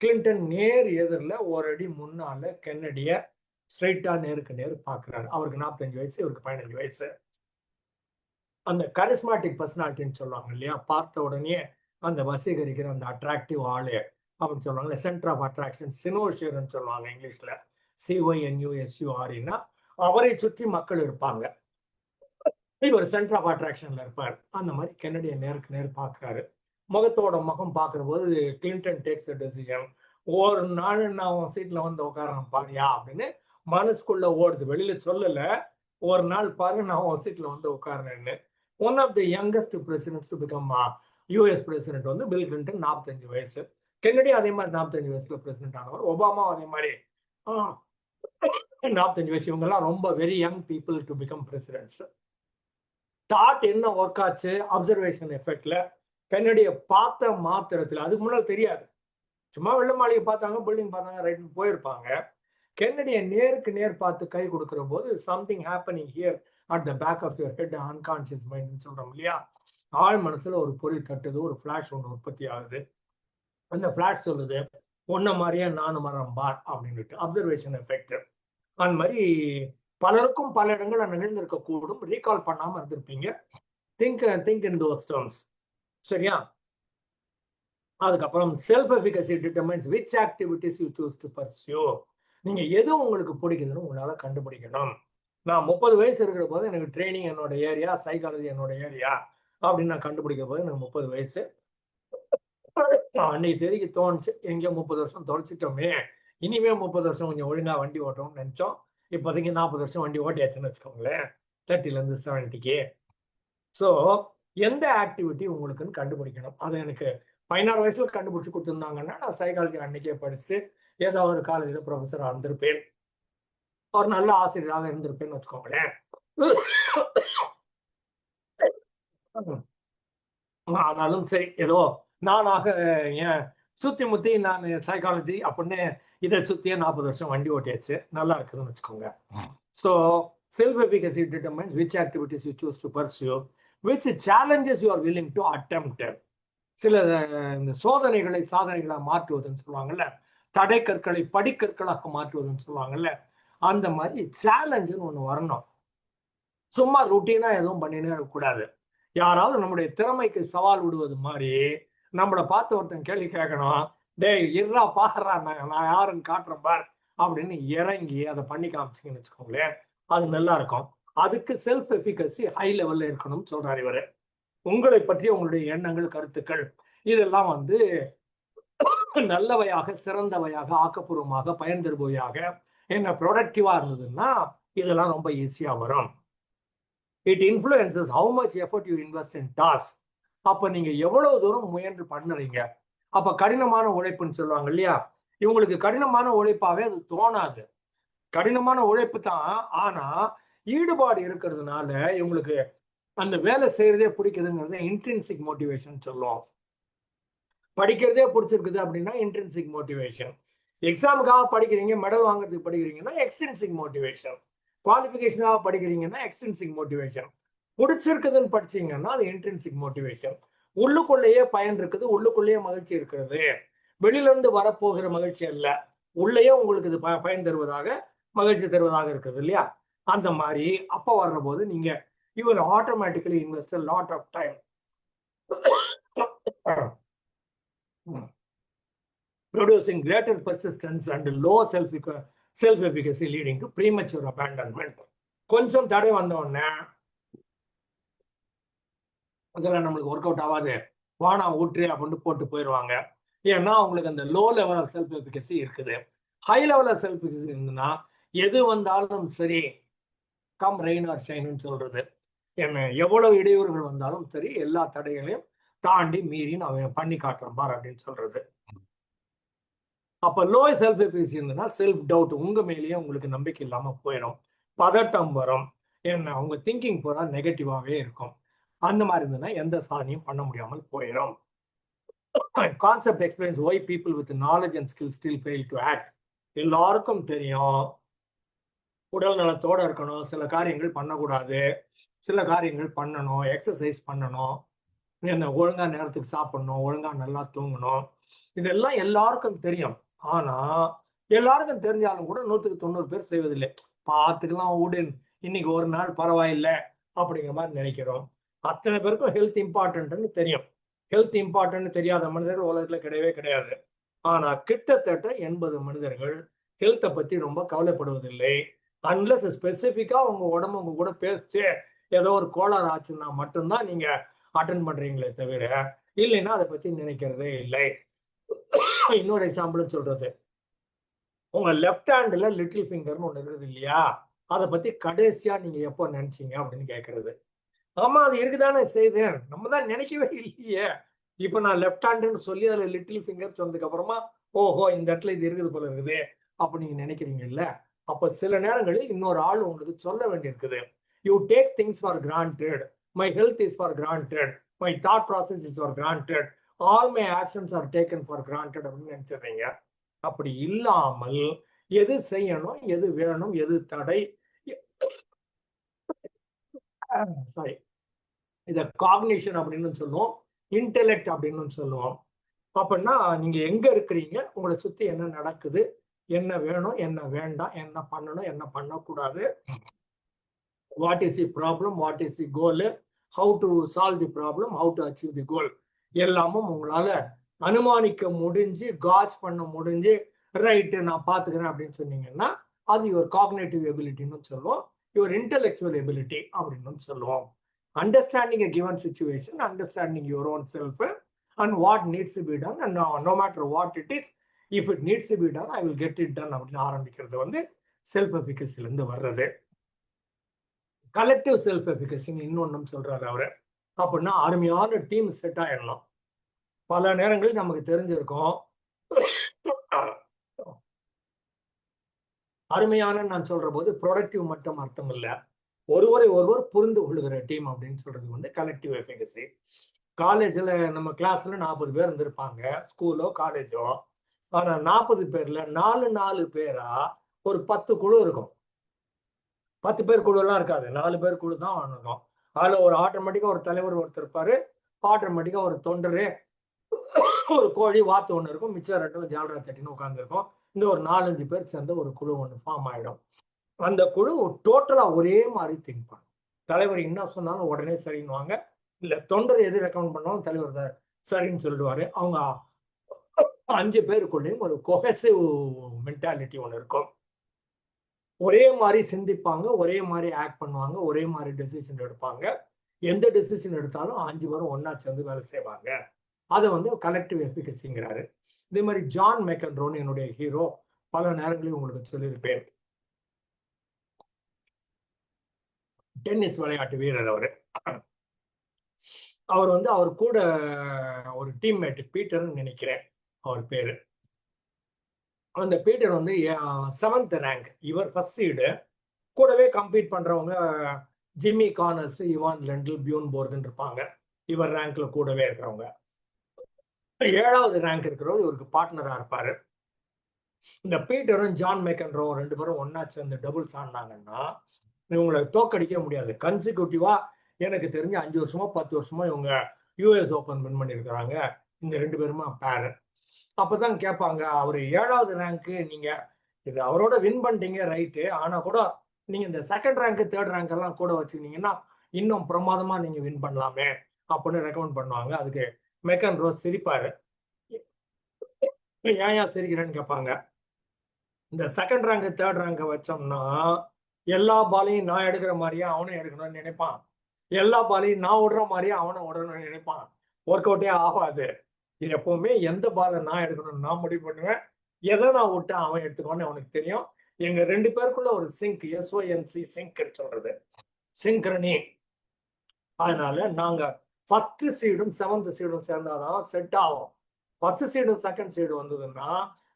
S2: கிளின்டன் நேர் எதிரில் ஒரு அடி முன்னால கென்னடிய ஸ்ட்ரைட்டா நேருக்கு நேர் பாக்குறாரு. அவருக்கு 45 வயசு, இவருக்கு 15 வயசு. அந்த கரிஸ்மாட்டிக் பர்சனாலிட்டின்னு சொல்லுவாங்க இல்லையா, பார்த்த உடனே அந்த வசீகரிக்கிற அந்த அட்ராக்டிவ் ஆளு அப்படின்னு சொல்லுவாங்க. சென்டர் ஆஃப் அட்ராக்ஷன், சினோஷியர்னு சொல்லுவாங்க இங்கிலீஷ்ல, CYNUSURனா அவரை சுற்றி மக்கள் இருப்பாங்க, இவர் சென்டர் ஆஃப் அட்ராக்ஷன்ல இருப்பார். அந்த மாதிரி கென்னடியை நேருக்கு நேர் பாக்குறாரு. முகத்தோட முகம் பார்க்கிற போது கிளின்டன் டேக்ஸ் a decision. ஒரு நாள் நான் உன் சீட்ல வந்து உட்காரன் பாரியா அப்படின்னு மனசுக்குள்ள ஓடுது, வெளியில சொல்லல. ஒரு நாள் பாரு நான் உன் சீட்ல வந்து உட்காரேன்னு. One of the youngest presidents to become US president வந்து பில் கிளின்டன், 45 வயசு. கென்னடி அதே மாதிரி 45 வயசுல பிரசிடென்ட் ஆனவர். ஒபாமா அதே மாதிரி 45 வயசு. இவங்க எல்லாம் ரொம்ப very young people to become president's. Thought என்ன ஒர்க் ஆச்சு அப்சர்வேஷன் எஃபெக்ட்ல, கென்னடியை பார்த்த மாத்திரத்தில், அதுக்கு முன்னாடி தெரியாது, சும்மா வெள்ளை மாளிகை பார்த்தாங்க, பில்டிங் பார்த்தாங்க, ரைட் போயிருப்பாங்க. கென்னடியை நேருக்கு நேர் பார்த்து கை கொடுக்கிற போது something happening here at the back of your head, unconscious mind சொல்றோம் இல்லையா, ஆழ் மனசுல ஒரு பொறி தட்டுது, ஒரு ஃபிளாஷ் ஒன்று உற்பத்தி ஆகுது. அந்த ஃபிளாஷ் சொல்லுது ஒன்ன மாதிரியே நானும் மரம் பார் அப்படின்ட்டு, அப்சர்வேஷன் எஃபெக்ட். அந்த மாதிரி பலருக்கும் பல இடங்கள்ல நிகழ்ந்திருக்க கூடும், ரீகால் பண்ணாம இருந்திருப்பீங்க. Think in those terms. சரியா? அதுக்கப்புறம் self efficacy determines which activities you choose to pursue. நீங்க எது உங்களுக்கு பிடிக்குதுன்னு உங்களால கண்டுபிடிக்கணும். நான் 30 வயசு இருக்கிற போது எனக்கு ட்ரைனிங் என்னோட ஏரியா, சைக்காலஜி என்னோட ஏரியா அப்படின்னு நான் கண்டுபிடிக்க போது எனக்கு 30 வயசு. அன்னைக்கு தேதிக்கு தோணுச்சு, எங்கேயோ 30 வருஷம் தொலைச்சிட்டோமே, இனிமே 30 வருஷம் கொஞ்சம் ஒழுங்கா வண்டி ஓட்டணும்னு நினைச்சோம். இப்போதைக்கு 40 வருஷம் வண்டி ஓட்டியாச்சுன்னு வச்சுக்கோங்களேன், 30ல இருந்து 70க்கு. ஸோ எந்த ஆக்டிவிட்டி உங்களுக்குன்னு கண்டுபிடிக்கணும். அதை எனக்கு 16 வயசுல கண்டுபிடிச்சு கொடுத்துருந்தாங்கன்னா நான் சைக்காலஜி அன்னைக்கே படிச்சு ஏதாவது ஒரு காலேஜில் ப்ரொஃபஸராக இருந்திருப்பேன், ஒரு நல்ல ஆசிரியராக இருந்திருப்பேன்னு வச்சுக்கோங்களேன். ஆனாலும் சரி, ஏதோ நானாக ஏன் சுத்தி முத்தி நான் சைக்காலஜி அப்படின்னு இதை சுத்தியே 40 வருஷம் வண்டி ஓட்டியாச்சு, நல்லா இருக்குதுன்னு வச்சுக்கோங்க. So self efficacy determines which activities you choose to pursue, which challenges you are willing to attempt. சில இந்த சோதனைகளை சாதனைகளாக மாற்றுவதுன்னு சொல்லுவாங்கல்ல, தடை கற்களை படிக்கற்களாக மாற்றுவதுன்னு சொல்லுவாங்கல்ல, அந்த மாதிரி சேலஞ்சுன்னு ஒன்று வரணும். சும்மா ருட்டீனா எதுவும் பண்ணினே இருக்கக்கூடாது. யாராவது நம்முடைய திறமைக்கு சவால் விடுவது மாதிரி நம்மளை பார்த்து ஒருத்தன் கேள்வி கேட்கணும், டேய் இருறா பாடுறா நான் யாருன்னு காட்டுறேன் பார் அப்படின்னு இறங்கி அதை பண்ணி காமிச்சிங்கன்னு வச்சுக்கோங்களேன், அது நல்லா இருக்கும். அதுக்கு செல்ஃப் எஃபிகசி ஹை லெவல்ல இருக்கணும்னு சொல்றாரு இவரு. உங்களை பற்றி உங்களுடைய எண்ணங்கள், கருத்துக்கள் இதெல்லாம் வந்து நல்லவையாக, சிறந்தவையாக, ஆக்கப்பூர்வமாக, பயன் தருபவையாக, என்ன ப்ரொடக்டிவா இருந்ததுன்னா இதெல்லாம் ரொம்ப ஈஸியா வரும். It influences how much effort you invest in task. அப்ப நீங்க எவ்வளவு தூரம் முயன்று பண்ணுறீங்க. அப்ப கடினமான உழைப்புன்னு சொல்லுவாங்க இல்லையா, இவங்களுக்கு கடினமான உழைப்பாவே அது தோணாது. கடினமான உழைப்பு தான், ஆனா ஈடுபாடு இருக்கிறதுனால இவங்களுக்கு அந்த வேலை செய்யறதே பிடிக்குதுங்கிறது இன்ட்ரின்சிக் மோட்டிவேஷன் சொல்லுவோம். படிக்கிறதே பிடிச்சிருக்குது அப்படின்னா இன்ட்ரின்சிக் மோட்டிவேஷன். எக்ஸாமுக்காக படிக்கிறீங்க, மெடல் வாங்குறதுக்கு படிக்கிறீங்கன்னா எக்ஸ்ட்ரின்சிக் மோட்டிவேஷன். குவாலிஃபிகேஷனாக படிக்கிறீங்கன்னா எக்ஸ்ட்ரின்சிக் மோட்டிவேஷன். பிடிச்சிருக்குதுன்னு படிச்சீங்கன்னா அது இன்ட்ரின்சிக் மோட்டிவேஷன். உள்ளுக்குள்ளேயே பயன் இருக்குது, உள்ளுக்குள்ளேயே மகிழ்ச்சி இருக்கிறது, வெளியில இருந்து வரப்போகிற மகிழ்ச்சி அல்ல, உள்ளேயே உங்களுக்கு இது பயன் தருவதாக, மகிழ்ச்சி தருவதாக இருக்குது இல்லையா. அந்த மாதிரி அப்ப வர்ற போது நீங்க you will automatically invest a lot of time producing greater persistence and low self-efficacy leading to premature abandonment. கொஞ்சம் தடை வந்த உடனே அதெல்லாம் நம்மளுக்கு ஒர்க் அவுட் ஆகாது, வானா ஊற்று அப்படின்னு போட்டு போயிடுவாங்க. ஏன்னா அவங்களுக்கு அந்த low level of self efficacy இருக்குது. High level of self efficacy இருந்ததுன்னா எது வந்தாலும் சரி, கம் ரெயின் ஆர் ஷைன்னு சொல்றது, என்ன எவ்வளவு இடையூறுகள் வந்தாலும் சரி எல்லா தடைகளையும் தாண்டி மீறி நான் பண்ணி காட்டுறேன் பார் அப்படின்னு சொல்றது. அப்ப லோ செல்ஃப் எஃபிகசி இருந்ததுன்னா செல்ஃப் டவுட், உங்க மேலேயே உங்களுக்கு நம்பிக்கை இல்லாம போயிடும், பதட்டம் வரும், என்ன உங்க திங்கிங் பூரா நெகட்டிவாவே இருக்கும். அந்த மாதிரி இருந்ததுன்னா எந்த சாதனையும் பண்ண முடியாமல் போயிடும். Concept explains why people with knowledge and skills still fail to act. எல்லாருக்கும் தெரியும் உடல் நலத்தோட இருக்கணும், சில காரியங்கள் பண்ணக்கூடாது, சில காரியங்கள் பண்ணணும், எக்ஸசைஸ் பண்ணணும், என்ன ஒழுங்கா நேரத்துக்கு சாப்பிடணும், ஒழுங்கா நல்லா தூங்கணும், இதெல்லாம் எல்லாருக்கும் தெரியும். ஆனா எல்லாருக்கும் தெரிஞ்சாலும் கூட 100% பேர் செய்வதில்லை. பார்த்துக்கலாம் விடு, இன்னைக்கு ஒரு நாள் பரவாயில்லை அப்படிங்கிற மாதிரி நினைக்கிறோம். அத்தனை பேருக்கும் ஹெல்த் இம்பார்ட்டன்ட்னு தெரியும். ஹெல்த் இம்பார்ட்டன்ட் தெரியாத மனிதர்கள் உலகத்துல கிடையவே கிடையாது. ஆனா கிட்டத்தட்ட 80 மனிதர்கள் ஹெல்த்தை பத்தி ரொம்ப கவலைப்படுவதில்லை. அன்லஸ் ஸ்பெசிஃபிக்கா உங்க உடம்பு உங்க கூட பேசிச்சு ஏதோ ஒரு கோளாறு ஆச்சுன்னா மட்டும்தான் நீங்க அட்டன் பண்றீங்களே தவிர, இல்லைன்னா அதை பத்தி நினைக்கிறதே இல்லை. இன்னொரு எக்ஸாம்பிள் சொல்றது, உங்க லெஃப்ட் ஹேண்ட்ல லிட்டில் ஃபிங்கர்னு ஒண்ணு இருக்குது இல்லையா, அதை பத்தி கடைசியா நீங்க எப்போ நினைச்சீங்க அப்படின்னு கேட்கறது. ஆமா அது இருக்குதானே செய்தேன், நம்ம தான் நினைக்கவே இல்லையே. இப்ப நான் லெஃப்ட் ஹேண்டுன்னு சொல்லி அதுல லிட்டில் ஃபிங்கர் சொன்னதுக்கு அப்புறமா ஓஹோ இந்த இடத்துல இது இருக்குது போல இருக்குது அப்ப நீங்க நினைக்கிறீங்கல்ல. அப்ப சில நேரங்களில் இன்னொரு ஆள் உங்களுக்கு சொல்ல வேண்டியிருக்குது. You take things for granted, my health is for granted, my thought process is for granted, all my actions are taken for granted அப்படின்னு நினைச்சிடுறீங்க. அப்படி இல்லாமல் எது செய்யணும், எது வேணும், எது தடை, சாரி இத காக்னிஷன் அப்படின்னு சொல்லுவோம், இன்டெலெக்ட் அப்படின்னு சொல்லுவோம். அப்படின்னா நீங்க எங்க இருக்கிறீங்க, உங்களை சுத்தி என்ன நடக்குது, என்ன வேணும், என்ன வேண்டாம், என்ன பண்ணணும், என்ன பண்ணக்கூடாது, what is the problem, what is the goal, how to solve the problem, how to achieve the goal, எல்லாமும் உங்களால அனுமானிக்க முடிஞ்சு, காஜ் பண்ண முடிஞ்சு, ரைட்டு நான் பாத்துக்கிறேன் அப்படின்னு சொன்னீங்கன்னா அது யுவர் காக்னேட்டிவ் எபிலிட்டின்னு சொல்லுவோம், யுவர் இன்டெலெக்சுவல் எபிலிட்டி அப்படின்னு சொல்லுவோம். Understanding a given situation, understanding your own self and what needs to be done, and no matter what it is, if it needs to be done, I will get it done அப்படின்னு ஆரம்பிக்கிறது வந்து self எஃபிகசில இருந்து வர்றது. Collective self எஃபிகசின்னு இன்னொன்னும் சொல்றாரு அவரு. அப்படின்னா அருமையான team set ஆயிடணும். பல நேரங்களில் நமக்கு தெரிஞ்சிருக்கும், அருமையான நான் சொல்ற போது ப்ரொடக்டிவ் மட்டும் அர்த்தம் இல்லை, ஒருவரை ஒருவர் புரிந்து கொள்ளுகிற டீம் அப்படின்னு சொல்றது வந்து கலெக்டிவ் எஃபிகசி. காலேஜில் நம்ம கிளாஸ்ல 40 பேர் இருந்திருப்பாங்க, ஸ்கூலோ காலேஜோ. ஆனா 40 பேர்ல 4 பேரா ஒரு 10 குழு இருக்கும். 10 பேர் குழுலாம் இருக்காது, 4 பேர் குழு தான் இருக்கும். அதுல ஒரு ஆட்டோமேட்டிக்கா ஒரு தலைவர் ஒருத்தர் இருப்பாரு, ஆட்டோமேட்டிக்கா ஒரு தொண்டரு, ஒரு கோழி வாத்து ஒண்ணு இருக்கும், மிச்சம் 2 ஜாலரா தட்டின்னு உட்காந்துருக்கும். இந்த ஒரு 4-5 பேர் சேர்ந்த ஒரு குழு ஒண்ணு ஃபார்ம் ஆயிடும். அந்த குழு டோட்டலா ஒரே மாதிரி திங்க் பண்ணும். தலைவர் என்ன சொன்னாலும் உடனே சரின்னுவாங்க. இல்ல தொண்டர் எது ரெக்கமெண்ட் பண்ணாலும் தலைவர் சரின்னு சொல்லிடுவாரு. அவங்க 5 பேருக்குள்ளேயும் ஒரு கொஹெசிவ் மென்டாலிட்டி ஒண்ணு இருக்கும். ஒரே மாதிரி சிந்திப்பாங்க, ஒரே மாதிரி ஆக்ட் பண்ணுவாங்க, ஒரே மாதிரி டெசிஷன் எடுப்பாங்க. எந்த டெசிஷன் எடுத்தாலும் 5 பேரும் ஒண்ணா சேர்ந்து வேலை செய்வாங்க. அதை வந்து கலெக்டிவ் எஃபிகசிங்கிறாரு. இதே மாதிரி ஜான் மெக்கன்ரோன்னு என்னுடைய ஹீரோ, பல நேரங்களில் உங்களுக்கு சொல்லியிருப்பேன். டென்னிஸ் விளையாட்டு வீரர் அவரு. அவர் வந்து அவர் கூட ஒரு டீம்மேட் பீட்டர்னு நினைக்கிறேன் அவர் பேரு. அந்த பீட்டர் வந்து 7th ரேங்க், இவர் ஃபர்ஸ்ட் சீடு. கூடவே கம்பீட் பண்றவங்க ஜிம்மி கார்னர்ஸ், இவான் லெண்டல், பியூன் போர்டுன்னு இருப்பாங்க. இவர் ரேங்க்ல கூடவே இருக்கிறவங்க. 7வது ரேங்க் இருக்கிறவர் இவருக்கு பார்ட்னரா இருப்பாரு. இந்த பீட்டரும் ஜான் மெக்கன்ரோ 2 பேரும் ஒன்னா சேர்ந்து டபுள்ஸ் ஆடினாங்கன்னா இவங்களை தோக்கடிக்க முடியாது. கன்சிக்யூட்டிவா எனக்கு தெரிஞ்சு 5 வருஷமா 10 வருஷமா இவங்க யூஎஸ் ஓபன் வின் பண்ணியிருக்கிறாங்க, இந்த 2 பேருமா பேரு. அப்பதான் கேட்பாங்க, அவரு 7வது ரேங்க், நீங்க இது அவரோட வின் பண்ணிட்டீங்க ரைட்டு, ஆனா கூட நீங்க இந்த 2nd ரேங்க் 3rd ரேங்க் எல்லாம் கூட வச்சுக்கிட்டீங்கன்னா இன்னும் பிரமாதமா நீங்க வின் பண்ணலாமே அப்படின்னு ரெக்கமெண்ட் பண்ணுவாங்க. அதுக்கு மெக்கன்ரோ சிரிப்பாரு. ஏன் சிரிக்கிறேன்னு கேட்பாங்க. இந்த 2nd ரேங்க் 3rd ரேங்க் வச்சோம்னா எல்லா பாலையும் நான் எடுக்கிற மாதிரியே அவனும் எடுக்கணும்னு நினைப்பான், எல்லா பாலையும் நான் விடுற மாதிரியே அவனும் விடணும்னு நினைப்பான். ஒர்க் அவுட்டே ஆகாது. எப்பவுமே எந்த பாலை நான் எடுக்கணும்னு நான் முடிவு பண்ணுவேன், எதை நான் விட்டு அவன் எடுத்துக்கோன்னு அவனுக்கு தெரியும். எங்க 2 பேருக்குள்ள ஒரு சிங்க், SONC சிங்க் சொல்றது, சிங்க்ரணி. அதனால நாங்க ஃபர்ஸ்ட் சீடும் 7th சீடும் சேர்ந்தாதான் செட் ஆகும். ஃபர்ஸ்ட் சீடும் 2nd சீடு வந்ததுன்னா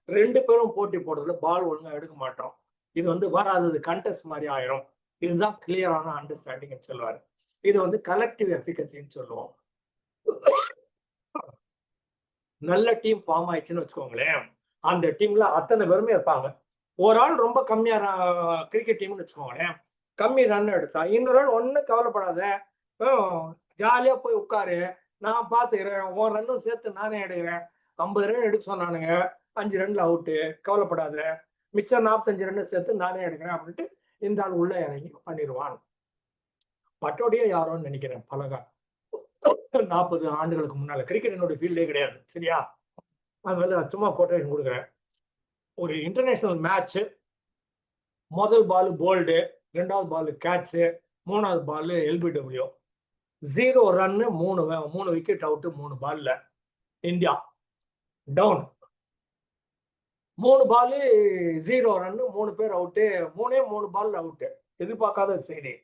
S2: 2 பேரும் போட்டி போடுறதுல பால் ஒழுங்கா எடுக்க மாட்டோம். இது வந்து வராதது கண்டெஸ்ட் மாதிரி ஆயிரும். இதுதான் கிளியரான அண்டர்ஸ்டாண்டிங் சொல்லுவாரு. இது வந்து கலெக்டிவ் எஃபிகசின்னு சொல்லுவோம். நல்ல டீம் ஃபார்ம் ஆயிடுச்சுன்னு வச்சுக்கோங்களேன், அந்த டீம்ல அத்தனை பேருமே இருப்பாங்க. ஒரு ஆள் ரொம்ப கம்மியா கிரிக்கெட் டீம்னு வச்சுக்கோங்களேன், கம்மி ரன் எடுத்தா இன்னொரு ஆள் ஒன்னும் கவலைப்படாத, ஜாலியா போய் உட்காரு, நான் பாத்துக்கிறேன், உன் ரன்னும் சேர்த்து நானே எடுக்கிறேன், 50 ரன் எடுக்க சொன்னானுங்க, 5 ரன்ல அவுட்டு, கவலைப்படாத, மிச்சம் 45 ரன் சேர்த்து நானே எடுக்கிறேன் அப்படின்ட்டு இந்த ஆள் உள்ள இறங்கி பண்ணிடுவான். பட்டோடியே யாரோன்னு நினைக்கிறேன், பலகா 40 ஆண்டுகளுக்கு முன்னால. கிரிக்கெட் என்னோட ஃபீல்டே கிடையாது, சரியா? அதனால சும்மா கோட்டேஷன் கொடுக்குறேன். ஒரு இன்டர்நேஷனல் மேட்ச், முதல் பால் போல்டு, 2வது பால் கேட்ச், 3வது பால் LBW, 0 ரன், 3 விக்கெட் அவுட், 3 பால்ல இந்தியா டவுன். 3 பால் 0 ரன், 3 பேர் அவுட்டு, 3 பால் அவுட்டு. எதிர்பார்க்காத செய்தி.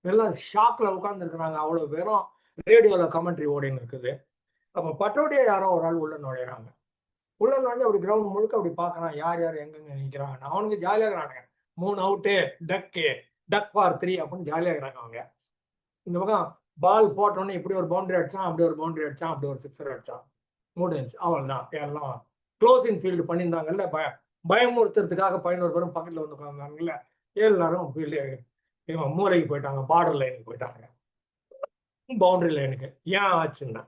S2: எல்லாம் ஷாக்ல உட்கார்ந்து இருக்கிறாங்க, அவ்வளவு பேரும். ரேடியோல கமெண்ட்ரி ஓடின்னு இருக்குது. அப்ப பட்டோடியா யாரோ ஒரு ஆள் உள்ள நுழையிறாங்க. உள்ள நுழைஞ்சு அப்படி கிரவுண்ட் முழுக்க அப்படி பாக்குறான், யார் யார் எங்கெங்க நிக்கிறாங்க. அவனுக்கு ஜாலியா இருக்கிறானுங்க, 3 அவுட்டு, டக் ஃபார் 3 அப்படின்னு ஜாலியா இருக்கிறாங்க அவங்க. இந்த பக்கம் பால் போட்டோன்னே இப்படி ஒரு பவுண்டரி அடிச்சான், அப்படி ஒரு பவுண்டரி அடிச்சான், அப்படி ஒரு சிக்ஸர் அடிச்சான், முடிஞ்சு. அவள்தான் எல்லாம் க்ளோசிங் ஃபீல்டு பண்ணியிருந்தாங்கல்ல, பயமுறுத்துறதுக்காக 11 பேரும் பக்கத்துல வந்து உட்காந்தாங்கல்ல, எல்லாரும் ஃபீல்டு இவன் மூளைக்கு போயிட்டாங்க, பார்டர் லைனுக்கு போயிட்டாங்க, பவுண்டரி லைனுக்கு. ஏன் ஆச்சுன்னா,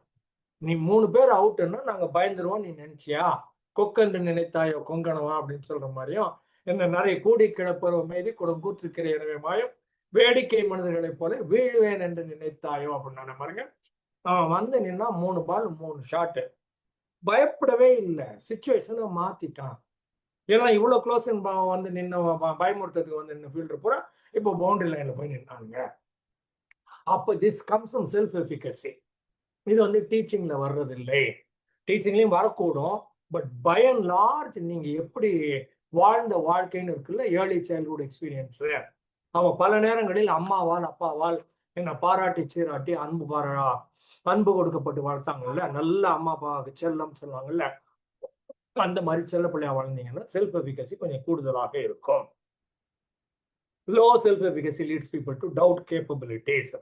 S2: நீ 3 பேர் அவுட்டுன்னா நாங்க பயந்துருவோம் நீ நினைச்சியா, கொக்கென்று நினைத்தாயோ கொங்கணவா அப்படின்னு சொல்ற மாதிரியும், என்ன நிறைய கூடி கிடப்பருவ மீதி குடம் கூத்திருக்கிற எனவே மாயம் வேடிக்கை மனிதர்களைப் போல வீழுவேன் என்று நினைத்தாயோ அப்படின்னு பாருங்க. அவன் வந்து நின்னா 3 பால் 3 ஷாட்டு, பயப்படவே இல்லை, சிச்சுவேஷனை மாத்திட்டான். ஏன்னா இவ்வளவு க்ளோஸ் வந்து நின்ன பயமுறுத்ததுக்கு வந்து நின்ன ஃபீல்டர் பூரா இப்போ பவுண்டரி லைன்ல போய் நின்னாங்க. அப்போ this comes from self efficacy. இது வந்து டீச்சிங்ல வர்றது இல்லை, டீச்சிங்லயும் வரக்கூடும். பட் பை அண்ட் லார்ஜ் நீங்க எப்படி வாழ்ந்த வாழ்க்கைன்னு இருக்குல்ல, ஏர்லி சைல்ட்ஹுட் எக்ஸ்பீரியன்ஸ், அவன் பல நேரங்களில் அம்மாவால் அப்பாவால் என்னை பாராட்டி சீராட்டி அன்பு கொடுக்கப்பட்டு வளர்த்தாங்கல்ல, நல்ல அம்மா அப்பாவுக்கு செல்லம் சொல்லுவாங்கல்ல, அந்த மாதிரி செல்ல பிள்ளையா வளர்ந்தீங்கன்னா செல்ஃப் எஃபிகசி கொஞ்சம் கூடுதலாக இருக்கும். Low self efficacy leads people to doubt capabilities.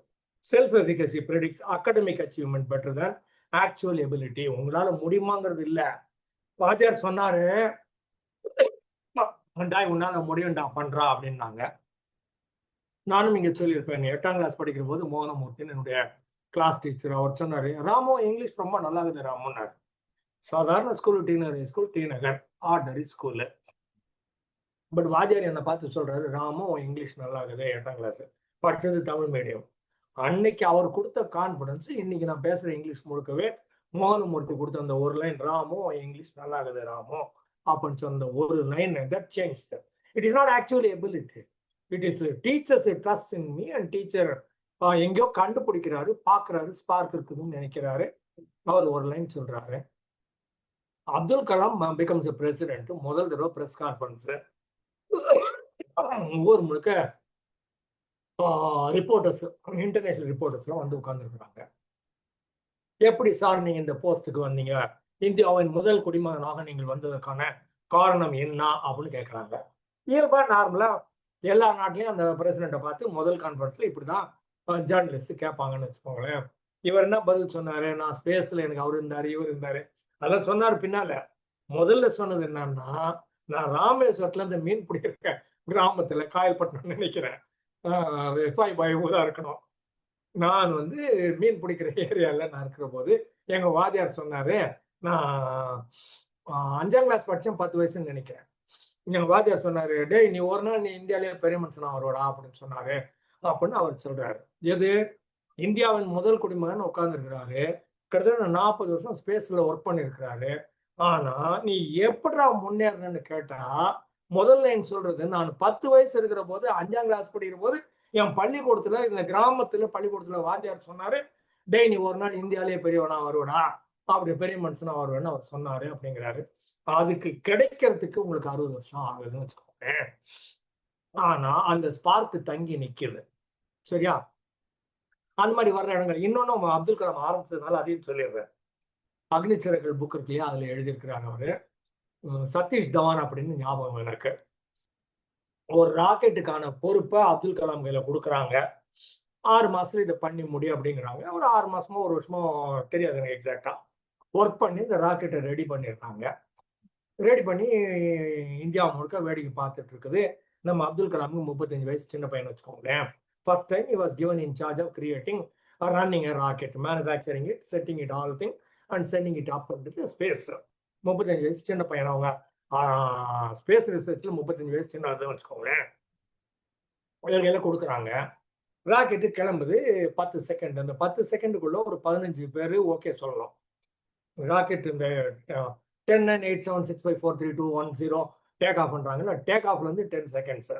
S2: Self efficacy predicts academic achievement better than actual ability. உங்களால முடியுமாங்கிறது இல்ல. வாத்தியார் சொன்னாரு, உன்னால முடியும்டா பண்றா அப்படின்னாங்க. நானும் இங்க சொல்லியிருப்பேன். 8ஆம் கிளாஸ் படிக்கிற போது மோகனமூர்த்தின்னு என்னுடைய கிளாஸ் டீச்சர், அவர் சொன்னாரு, ராமு இங்கிலீஷ் ரொம்ப நல்லா இருக்குது ராமுன்னாரு. சாதாரண school, T Nagar school, T Nagar ordinary school. But வாத்தியார் என்னை பார்த்து சொல்றாரு, ராமு இங்கிலீஷ் நல்லா இருக்குது, 8ஆம் கிளாஸ் படிச்சது தமிழ் மீடியம். அன்னைக்கு அவர் கொடுத்த கான்பிடன்ஸ் இன்னைக்கு நான் பேசுற இங்கிலீஷ் முழுக்கவே மோகனமூர்த்தி கொடுத்த அந்த ஒரு லைன், ராமு இங்கிலீஷ் நல்லா இருக்குது ராமு அப்படின்னு சொன்ன ஒரு line, that change. It is not actually ability, it is teachers trust in me. And teacher எங்கேயோ கண்டுபிடிக்கிறாரு, பாக்குறாரு, ஸ்பார்க் இருக்குதுன்னு நினைக்கிறாரு. அவர் ஒரு லைன் சொல்றாரு. Abdul Kalam becomes president. முதல் தடவை பிரஸ் கான்ஃபரன்ஸ், ஊர் முழுக்க ரிப்போர்ட்டர்ஸ், இன்டர்நேஷனல் ரிப்போர்ட்டர்ஸ்லாம் வந்து உட்கார்ந்துருக்குறாங்க. எப்படி சார் நீங்க இந்த போஸ்டுக்கு வந்தீங்க, இந்தியாவின் முதல் குடிமகனாக நீங்கள் வந்ததற்கான காரணம் என்ன அப்படின்னு கேட்குறாங்க. இயல்பா நார்மலா எல்லா நாட்டிலையும் அந்த பிரசிடென்ட்டை பார்த்து முதல் கான்ஃபரன்ஸ்ல இப்படிதான் ஜேர்னலிஸ்ட் கேட்பாங்கன்னு வச்சுக்கோங்களேன். இவர் என்ன பதில் சொன்னாரு, நான் ஸ்பேஸ்ல எனக்கு அவர் இருந்தாரு, இவர் இருந்தாரு, அதெல்லாம் சொன்னாரு. பின்னால முதல்ல சொன்னது என்னன்னா, நான் ராமேஸ்வரத்துல இந்த மீன் பிடிக்கிற கிராமத்துல, காயல்பட்டினம் நினைக்கிறேன், தான் இருக்கணும், நான் வந்து மீன் பிடிக்கிற ஏரியால நான் இருக்கிற போது எங்க வாத்தியார் சொன்னாரு, நான் 5ஆம் கிளாஸ் படிச்சேன், 10 வயசுன்னு நினைக்கிறேன். எங்க வாத்தியார் சொன்னாரு, டேய் நீ ஒரு நாள் நீ இந்தியாவிலேயே பெரிய மனுஷனா வருவாடா அப்படின்னு சொன்னாரு. அப்படின்னு அவர் சொல்றாரு. எது, இந்தியாவின் முதல் குடிமகன் உட்கார்ந்துருக்கிறாரு, கிட்டத்தட்ட 40 வருஷம் ஸ்பேஸ்ல ஒர்க் பண்ணிருக்கிறாரு. ஆனா நீ எப்படா முன்னேறன்னு கேட்டா, முதல் லைன் சொல்றது, நான் 10 வயசு இருக்கிற போது 5ஆம் கிளாஸ் படிக்கிற போது என் பள்ளிக்கூடத்துல, இந்த கிராமத்துல பள்ளிக்கூடத்துல வாத்தியார் சொன்னாரு, டேய் நீ ஒரு நாள் இந்தியாவிலேயே பெரியவனா வருவடா, அப்படி பெரிய மனுஷனா வருவேன்னு அவர் சொன்னாரு அப்படிங்கிறாரு. அதுக்கு கிடைக்கிறதுக்கு உங்களுக்கு 60 வருஷம் ஆகுதுன்னு வச்சுக்கோங்க. ஆனா அந்த ஸ்பார்க் தங்கி நிக்குது. சரியா? அந்த மாதிரி வர்ற இடங்கள். இன்னொன்னு அப்துல் கலாம் ஆரம்பிச்சதுனால அதையும் சொல்லிடுறேன். அக்னி சிறகுகள் புக் இருக்கு இல்லையா, அதுல எழுதியிருக்கிறாங்க அவரு. சதீஷ் தவான் அப்படின்னு ஞாபகம் எனக்கு. ஒரு ராக்கெட்டுக்கான பொறுப்பை அப்துல் கலாம் கையில கொடுக்குறாங்க. 6 மாசத்துல இதை பண்ணி முடியும் அப்படிங்கிறாங்க. ஒரு 6 மாசமோ 1 வருஷமோ தெரியாது எனக்கு எக்ஸாக்டா. ஒர்க் பண்ணி இந்த ராக்கெட்டை ரெடி பண்ணிடுறாங்க. ரெடி பண்ணி இந்தியா முழுக்க வேடிக்கை பார்த்துட்டு இருக்குது. நம்ம அப்துல் கலாமுக்கு 35 வயசு, சின்ன பையன் வச்சுக்கோங்களேன். First time he was given in charge of creating or running a rocket, manufacturing it, setting it all thing and sending it up into the space. 35 வயசு சின்ன பையன். அவங்க ஸ்பேஸ் ரிசர்ச்ல 35 வயசு சின்ன வச்சுக்கோங்களேன். கையில கொடுக்குறாங்க. ராக்கெட்டு கிளம்புது 10 செகண்ட். அந்த 10 செகண்டுக்குள்ள ஒரு 15 பேர் ஓகே சொல்லலாம். ராக்கெட் இந்த 10, 9, 8, 7, 6, 5, 4, 3, 2, 1, 0 டேக் ஆஃப் பண்றாங்கன்னா, டேக் ஆஃப்ல இருந்து 10 செகண்ட்ஸ்.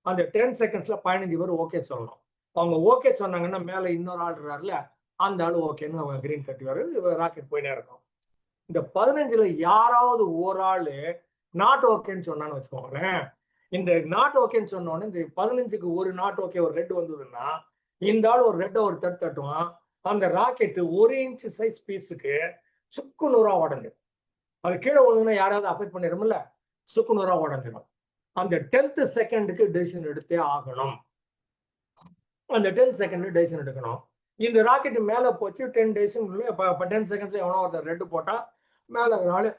S2: அந்த 10 செகண்ட்ஸ்ல 15 பேர் ஓகே சொல்லணும். அவங்க ஓகே சொன்னாங்கன்னா மேல இன்னொரு ஆள் இருக்காருல, அந்த ஆள் ஓகேன்னு அவங்க கிரீன் கட்டுவாரு, ராக்கெட் போயினே இருக்கும். இந்த 15ல யாராவது ஒரு ஆளு நாட் ஓகேன்னு சொன்னான்னு வச்சுக்கோங்களேன். இந்த நாட் ஓகேன்னு சொன்னோன்னு இந்த 15க்கு ஒரு நாட் ஓகே, ஒரு ரெட் வந்ததுன்னா இந்த ஆள் ஒரு ரெட்டை ஒரு தட்டுவான். அந்த ராக்கெட்டு 1 இன்ச் சைஸ் பீஸுக்கு சுக்கு நூறா உடஞ்சிடும். அது கீழே விழுந்துன்னா யாராவது அஃபெக்ட் பண்ணிடும்ல, சுக்கு நூறா உடஞ்சிடும். அந்த 10th செகண்டுக்கு டெசிஷன் எடுத்தே ஆகணும். அந்த 10 செகண்ட் டெசிஷன் எடுக்கணும். இந்த ராக்கெட் மேல போச்சு 10 டெசிஷன். 10 செகண்ட்ஸ்ல எவனோ ஒருத்தர் ரெட்டு போட்டா மேல ஒரு ஆளு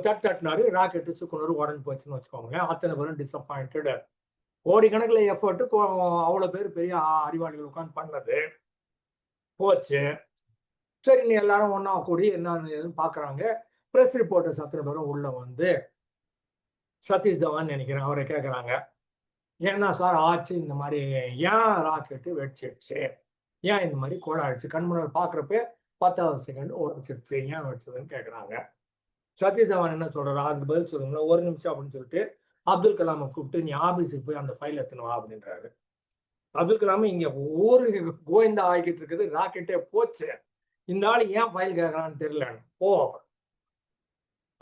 S2: தட்டினாரு, ராக்கெட்டு சுக்குநூறு உடஞ்சு போச்சுன்னு வச்சுக்கோங்களேன். அத்தனை பேரும் டிசப்பாயிண்டட். கோடிக்கணக்கில் எஃபர்ட், அவ்வளவு பேர் பெரிய அறிவாளிகள் உட்காந்து பண்ணது போச்சு. சரி, நீ எல்லாரும் ஒன்னா கூடி என்னன்னு பாக்குறாங்க. பிரஸ் ரிப்போர்ட்டர்ஸ் அத்தனை பேரும் உள்ள வந்து சதீஷ் தவான் நினைக்கிறேன், அவரை கேட்கறாங்க, ஏன்னா சார் ஆச்சு இந்த மாதிரி, ஏன் ராக்கெட்டு வெடிச்சிடுச்சு, ஏன் இந்த மாதிரி கோடாயிடுச்சு, கண்முன்னாடி பாக்குறப்ப 10வது செகண்ட் உடச்சிடுச்சு, ஏன் வெடிச்சதுன்னு கேட்கறாங்க. சதீஷ் தவான் என்ன சொல்றாரு, அதுக்கு பதில் சொல்லுங்க, 1 நிமிஷம் அப்படின்னு சொல்லிட்டு அப்துல் கலாமை கூப்பிட்டு, நீ ஆபீஸுக்கு போய் அந்த ஃபைல் எடுத்துன்னு வா அப்படின்றாரு. அப்துல் கலாம் இங்க ஒரு கோவிந்தா ஆகிட்டு இருக்குது, ராக்கெட்டே போச்சு, இந்த ஆள் ஏன் ஃபைல் கேட்கறான்னு தெரியல. போ.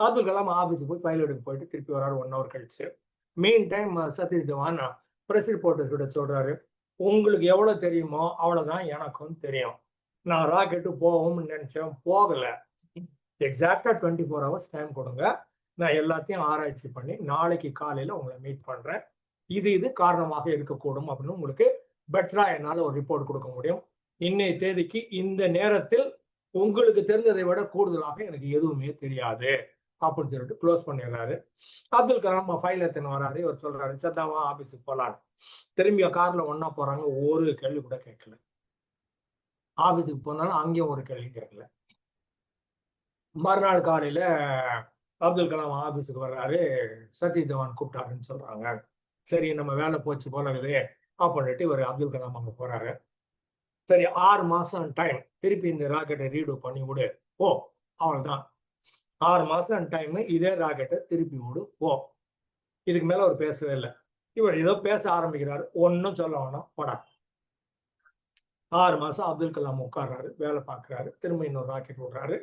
S2: அப்துல் கலாம் ஆபீஸுக்கு போய் ஃபைல் எடுக்க போயிட்டு திருப்பி வராரு 1 hour கழிச்சு. Meantime Satish Dhawan press reporters கிட்ட சொல்றாரு, உங்களுக்கு எவ்வளவு தெரியுமோ அவ்வளவுதான் எனக்கும் தெரியும். நான் ராக்கெட்டு போகும்னு நினைச்சேன், போகல. எக்ஸாக்டா 24 hours டைம் கொடுங்க, நான் எல்லாத்தையும் ஆராய்ச்சி பண்ணி நாளைக்கு காலையில உங்களை மீட் பண்றேன். இது காரணமாக இருக்கக்கூடும் அப்படின்னு உங்களுக்கு பெட்டரா என்னால ஒரு ரிப்போர்ட் கொடுக்க முடியும். இன்னைய தேதிக்கு இந்த நேரத்தில் உங்களுக்கு தெரிந்ததை விட கூடுதலாக எனக்கு எதுவுமே தெரியாது அப்படின்னு சொல்லிட்டு க்ளோஸ் பண்ணிடுறாரு. அப்துல் கலாம் ஃபைல் எடுத்துன்னு வராரு. இவர் சொல்றாரு, சத்தாவா ஆபீஸுக்கு போலாம். திரும்பி கார்ல ஒன்னா போறாங்க. ஒரு கேள்வி கூட கேட்கல. ஆபீஸுக்கு போனாலும் அங்கேயும் ஒரு கேள்வி கேட்கல. மறுநாள் காலையில அப்துல் கலாம் ஆபீஸுக்கு வர்றாரு. சதீஷ் தவான் கூப்பிட்டாருன்னு சொல்றாங்க. சரி, நம்ம வேலை போச்சு போல இருக்குது அப்படின்ட்டு இவர் அப்துல் கலாம் அங்க போறாரு. சரி, 6 மாசம் டைம், திருப்பி இந்த ராக்கெட்டை ரீடு பண்ணி விடு ஓ, அவ்வளவுதான். 6 மாசம் டைம், இதே ராக்கெட்டை திருப்பி விடு ஓ. இதுக்கு மேல அவர் பேசவே இல்லை. இவர் ஏதோ பேச ஆரம்பிக்கிறாரு. ஒன்னும் சொல்ல வேணாம், படா. 6 மாசம் அப்துல் கலாம் உட்கார்றாரு, வேலை பார்க்கிறாரு. திரும்ப இன்னொரு ராக்கெட் விடுறாரு.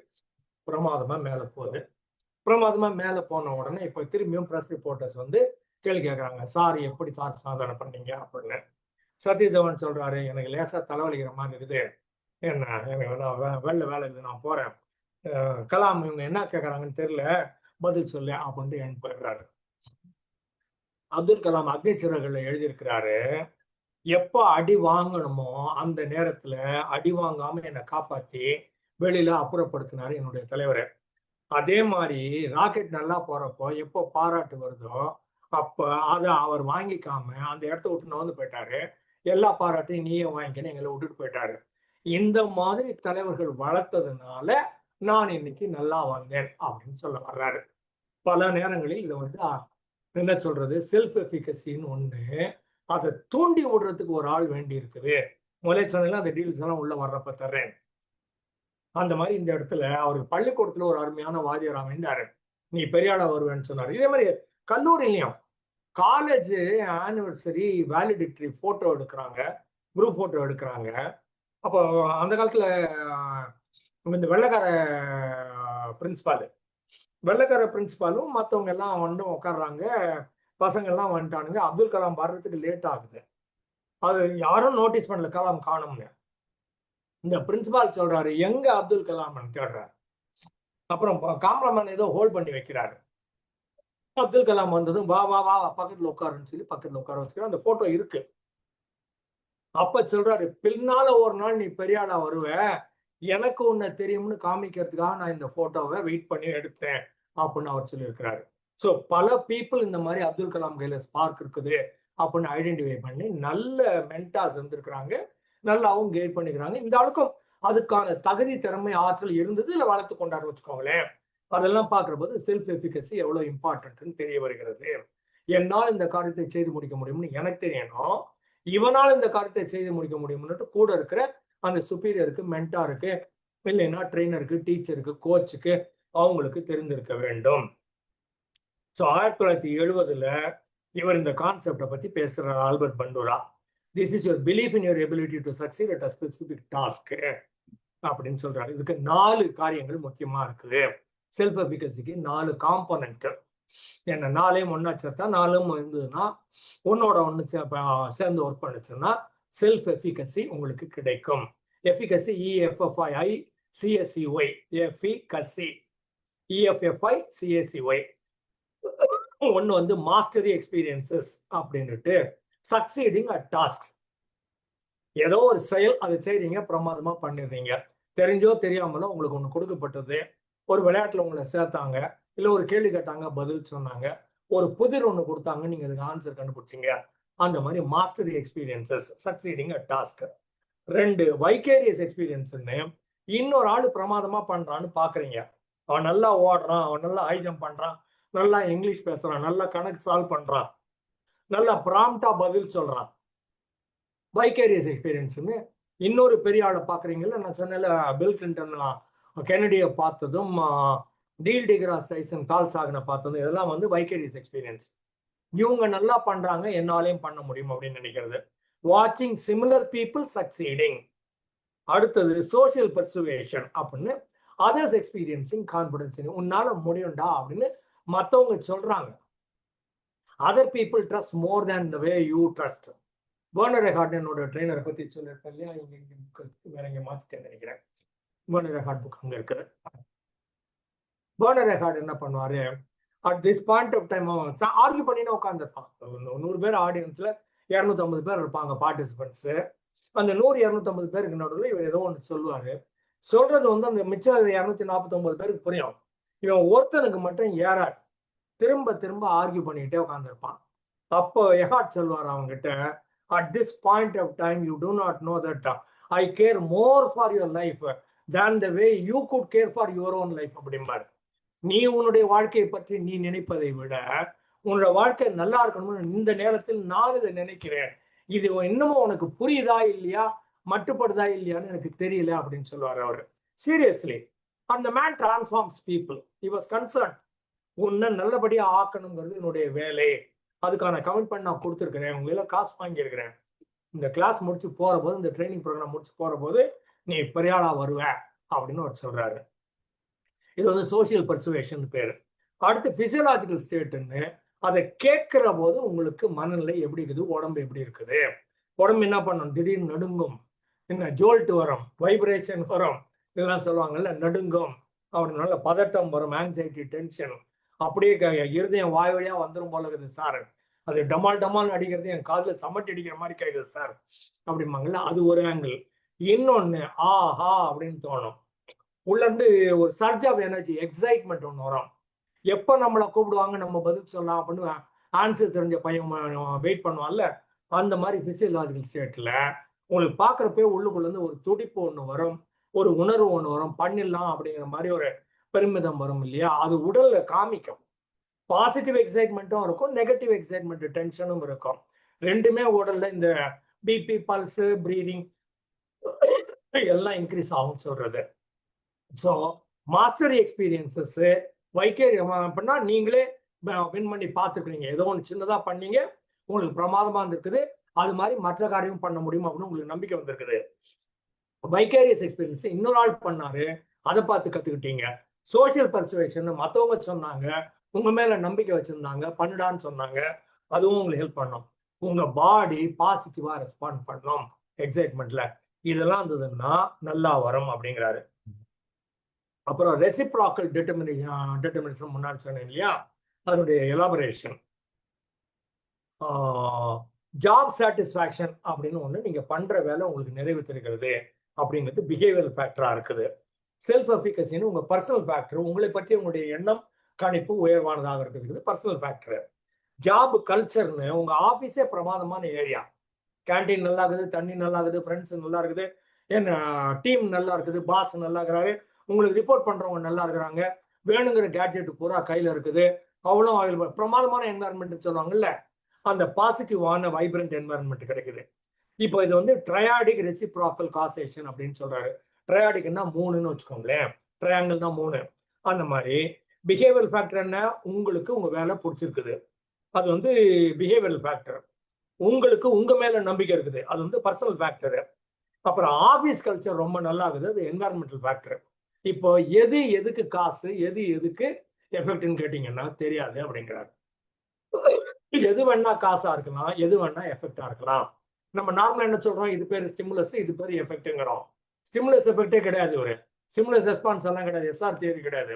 S2: பிரமாதமா மேல போகுது. பிரமாதமா மேல போன உடனே இப்ப திரும்பியும் பிரஸ் ரிப்போர்ட்டர்ஸ் வந்து கேள்வி கேட்கறாங்க. சார், எப்படி சார் சாதனை பண்ணீங்க அப்படின்னு. சதீஷ் தவான் சொல்றாரு, எனக்கு லேசா தலைவலிக்கிற மாதிரி இருக்குது, என்ன எனக்கு வெள்ள வேலை இருக்குது, நான் போறேன். கலாம் இவங்க என்ன கேட்கறாங்கன்னு தெரியல, பதில் சொல்லு அப்படின்ட்டு என் போயிடுறாரு. அப்துல் கலாம் அக்னி சிறகுல எழுதியிருக்கிறாரு, எப்ப அடி வாங்கணுமோ அந்த நேரத்துல அடி வாங்காம என்னை காப்பாத்தி வெளியில அப்புறப்படுத்தினாரு என்னுடைய தலைவரை. அதே மாதிரி ராக்கெட் நல்லா போறப்போ எப்போ பாராட்டு வருதோ அப்ப அதை அவர் வாங்கிக்காம அந்த இடத்த விட்டு நகர்ந்து போயிட்டாரு. எல்லா பாராட்டையும் நீயே வாங்கிக்கன்னு எங்களை விட்டுட்டு போயிட்டாரு. இந்த மாதிரி தலைவர்கள் வளர்த்ததுனால நான் இன்னைக்கு நல்லா வந்தேன் அப்படின்னு சொல்ல வர்றாரு. பல நேரங்களில் இதை வந்து என்ன சொல்றது, செல்ஃப் எஃபிகசின்னு ஒண்ணு, அதை தூண்டி விடுறதுக்கு ஒரு ஆள் வேண்டி இருக்குது. முதல்ல சொன்னீங்கன்னா அந்த டீல்ஸ் எல்லாம் உள்ள வர்றப்ப தர்றேன். அந்த மாதிரி இந்த இடத்துல அவருக்கு பள்ளிக்கூடத்துல ஒரு அருமையான வாத்தியார் அமைந்தாரு. நீ பெரிய ஆளா வருவேன்னு சொன்னாரு. இதே மாதிரி கல்லூரிலையும் காலேஜ் ஆனிவர்சரி வேலிடிட்டரி போட்டோ எடுக்கிறாங்க, குரூப் போட்டோ எடுக்கிறாங்க. அப்போ அந்த காலத்துல இந்த வெள்ளைக்கார பிரின்சிபாலும் மற்றவங்க எல்லாம் வந்து உட்காடுறாங்க. பசங்க எல்லாம் வந்துட்டானுங்க. அப்துல் கலாம் வர்றதுக்கு லேட் ஆகுது. அது யாரும் நோட்டீஸ் பண்ணல, கலாம் காணும்னு. இந்த பிரின்சிபால் சொல்றாரு, எங்க அப்துல் கலாம் தேடுறாரு. அப்புறம் காமராமேன் ஏதோ ஹோல்ட் பண்ணி வைக்கிறாரு. அப்துல் கலாம் வந்ததும் வா வா வா பக்கத்துல உட்காருன்னு சொல்லி பக்கத்துல உட்கார வச்சுக்கிறார். அந்த போட்டோ இருக்கு. அப்ப சொல்றாரு, பின்னால ஒரு நாள் நீ பெரிய ஆளா வருவ, எனக்கு உன்னை தெரியும்னு காமிக்கிறதுக்காக நான் இந்த போட்டோவை வெயிட் பண்ணி எடுத்தேன் அப்படின்னு அவர் சொல்லியிருக்கிறாரு. ஸோ பல பீப்புள் இந்த மாதிரி அப்துல் கலாம் கையில ஸ்பார்க் இருக்குது அப்படின்னு ஐடென்டிஃபை பண்ணி நல்ல மென்டாஸ் இருந்திருக்கிறாங்க, நல்லாவும் கைட் பண்ணிக்கிறாங்க. இந்த ஆளுக்கும் அதுக்கான தகுதி, திறமை, ஆற்றல் இருந்தது, இல்லை வளர்த்து கொண்டாடு வச்சுக்கோங்களேன். அதெல்லாம் பார்க்குற போது செல்ஃப் எஃபிகசி எவ்வளவு இம்பார்ட்டன்ட்னு தெரிய வருகிறது. என்னால் இந்த காரியத்தை செய்து முடிக்க முடியும்னு எனக்கு தெரியணும், இவனால் இந்த காரியத்தை செய்து முடிக்க முடியும்னு கூட இருக்கிற அந்த சுப்பீரியருக்கு, மென்டாருக்கு, இல்லைன்னா ட்ரெயினருக்கு, டீச்சருக்கு, கோச்சுக்கு அவங்களுக்கு தெரிந்திருக்க வேண்டும். ஸோ 1970 இவர் இந்த கான்செப்டை பத்தி பேசுறார், Albert Bandura. This is your belief in your ability to succeed at a specific task அப்படின்னு சொல்றாரு. இதுக்கு 4 காரியங்கள் முக்கியமா இருக்குது. செல்ஃப் எஃபிகசிக்கு 4 காம்போனன்ட். என்ன 4 ஒன்னா சேர்த்தா 4 இருந்ததுன்னா, ஒன்னோட ஒன்று சேர்ந்து ஒர்க் பண்ணுச்சுன்னா செல்ஃப் எஃபிகசி உங்களுக்கு கிடைக்கும். Efficacy EFFI CSEY, efficacy EFFI CSEY. ஒன்னு வந்து மாஸ்டரி எக்ஸ்பீரியன்சஸ் அப்படின்னுட்டு, சக்சீடிங் அட் டாஸ்க். ஏதோ ஒரு செயல் அதை செய்றீங்க, பிரமாதமா பண்ணிடுறீங்க. தெரிஞ்சோ தெரியாமலோ உங்களுக்கு ஒண்ணு கொடுக்கப்பட்டது, ஒரு விளையாட்டுல உங்களை சேர்த்தாங்க, இல்ல ஒரு கேள்வி கேட்டாங்க, பதில் சொன்னாங்க, ஒரு புதிர் ஒண்ணு கொடுத்தாங்க, நீங்க அதுக்கு ஆன்சர் கண்டுபிடிச்சீங்க. அந்த மாதிரி mastery experiences, succeeding at task. 2 vicarious எக்ஸ்பீரியன்ஸ்ன்னு, இன்னொரு ஆளு பிரமாதமா பண்றான்னு பாக்குறீங்க. அவன் நல்லா ஓடுறான், அவன் நல்லா ஹை ஜம்ப் பண்றான், நல்லா இங்கிலீஷ் பேசுறான், நல்லா கணக்கு சால்வ் பண்றான், நல்லா ப்ராம்ப்டா பதில் சொல்றான். வைகேரியஸ் எக்ஸ்பீரியன்ஸ்ன்னு இன்னொரு பெரிய ஆளை பாக்குறீங்கல்ல. நான் சொன்னேன்ல, பில் கிளின்டன் கெனடியை பார்த்ததும், டீல் டிகிராஸ் டைசன் கால் சாகனை பார்த்ததும், இதெல்லாம் வந்து வைகேரியஸ் எக்ஸ்பீரியன்ஸ். இவங்க நல்லா பண்றாங்க, என்னாலையும் பண்ண முடியும் அப்படின்னு நினைக்கிறது. வாட்சிங் சிமிலர் பீப்புள் சக்சீடிங். அடுத்தது சோசியல் பர்சுவேஷன் அப்படின்னு, அதர்ஸ் எக்ஸ்பீரியன்சிங் கான்பிடன்ஸ். உன்னால முடியும்டா அப்படின்னு மற்றவங்க சொல்றாங்க. Other people trust more than the way you trust. பெர்னர் ரெகார்ட் என்னோட ட்ரெயினரை பத்தி சொல்லியிருக்கேன் இல்லையா, வேற எங்க மாத்திட்டேன்னு நினைக்கிறேன். பெர்னர் ரெகார்ட் புக் அங்க இருக்குது. பெர்னர் ரெகார்ட் என்ன பண்ணுவாரு, at this point of time argue பண்ணினா உட்காந்துருப்பான். 100 பேர் ஆடியன்ஸ்ல 250 பேர் இருப்பாங்க பார்ட்டிசிபென்ட்ஸ். அந்த 100-250 பேருக்கு நடுவில் இவர் ஏதோ ஒன்று சொல்லுவாரு. சொல்றது வந்து அந்த மிச்சம் 249 பேருக்கு புரியும். இவன் ஒருத்தனுக்கு மட்டும் ஏறாது. திரும்ப திரும்ப ஆர்கியூ பண்ணிக்கிட்டே உட்காந்துருப்பான். அப்போ எஹார்ட் சொல்வார் அவங்ககிட்ட, at this point of time you do not know that I care more for your life than the way you could care for your own life அப்படிம்பாரு. நீ உன்னுடைய வாழ்க்கையை பற்றி நீ நினைப்பதை விட உன்னோட வாழ்க்கை நல்லா இருக்கணும்னு இந்த நேரத்தில் நான் இதை நினைக்கிறேன். இது இன்னமும் உனக்கு புரியுதா இல்லையா, மட்டுப்படுதா இல்லையான்னு எனக்கு தெரியல அப்படின்னு சொல்லுவார் அவரு. சீரியஸ்லி, அந்த man transforms people. He was concern. உன்னை நல்லபடியா ஆக்கணுங்கிறது என்னுடைய வேலை. அதுக்கான கமிட்மெண்ட் நான் கொடுத்துருக்கிறேன். உங்கள காசு வாங்கியிருக்கிறேன். இந்த கிளாஸ் முடிச்சு போற போது, இந்த ட்ரைனிங் ப்ரோக்ராம் முடிச்சு போற போது நீ பெரியாளா வருவ அப்படின்னு அவர் சொல்றாரு. இது வந்து சோசியல் பர்சுவேஷன் பேரு. அடுத்து பிசியலாஜிக்கல் ஸ்டேட்னு, அதை கேட்கிற போது உங்களுக்கு மனநிலை எப்படி இருக்குது, உடம்பு எப்படி இருக்குது. உடம்பு என்ன பண்ணும், திடீர்னு நடுங்கும், என்ன ஜோல்ட் வரும், வைப்ரேஷன் வரும், இதெல்லாம் சொல்லுவாங்கல்ல, நடுங்கும், அவனால பதட்டம் வரும், ஆங்ஸைட்டி, டென்ஷன், அப்படியே இருதயம் வாய் வழியா வந்துடும் போல இருக்குது சார், அது டமால் டமால் அடிக்கிறது என் காதுல சமட்டி அடிக்கிற மாதிரி கேட்குது சார் அப்படிம்பாங்கல்ல, அது ஒரு ஆங்கிள். இன்னொன்னு ஆஹா அப்படின்னு தோணும். உள்ள இருந்து ஒரு சர்ஜ் ஆஃப் எனர்ஜி, எக்ஸைட்மெண்ட் ஒன்று வரும். எப்போ நம்மளை கூப்பிடுவாங்க நம்ம பதில் சொல்லலாம் அப்படின்னு ஆன்சர் தெரிஞ்ச பையன் வெயிட் பண்ணுவான்ல, அந்த மாதிரி பிசியலாஜிக்கல் ஸ்டேட்ல உங்களுக்கு பார்க்குறப்பே உள்ளுக்குள்ள இருந்து ஒரு துடிப்பு ஒன்று வரும், ஒரு உணர்வு ஒன்று வரும், பண்ணிடலாம் அப்படிங்கிற மாதிரி ஒரு பெருமிதம் வரும் இல்லையா. அது உடல்ல காமிக்கும். பாசிட்டிவ் எக்ஸைட்மெண்ட்டும் இருக்கும், நெகட்டிவ் எக்ஸைட்மெண்ட் டென்ஷனும் இருக்கும். ரெண்டுமே உடல்ல இந்த பிபி, பல்ஸ், பிரீதிங் எல்லாம் இன்க்ரீஸ் ஆகும் சொல்றது. ஸோ மாஸ்டரி எக்ஸ்பீரியன்சஸ் வைக்கேரியம் அப்படின்னா நீங்களே வின் பண்ணி பார்த்துக்கிறீங்க. ஏதோ ஒன்று சின்னதாக பண்ணீங்க, உங்களுக்கு பிரமாதமாக இருந்திருக்குது, அது மாதிரி மற்ற காரியமும் பண்ண முடியும் அப்படின்னு உங்களுக்கு நம்பிக்கை வந்திருக்குது. வைக்கேரியஸ் எக்ஸ்பீரியன்ஸ் இன்னொரு ஆள் பண்ணாரு, அதை பார்த்து கற்றுக்கிட்டீங்க. சோசியல் பர்சுவேஷன் மற்றவங்க சொன்னாங்க, உங்க மேல நம்பிக்கை வச்சிருந்தாங்க, பண்ணுடான்னு சொன்னாங்க, அதுவும் உங்களுக்கு ஹெல்ப் பண்ணும். உங்க பாடி பாசிட்டிவா ரெஸ்பாண்ட் பண்ணும் எக்ஸைட்மெண்ட்ல. இதெல்லாம் இருந்ததுன்னா நல்லா வரும் அப்படிங்கிறாரு. அப்புறம் ரெசிப்ராக்கல் டிட்டர்மினேஷன் முன்னாடி சொன்னேன் இல்லையா, அதனுடைய எலாபரேஷன். ஜாப் சாட்டிஸ்ஃபேக்ஷன் அப்படின்னு ஒன்று, நீங்க பண்ற வேலை உங்களுக்கு நிறைவு தெரிகிறது அப்படிங்கிறது பிஹேவியரல் ஃபேக்டரா இருக்குது. செல்ஃப் எஃபிகசின்னு உங்க பர்சனல் ஃபேக்டர், உங்களை பற்றி உங்களுடைய எண்ணம் கணிப்பு உயர்வானதாக இருக்குது, பர்சனல் ஃபேக்டர். ஜாப் கல்ச்சர்னு, உங்க ஆஃபீஸே பிரமாதமான ஏரியா, கேன்டீன் நல்லா இருக்குது, தண்ணி நல்லா இருக்குது, ஃப்ரெண்ட்ஸ் நல்லா இருக்குது, என்ன டீம் நல்லா இருக்குது, பாஸ் நல்லா இருக்கிறாரு, உங்களுக்கு ரிப்போர்ட் பண்றவங்க நல்லா இருக்கிறாங்க, வேணுங்கிற கேட்ஜெட் பூரா கையில இருக்குது, அவ்வளோ பிரமாதமான என்வாரன்மெண்ட் சொல்லுவாங்கல்ல, அந்த பாசிட்டிவான வைப்ரண்ட் என்வாரன்மெண்ட் கிடைக்குது. இப்போ இது வந்து ட்ரையாடிக் ரெசிப்ராக்கல் காசேஷன் அப்படின்னு சொல்றாரு. ட்ரையாடிக்னா 3ன்னு வச்சுக்கோங்களேன், ட்ரையாங்கிள்னா 3. அந்த மாதிரி பிஹேவியரல் ஃபேக்டர் என்ன, உங்களுக்கு உங்க வேலை பிடிச்சிருக்குது, அது வந்து பிஹேவியரல் ஃபேக்டர். உங்களுக்கு உங்க மேல நம்பிக்கை இருக்குது, அது வந்து பர்சனல் ஃபேக்டர். அப்புறம் ஆபீஸ் கல்ச்சர் ரொம்ப நல்லா இருக்குது, அது என்வாரன்மெண்டல் ஃபேக்டர். இப்போ எது எதுக்கு காசு, எது எதுக்கு எஃபெக்ட்னு கேட்டீங்கன்னா தெரியாது அப்படிங்கிறாரு. எது வேணா காசா இருக்கலாம், எது வேணா எஃபெக்டா இருக்கலாம். நம்ம நார்மலா என்ன சொல்றோம், இது பேர் ஸ்டிமுலஸ், இது பேர் எஃபெக்ட்ங்கிறோம். ஸ்டிமுலஸ் எஃபெக்டே கிடையாது, ஒரு ஸ்டிமுலஸ் ரெஸ்பான்ஸ் எல்லாம் கிடையாது, எஸ்ஆர் தியரி கிடையாது.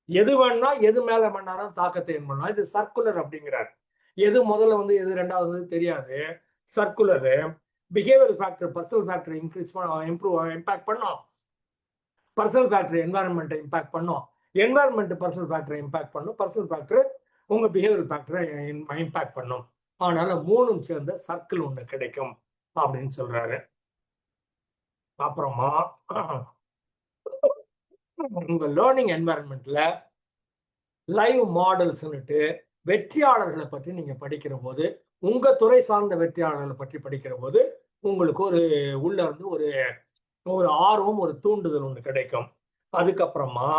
S2: எது வேணா எது மேல வேணாலும் தாக்கத்தை ஏன் பண்ணலாம், இது சர்க்குலர் அப்படிங்கிறார். எது முதல்ல வந்து எது ரெண்டாவது தெரியாது, circular. Behavioural factor personal factor increase impact பண்ணும், பர்சனல் ஃபேக்டர் என்வாரன்மெண்ட்டை இம்பாக்ட் பண்ணும், என்வாரன்மெண்ட் பர்சனல் ஃபேக்டரை இம்பாக்ட் பண்ணும், பர்சனல் ஃபேக்டர் உங்க பிஹேவியரல் ஃபேக்டரை இம்பாக்ட் பண்ணும். அதனால 3ம் சேர்ந்த சர்க்கிள் ஒன்று கிடைக்கும் அப்படின்னு சொல்றாரு. அப்புறமா உங்க லேர்னிங் என்வாரன்மெண்ட்ல லைவ் மாடல்ஸ்னுட்டு வெற்றியாளர்களை பற்றி நீங்க படிக்கிற போது, உங்க துறை சார்ந்த வெற்றியாளர்களை பற்றி படிக்கிற போது உங்களுக்கு ஒரு உள்ள இருந்து ஒரு ஆர்வம், ஒரு தூண்டுதல் ஒன்று கிடைக்கும். அதுக்கப்புறமா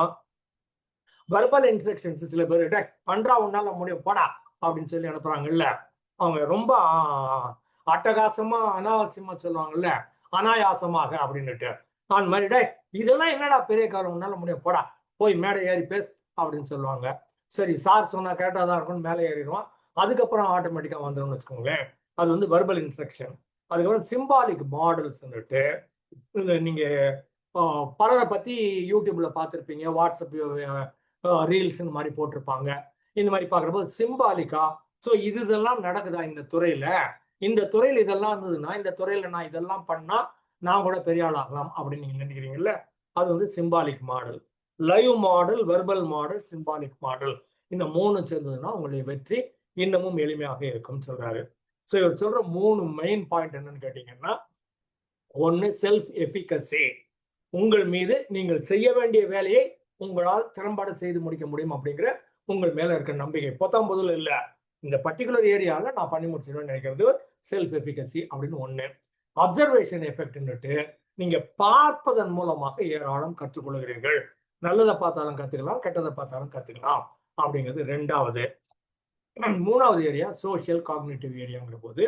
S2: வெர்பல் இன்ஸ்ட்ரக்ஷன்ஸ், சில பேர் பண்றா உன்னால முடியும் போடா அப்படின்னு சொல்லி அனுப்புறாங்கல்ல, அவங்க ரொம்ப அட்டகாசமா அனாவசியமா சொல்லுவாங்கல்ல, அனாயாசமாக அப்படின்னுட்டு, அந்த மாதிரி இதெல்லாம் என்னடா பெரிய காலம், உன்னால முடியும் போடா, போய் மேடை ஏறி பேசு அப்படின்னு சொல்லுவாங்க. சரி சார் சொன்னா கேட்டா தான் இருக்கும்னு மேலே ஏறிடுவான், அதுக்கப்புறம் ஆட்டோமேட்டிக்கா வந்துடும் வச்சுக்கோங்களேன். அது வந்து வெர்பல் இன்ஸ்ட்ரக்ஷன். அதுக்கப்புறம் சிம்பாலிக் மாடல்ஸ்ன்னுட்டு, நீங்க பலரை பத்தி யூடியூப்ல பார்த்துருப்பீங்க, வாட்ஸ்அப் ரீல்ஸ் இந்த மாதிரி போட்டிருப்பாங்க. இந்த மாதிரி பார்க்குறப்போ சிம்பாலிக்கா, ஸோ இதெல்லாம் நடக்குதா இந்த துறையில, இந்த துறையில் இதெல்லாம் இருந்ததுன்னா இந்த துறையில நான் இதெல்லாம் பண்ணா நான் கூட பெரிய ஆள் ஆகலாம் அப்படின்னு நீங்க நினைக்கிறீங்கல்ல, அது வந்து symbolic model. Live model, verbal model, symbolic model, இந்த 3 சேர்ந்ததுன்னா உங்களுடைய வெற்றி இன்னமும் எளிமையாக இருக்கும் சொல்றாரு. ஸோ இவர் சொல்ற 3 மெயின் பாயிண்ட் என்னன்னு கேட்டீங்கன்னா, ஒன்னு செல்ஃப் எஃபிகசி, உங்கள் மீது நீங்கள் செய்ய வேண்டிய வேலையை உங்களால் திறம்பட செய்து முடிக்க முடியும் அப்படிங்கிற உங்கள் மேல இருக்க நம்பிக்கை. பொத்தாம் பொதுல இல்ல, இந்த பர்டிகுலர் ஏரியால நான் பண்ணி முடிச்சிடுவேன்னு நினைக்கிறது செல்ஃப் எஃபிகசி அப்படின்னு ஒண்ணு. அப்சர்வேஷன் எஃபெக்ட்னுட்டு நீங்க பார்ப்பதன் மூலமாக ஏராளம் கற்றுக்கொள்கிறீர்கள். நல்லதை பார்த்தாலும் கத்துக்கலாம், கெட்டதை பார்த்தாலும் கத்துக்கலாம் அப்படிங்கிறது ரெண்டாவது. மூணாவது ஏரியா சோசியல் காக்னிட்டிவ் ஏரியாங்கிற போது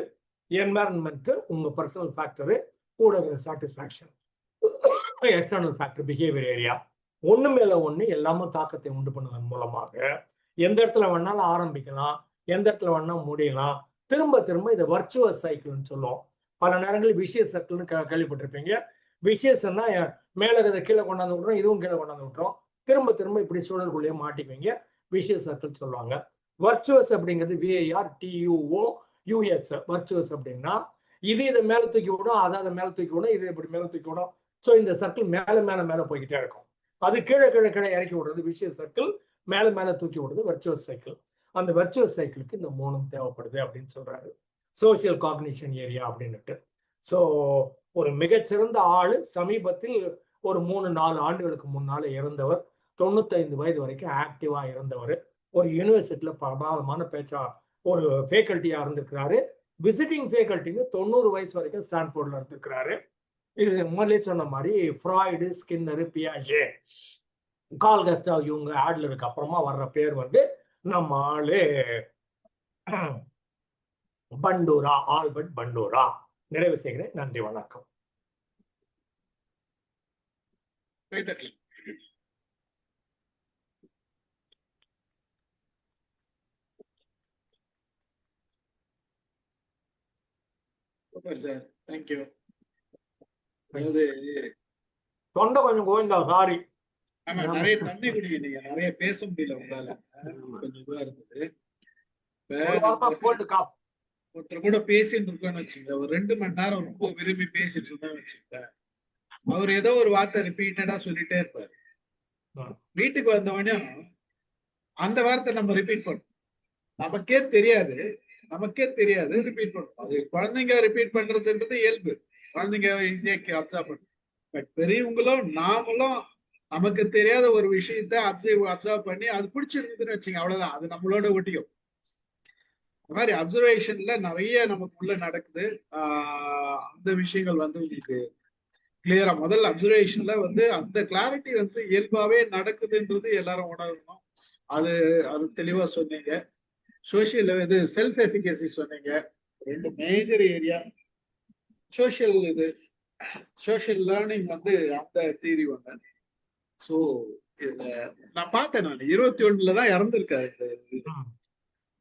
S2: என்வாரன்மெண்ட், உங்க பர்சனல் ஃபேக்டர், கூட satisfaction, external factor, behaviour area. ஒண்ணு மேல ஒண்ணு எல்லாமும் தாக்கத்தை உண்டு பண்ணுவதன் மூலமாக எந்த இடத்துல வேணாலும் ஆரம்பிக்கலாம், எந்த இடத்துல வேணாலும் முடியலாம். திரும்ப திரும்ப இதை வர்ச்சுவஸ் சைக்கிள்னு சொல்லுவோம். பல நேரங்களில் விஷியஸ் சர்க்கிள்னு கேள்விப்பட்டிருப்பீங்க. விஷியஸ்னா மேல இருக்கிறத கீழே கொண்டாந்து விட்டுறோம், இதுவும் கீழே கொண்டாந்து விட்டுறோம், திரும்ப திரும்ப இப்படி சூழலுக்குள்ளேயே மாட்டிக்குவீங்க. விஷியஸ் சர்க்கிள் சொல்லுவாங்க. வர்ச்சுவஸ் அப்படிங்கிறது VIRTUOUS. வர்ச்சுவஸ் அப்படின்னா இது இதை மேல தூக்கி விடும், அதை மேல தூக்கி விடும், இது இப்படி மேல தூக்கி விடும். ஸோ இந்த சர்க்கிள் மேல மேல மேல போய்கிட்டே இருக்கும். அது கீழே கீழே கீழே இறக்கி விடுறது விஷியஸ் சர்க்கிள், மேல மேல தூக்கி விடுறது வர்ச்சுவஸ் சைக்கிள். அந்த வர்ச்சுவஸ் சைக்கிளுக்கு இந்த 3 தேவைப்படுது அப்படின்னு சொல்றாரு. சோசியல் காக்னிஷன் ஏரியா அப்படின்னுட்டு. ஸோ ஒரு மிகச்சிறந்த ஆளு சமீபத்தில் ஒரு 3-4 ஆண்டுகளுக்கு முன்னால இறந்தவர், 95 வயது வரைக்கும் ஆக்டிவா இருந்தவர், ஒரு யூனிவர்சிட்டியில பிரபாவமான பேச்சா ஒரு ஃபேக்கல்ட்டியா இருந்திருக்கிறாரு. விசிட்டிங் ஃபேக்கல்ட்டின்னு 90 வயசு வரைக்கும் ஸ்டான்போர்ட்ல இருந்திருக்கிறாரு. இது முதலே சொன்ன மாதிரி ஃப்ராய்டு, ஸ்கின்னரு, பியாஜே, கால் கஸ்டாவ் இவங்க ஆட்லருக்கு அப்புறமா வர்ற பேர் வந்து நம்ம ஆளு பண்டூரா, ஆல்பர்ட் பண்டூரா. நிறைவு செய்கிறேன். நன்றி, வணக்கம்.
S1: Sir, thank you. அதாவது
S2: தொண்டை கொஞ்சம் கோவிந்தா, சாரி.
S1: ஆமா, நிறைய தண்ணி குடிங்க, நீங்க நிறைய பேச முடியல உங்களால, கொஞ்சம் இதுவா இருந்தது. ஒருத்தர் கூட பேசிட்டு இருக்கோம்னு வச்சுங்க, ஒரு 2 மணி நேரம் ரொம்ப விரும்பி பேசிட்டு இருந்தோம்னு வச்சுங்க, அவர் ஏதோ ஒரு வார்த்தை ரிப்பீட்டடா சொல்லிட்டே இருப்பாரு. வீட்டுக்கு வந்தவொடனே அந்த வார்த்தை நம்ம ரிப்பீட் பண்ணோம், நமக்கே தெரியாது ரிப்பீட் பண்ணும். அது குழந்தைங்க ரிப்பீட் பண்றதுன்றது இயல்பு, குழந்தைங்க ஈஸியா அப்சர்வ் பண்ணும். பட் பெரியவங்களும் நாமளும் நமக்கு தெரியாத ஒரு விஷயத்த அப்சர்வ் பண்ணி அது பிடிச்சிருந்ததுன்னு வச்சுங்க, அவ்வளவுதான், அது நம்மளோட ஒட்டிக்கும். இந்த மாதிரி அப்சர்வேஷன்ல நிறைய நமக்குள்ள நடக்குது. அந்த விஷயங்கள் வந்து உங்களுக்கு கிளியரா, முதல்ல அப்சர்வேஷன்ல வந்து அந்த கிளாரிட்டி வந்து இயல்பாவே நடக்குதுன்றது எல்லாரும் உணரணும். அது அது தெளிவா சொன்னீங்க. சோசியல் இது செல்ஃப் எஃபிகசி சொன்னீங்க, 2 மேஜர் ஏரியா. சோசியல் லேர்னிங் வந்து அந்த தியரி ஒண்ணு. ஸோ நான் பார்த்தேன், நான் 21 தான் இறந்துருக்காரு இந்த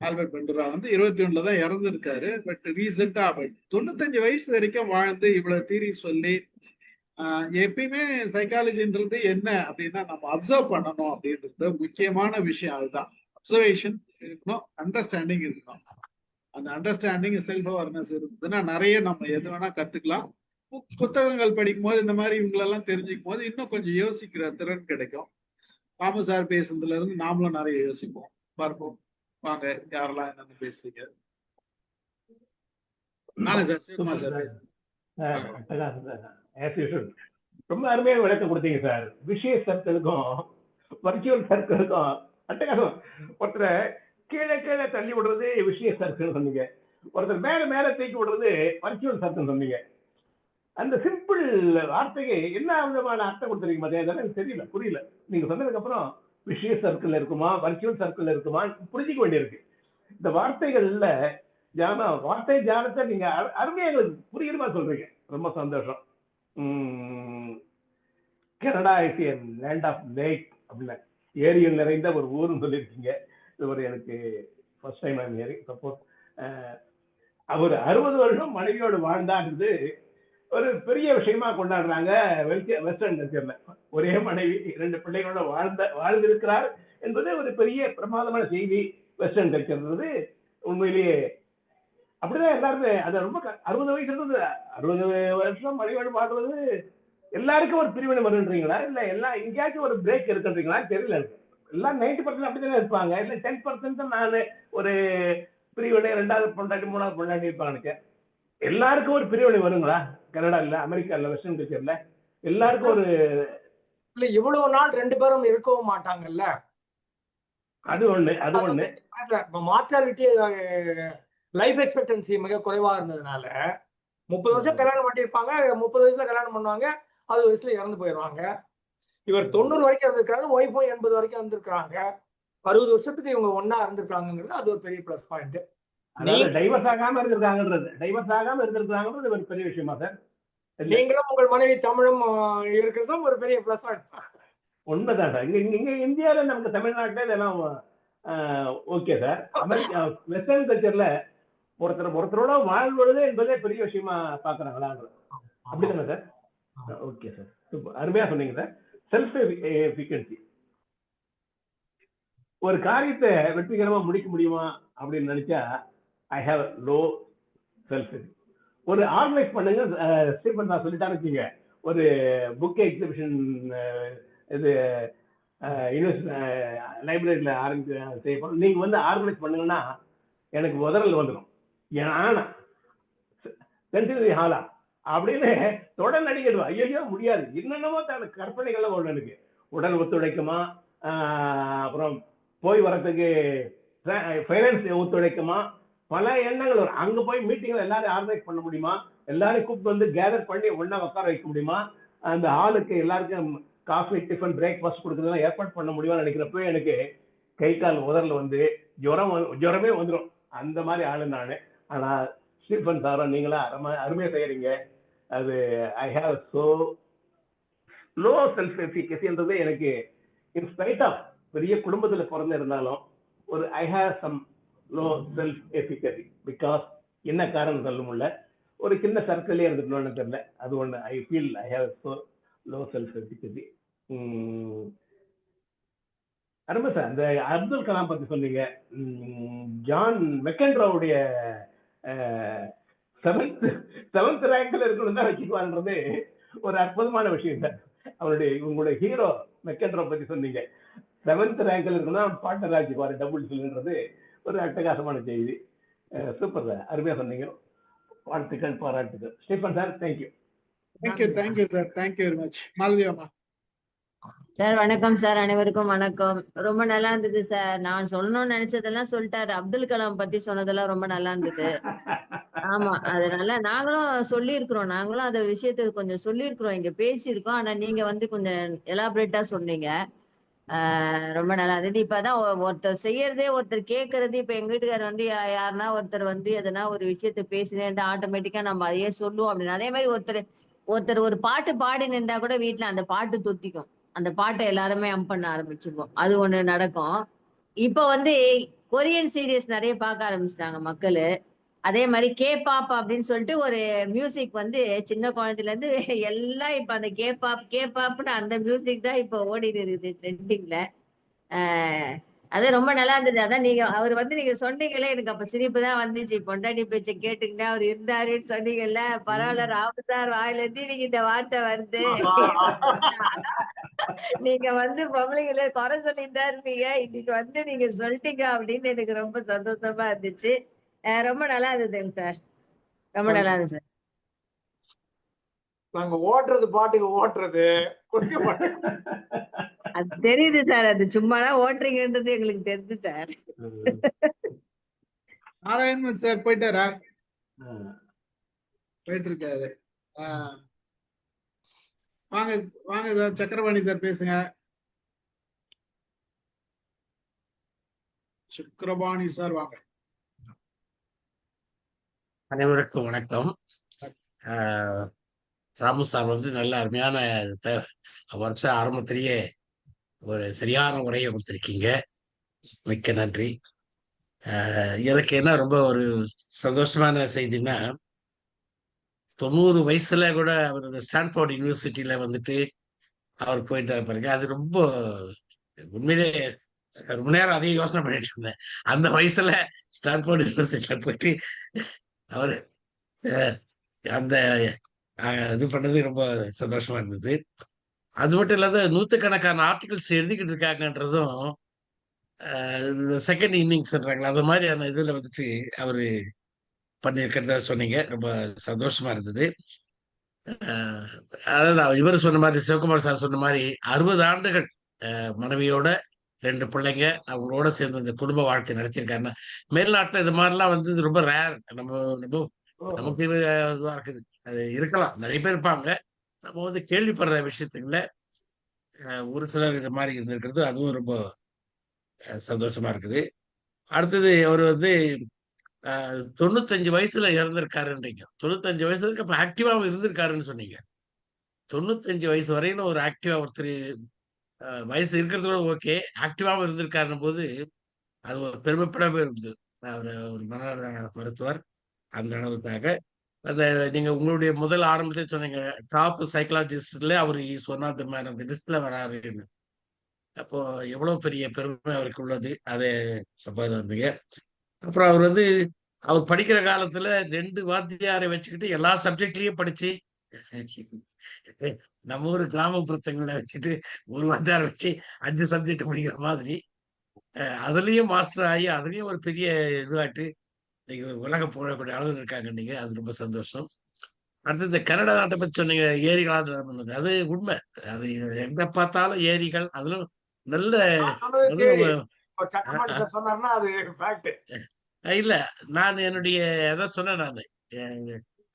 S1: ஆல்பர்ட் பண்டூரா வந்து 21 தான் இறந்துருக்காரு. பட் ரீசெண்டா 95 வயசு வரைக்கும் வாழ்ந்து இவ்வளவு தியரி சொல்லி, எப்பயுமே சைக்காலஜின்றது என்ன அப்படின்னா நம்ம அப்சர்வ் பண்ணணும் அப்படின்றது முக்கியமான விஷயம். அதுதான் அப்சர்வேஷன் இருக்கணும், அண்டர்ஸ்டாண்டிங் இருக்கணும். அந்த அண்டர்ஸ்டாண்டிங், செல்ஃப் அவேர்னஸ் இருந்ததுன்னா நிறைய நம்ம எது வேணா கத்துக்கலாம். புத்தகங்கள் படிக்கும் போது இந்த மாதிரி இவங்களெல்லாம் தெரிஞ்சுக்கும் போது இன்னும் கொஞ்சம் யோசிக்கிற திறன் கிடைக்கும். ராமு சார் பேசுனதுல இருந்து நாமளும் நிறைய யோசிப்போம். பார்ப்போம், வாங்க யாரெல்லாம் என்னன்னு பேசுறீங்க. நானே சார், சிவகுமார் சார் பேசுறேன்.
S3: ரொம்ப அருமையான விளக்கம் கொடுத்தீங்க சார். விஷய சர்க்கிளுக்கும் வர்ச்சுவல் சர்க்கிளுக்கும் அட்டகாசம். ஒருத்தரை கீழே கீழே தள்ளி விடுறது விஷய சர்க்கிள் சொன்னீங்க, ஒருத்தர் மேல மேல தூக்கி விடுறது வர்ச்சுவல் சர்க்கிள் சொன்னீங்க. அந்த சிம்பிள் வார்த்தைக்கு என்ன விதமான அர்த்தம் கொடுத்துருக்கீங்க பார்த்தீங்க, அதெல்லாம் தெரியல, புரியல. நீங்க சொன்னதுக்கு அப்புறம் விஷய சர்க்கிள் இருக்குமா வர்ச்சுவல் சர்க்கிள் இருக்குமா புரிஞ்சிக்க வேண்டியிருக்கு. இந்த வார்த்தைகள்ல தியானம், வார்த்தை தியானத்தை நீங்க அருமையா எங்களுக்கு புரியுமா சொல்றீங்க. ரொம்ப சந்தோஷம். Canada is a land of lake அப்படின்னு ஏரியில் நிறைந்த ஒரு ஊர்னு சொல்லியிருக்கீங்க. இது ஒரு எனக்கு first time I'm hearing. Suppose அவர் 60 வருஷம் மனைவியோடு வாழ்ந்தான்றது ஒரு பெரிய விஷயமா கொண்டாடுறாங்க வெஸ்டர்ன் கல்ச்சர்ல. ஒரே மனைவி 2 பிள்ளைகளோட வாழ்ந்திருக்கிறார் என்பது ஒரு பெரிய பிரமாதமான செய்தி வெஸ்டர்ன் கல்ச்சர்ன்றது. உண்மையிலேயே அப்படிதான் எல்லாருமே அது ரொம்ப 60 வயசு இருந்தது. 60 வருஷம் மணிவண்ணன் பாக்குறது எல்லாருக்கும் ஒரு பிரிவினை வருன்றீங்களா, இல்ல எல்லாம் எங்கேயாச்சும் ஒரு பிரேக் இருக்குன்றீங்களா தெரியல எனக்கு. எல்லாம் 90% அப்படித்தானே இருப்பாங்க, இல்ல 10% நான் ஒரு பிரிவினை, 2வது பொண்டாட்டி 3வது பொண்டாட்டி இருப்பாங்க நினைக்கிறேன். எல்லாருக்கும் ஒரு பிரிவினை வருங்களா? கனடால, அமெரிக்கால, வெஸ்டர்ன் கல்ச்சர்ல எல்லாருக்கும் ஒரு
S2: இல்ல இவ்வளவு நாள் 2 பேரும் இருக்கவும் மாட்டாங்கல்ல.
S3: அது ஒண்ணு, அது ஒண்ணு.
S2: மார்டாலிட்டி லைஃப் எக்ஸ்பெக்டன்சி மிக குறைவா இருந்ததுனால 30 வருஷம் கல்யாணம் பண்ணியிருப்பாங்க, 30 வயசுல கல்யாணம் பண்ணுவாங்க, 60 வயசுல இறந்து போயிடுவாங்க. இவர் 90 வரைக்கும் இருந்திருக்காரு, ஒய்ஃபும் 80 வரைக்கும் இருந்திருக்காங்க. 60 வருஷத்துக்கு இவங்க ஒன்னா இருந்திருக்காங்கிறது அது ஒரு பெரிய பிளஸ் பாயிண்ட்.
S3: அதாவது டைவர்ஸ் ஆகாம இருந்திருக்காங்கன்றது ஒரு பெரிய விஷயமா சார்?
S2: நீங்களும் உங்கள் மனைவி தமிழும் இருக்கிறதும் ஒரு பெரிய பிளஸ் பாயிண்ட்.
S3: உண்மைதான் சார். இங்க இந்தியாவில நமக்கு தமிழ்நாட்டுல இதெல்லாம் ஓகே சார். அமெரிக்கா வெஸ்டர்ன் கல்ச்சர்ல ஒருத்தரோட வாழ்வது என்பதே பெரிய விஷயமா பாக்குறாங்களா? அப்படிதானே சார்? ஓகே சார், சூப்பர், அருமையா சொன்னீங்க சார். செல்ஃப் எஃபிஷியன்சி, ஒரு காரியத்தை வெற்றிகரமா முடிக்க முடியுமா அப்படின்னு நினைச்சா ஐ ஹாவ் லோ செல்ஃப். ஒரு ஆர்கனைஸ் பண்ணுங்க, ஸ்டீஃபன் நான் சொல்லிட்டான்னு வச்சுங்க, ஒரு புக் எக்ஸிபிஷன் இது லைப்ரரியில செய்யப்படும், நீங்க வந்து ஆர்கனைஸ் பண்ணுங்கன்னா எனக்கு உதறல் வந்துடும். ஏன்னா சென்டினரி ஹாலா அப்படின்னு தொடர் நடிகர் ஐயோ முடியாது, என்னென்னமோ கற்பனைகள்லாம் ஒண்ணு எனக்கு. உடல் ஒத்துழைக்குமா, அப்புறம் போய் வரத்துக்கு ஃபைனான்ஸ் ஒத்துழைக்குமா, பல எண்ணங்கள் வரும். அங்க போய் மீட்டிங்ல எல்லாரும் ஆர்கனைஸ் பண்ண முடியுமா, எல்லாரும் கூப்பிட்டு வந்து கேதர் பண்ணி ஒன்னா உட்கார வைக்க முடியுமா, அந்த ஆளுக்கு எல்லாருக்கும் காஃபி டிஃபன் பிரேக்ஃபாஸ்ட் கொடுக்குறதுலாம் ஏற்பாடு பண்ண முடியுமான்னு நினைக்கிறப்ப எனக்கு கை கால் உதறல் வந்து ஜுரமே வந்துடும். அந்த மாதிரி ஆளு நானு. ஆனா ஸ்டீஃபன் சாரோ நீங்களா அருமையா செய்யறீங்க. அது I have so low self எஃபிகசின்றது எனக்கு இன்ஸ்பைட் ஆஃப் பெரிய குடும்பத்துல பிறந்து இருந்தாலும் ஒரு I have some low self efficacy. Because என்ன காரணம் சொல்ல முடியல, ஒரு சின்ன சர்க்கிளே இருந்துக்கணும்னு தெரியல, அது ஒண்ணு. I feel I have so low self efficacy. அருமை சார். அந்த அப்துல் கலாம் பத்தி சொன்னீங்க. ஜான் மெக்கன்ட்ரோவுடைய 7th ரேங்க்ல இருக்கணும் தான் வச்சுக்குவான்றது ஒரு அற்புதமான விஷயம் சார். உங்களுடைய ஹீரோ மெக்கன்ட்ரோ பத்தி சொன்னீங்க, 7th ரேங்க்ல இருக்கணும், அவன் பார்ட்னர் ஆச்சுக்குவாரு டபுள்ஸ்ன்றது ஒரு அட்டகாசமான செய்தி. சூப்பர் சார், அருமையா சொன்னீங்க. வாழ்த்துக்கள், பாராட்டுக்கள் Stephen sir. Thank you
S1: sir, thank you very much. மாலதியம்மா
S4: சார் வணக்கம் சார், அனைவருக்கும் வணக்கம். ரொம்ப நல்லா இருந்தது சார். நான் சொல்லணும்னு நினைச்சதெல்லாம் சொல்லிட்டாரு. அப்துல் கலாம் பத்தி சொன்னதெல்லாம் ரொம்ப நல்லா இருந்தது. ஆமா, அதனால நாங்களும் சொல்லியிருக்கிறோம், நாங்களும் அந்த விஷயத்துக்கு கொஞ்சம் சொல்லியிருக்கிறோம், இங்க பேசியிருக்கோம். ஆனா நீங்க வந்து கொஞ்சம் எலாபரேட்டா சொன்னீங்க. ரொம்ப நல்லா இருந்தது. இப்பதான் ஒருத்தர் செய்யறதே ஒருத்தர் கேட்கறது. இப்ப எங்க வீட்டுக்காரர் வந்து யாருன்னா ஒருத்தர் வந்து எதனா ஒரு விஷயத்த பேசினே இருந்தா ஆட்டோமேட்டிக்கா நம்ம அதையே சொல்லுவோம் அப்படின்னு. அதே மாதிரி ஒருத்தர் ஒரு பாட்டு பாடி நின்றா கூட வீட்டுல அந்த பாட்டு தொத்திக்கும், அந்த பாட்டை எல்லாருமே பண்ண ஆரம்பிச்சுப்போம். அது ஒண்ணு நடக்கும். இப்ப வந்து கொரியன் சீரியஸ் நிறைய பார்க்க ஆரம்பிச்சிட்டாங்க மக்கள். அதே மாதிரி கேபாப் அப்படின்னு சொல்லிட்டு ஒரு மியூசிக் வந்து சின்ன குழந்தைல இருந்து எல்லாம் இப்ப அந்த கேபாப்னு அந்த மியூசிக் தான் இப்ப ஓடிட்டு இருக்குது ட்ரெண்டிங்ல. அது ரொம்ப நல்லா இருந்தது. அதான் அவர் வந்து நீங்க சொன்னீங்களே, எனக்கு அப்ப சிரிப்பு தான் வந்துச்சு. பொண்டாட்டி பேச்ச கேட்டுக்கிட்டே அவர் இருந்தாருன்னு சொன்னீங்கல்ல, பரவாயில்ல ராமு சார் வாயில இருந்து நீங்க இந்த வார்த்தை வருது. நீங்க வந்து பொம்பளைங்களை குறை சொல்லிட்டு தான் இருந்தீங்க, இன்னைக்கு வந்து நீங்க சொல்லிட்டீங்க அப்படின்னு எனக்கு ரொம்ப சந்தோஷமா இருந்துச்சு. ரொம்ப நல்லா இருந்ததுங்க சார், ரொம்ப நல்லா இருந்துச்சு சார்.
S2: நாங்க ஓட்டுறது பாட்டுக்கு ஓட்டுறது
S4: அது தெரியுது சார், அது சும்மாதான் ஓட்டுறீங்கன்றது எங்களுக்கு தெரியுது சார்.
S1: நாராயணன் சார் போயிட்டாரா? போயிட்டு இருக்காரு. வாங்க வாங்க சார், சக்கரபாணி சார் பேசுங்க. சக்கரபாணி சார் வாங்க.
S5: அனைவருக்கும் வணக்கம். ராமு சார் வந்து நல்ல அருமையான வருஷம் ஆரம்பத்திலேயே ஒரு சரியான உரையை கொடுத்திருக்கீங்க, மிக்க நன்றி. எனக்கு என்ன ரொம்ப ஒரு சந்தோஷமான செய்தின்னா, 90 வயசுல கூட அவர் ஸ்டான்ஃபோர்ட் யூனிவர்சிட்டியில வந்துட்டு அவர் போயிட்டு பாருங்க. அது ரொம்ப உண்மையிலே ரொம்ப நேரம் அதிக யோசனை பண்ணிட்டு இருந்தேன். அந்த வயசுல ஸ்டான்ஃபோர்ட் யூனிவர்சிட்டியில போயிட்டு அவர் அந்த இது பண்ணது ரொம்ப சந்தோஷமா இருந்தது. அது மட்டும் இல்லாத நூத்துக்கணக்கான ஆர்டிகல்ஸ் எழுதிக்கிட்டு இருக்காங்கன்றதும் செகண்ட் இன்னிங்ஸ்ன்றாங்களா அந்த மாதிரியான இதுல வந்துட்டு அவரு பண்ணியிருக்கிறத சொன்னீங்க. ரொம்ப சந்தோஷமா இருந்தது. அதான் இவர் சொன்ன மாதிரி, சிவகுமார் சார் சொன்ன மாதிரி 60 ஆண்டுகள் மனைவியோட 2 பிள்ளைங்க அவங்களோட சேர்ந்து இந்த குடும்ப வாழ்க்கை நடத்தியிருக்காருன்னா, மேல்நாட்டுல இது மாதிரிலாம் வந்து இது ரொம்ப ரேர். நம்ம நம்ம நமக்கு இதுவா இருக்குது. அது இருக்கலாம், நிறைய பேர் இருப்பாங்க. நம்ம வந்து கேள்விப்படுற விஷயத்துக்குள்ள ஒரு சிலர் இது மாதிரி இருந்திருக்கிறது, அதுவும் ரொம்ப சந்தோஷமா இருக்குது. அடுத்தது அவர் வந்து 95 வயசுல இறந்திருக்காருன்றீங்க. 95 வயசுக்கு அப்ப ஆக்டிவாவும் இருந்திருக்காருன்னு சொன்னீங்க. 95 வயசு வரையிலும் ஒரு ஆக்டிவா ஒருத்தர் வயசு இருக்கிறது கூட ஓகே, ஆக்டிவாவும் இருந்திருக்காருன்னும் போது அது ஒரு பெருமைப்படவே இருக்குது. அவரு ஒரு மனநல மருத்துவர். அந்த அளவுக்காக அந்த நீங்க உங்களுடைய முதல் ஆரம்பத்திலே சொன்னீங்க, டாப் சைக்காலஜிஸ்ட்ல அவர் is one of the man அந்த லிஸ்ட்ல வராருன்னு. அப்போ எவ்வளவு பெரிய பெருமை அவருக்கு உள்ளது. அதை வந்தீங்க. அப்புறம் அவர் வந்து அவர் படிக்கிற காலத்துல 2 வாத்தியாரை வச்சுக்கிட்டு எல்லா சப்ஜெக்ட்லயும் படிச்சு, நம்ம ஊர் கிராமப்புறத்தங்களை வச்சுட்டு ஒரு வாத்தியாரை வச்சு 5 சப்ஜெக்ட் படிக்கிற மாதிரி அதுலயும் மாஸ்டர் ஆகி அதுலயும் ஒரு பெரிய இதுவாட்டு நீங்க உலக புகழக்கூடிய அளவில் இருக்காங்க. நீங்க அது ரொம்ப சந்தோஷம். அடுத்து இந்த கனடா நாட்டை பத்தி சொன்னீங்க, ஏரிகளால் பண்ணது அது உண்மை. அது எங்க பார்த்தாலும் ஏரிகள், அதுவும் நல்ல
S2: நான் சொன்னது
S5: அதுவும்
S2: தேரி. இப்ப சக்கரபாணி சார் சொன்னாருன்னா அது ஃபேக்ட்.
S5: இல்ல, நான் என்னுடைய அதான் சொன்னேன் நானு.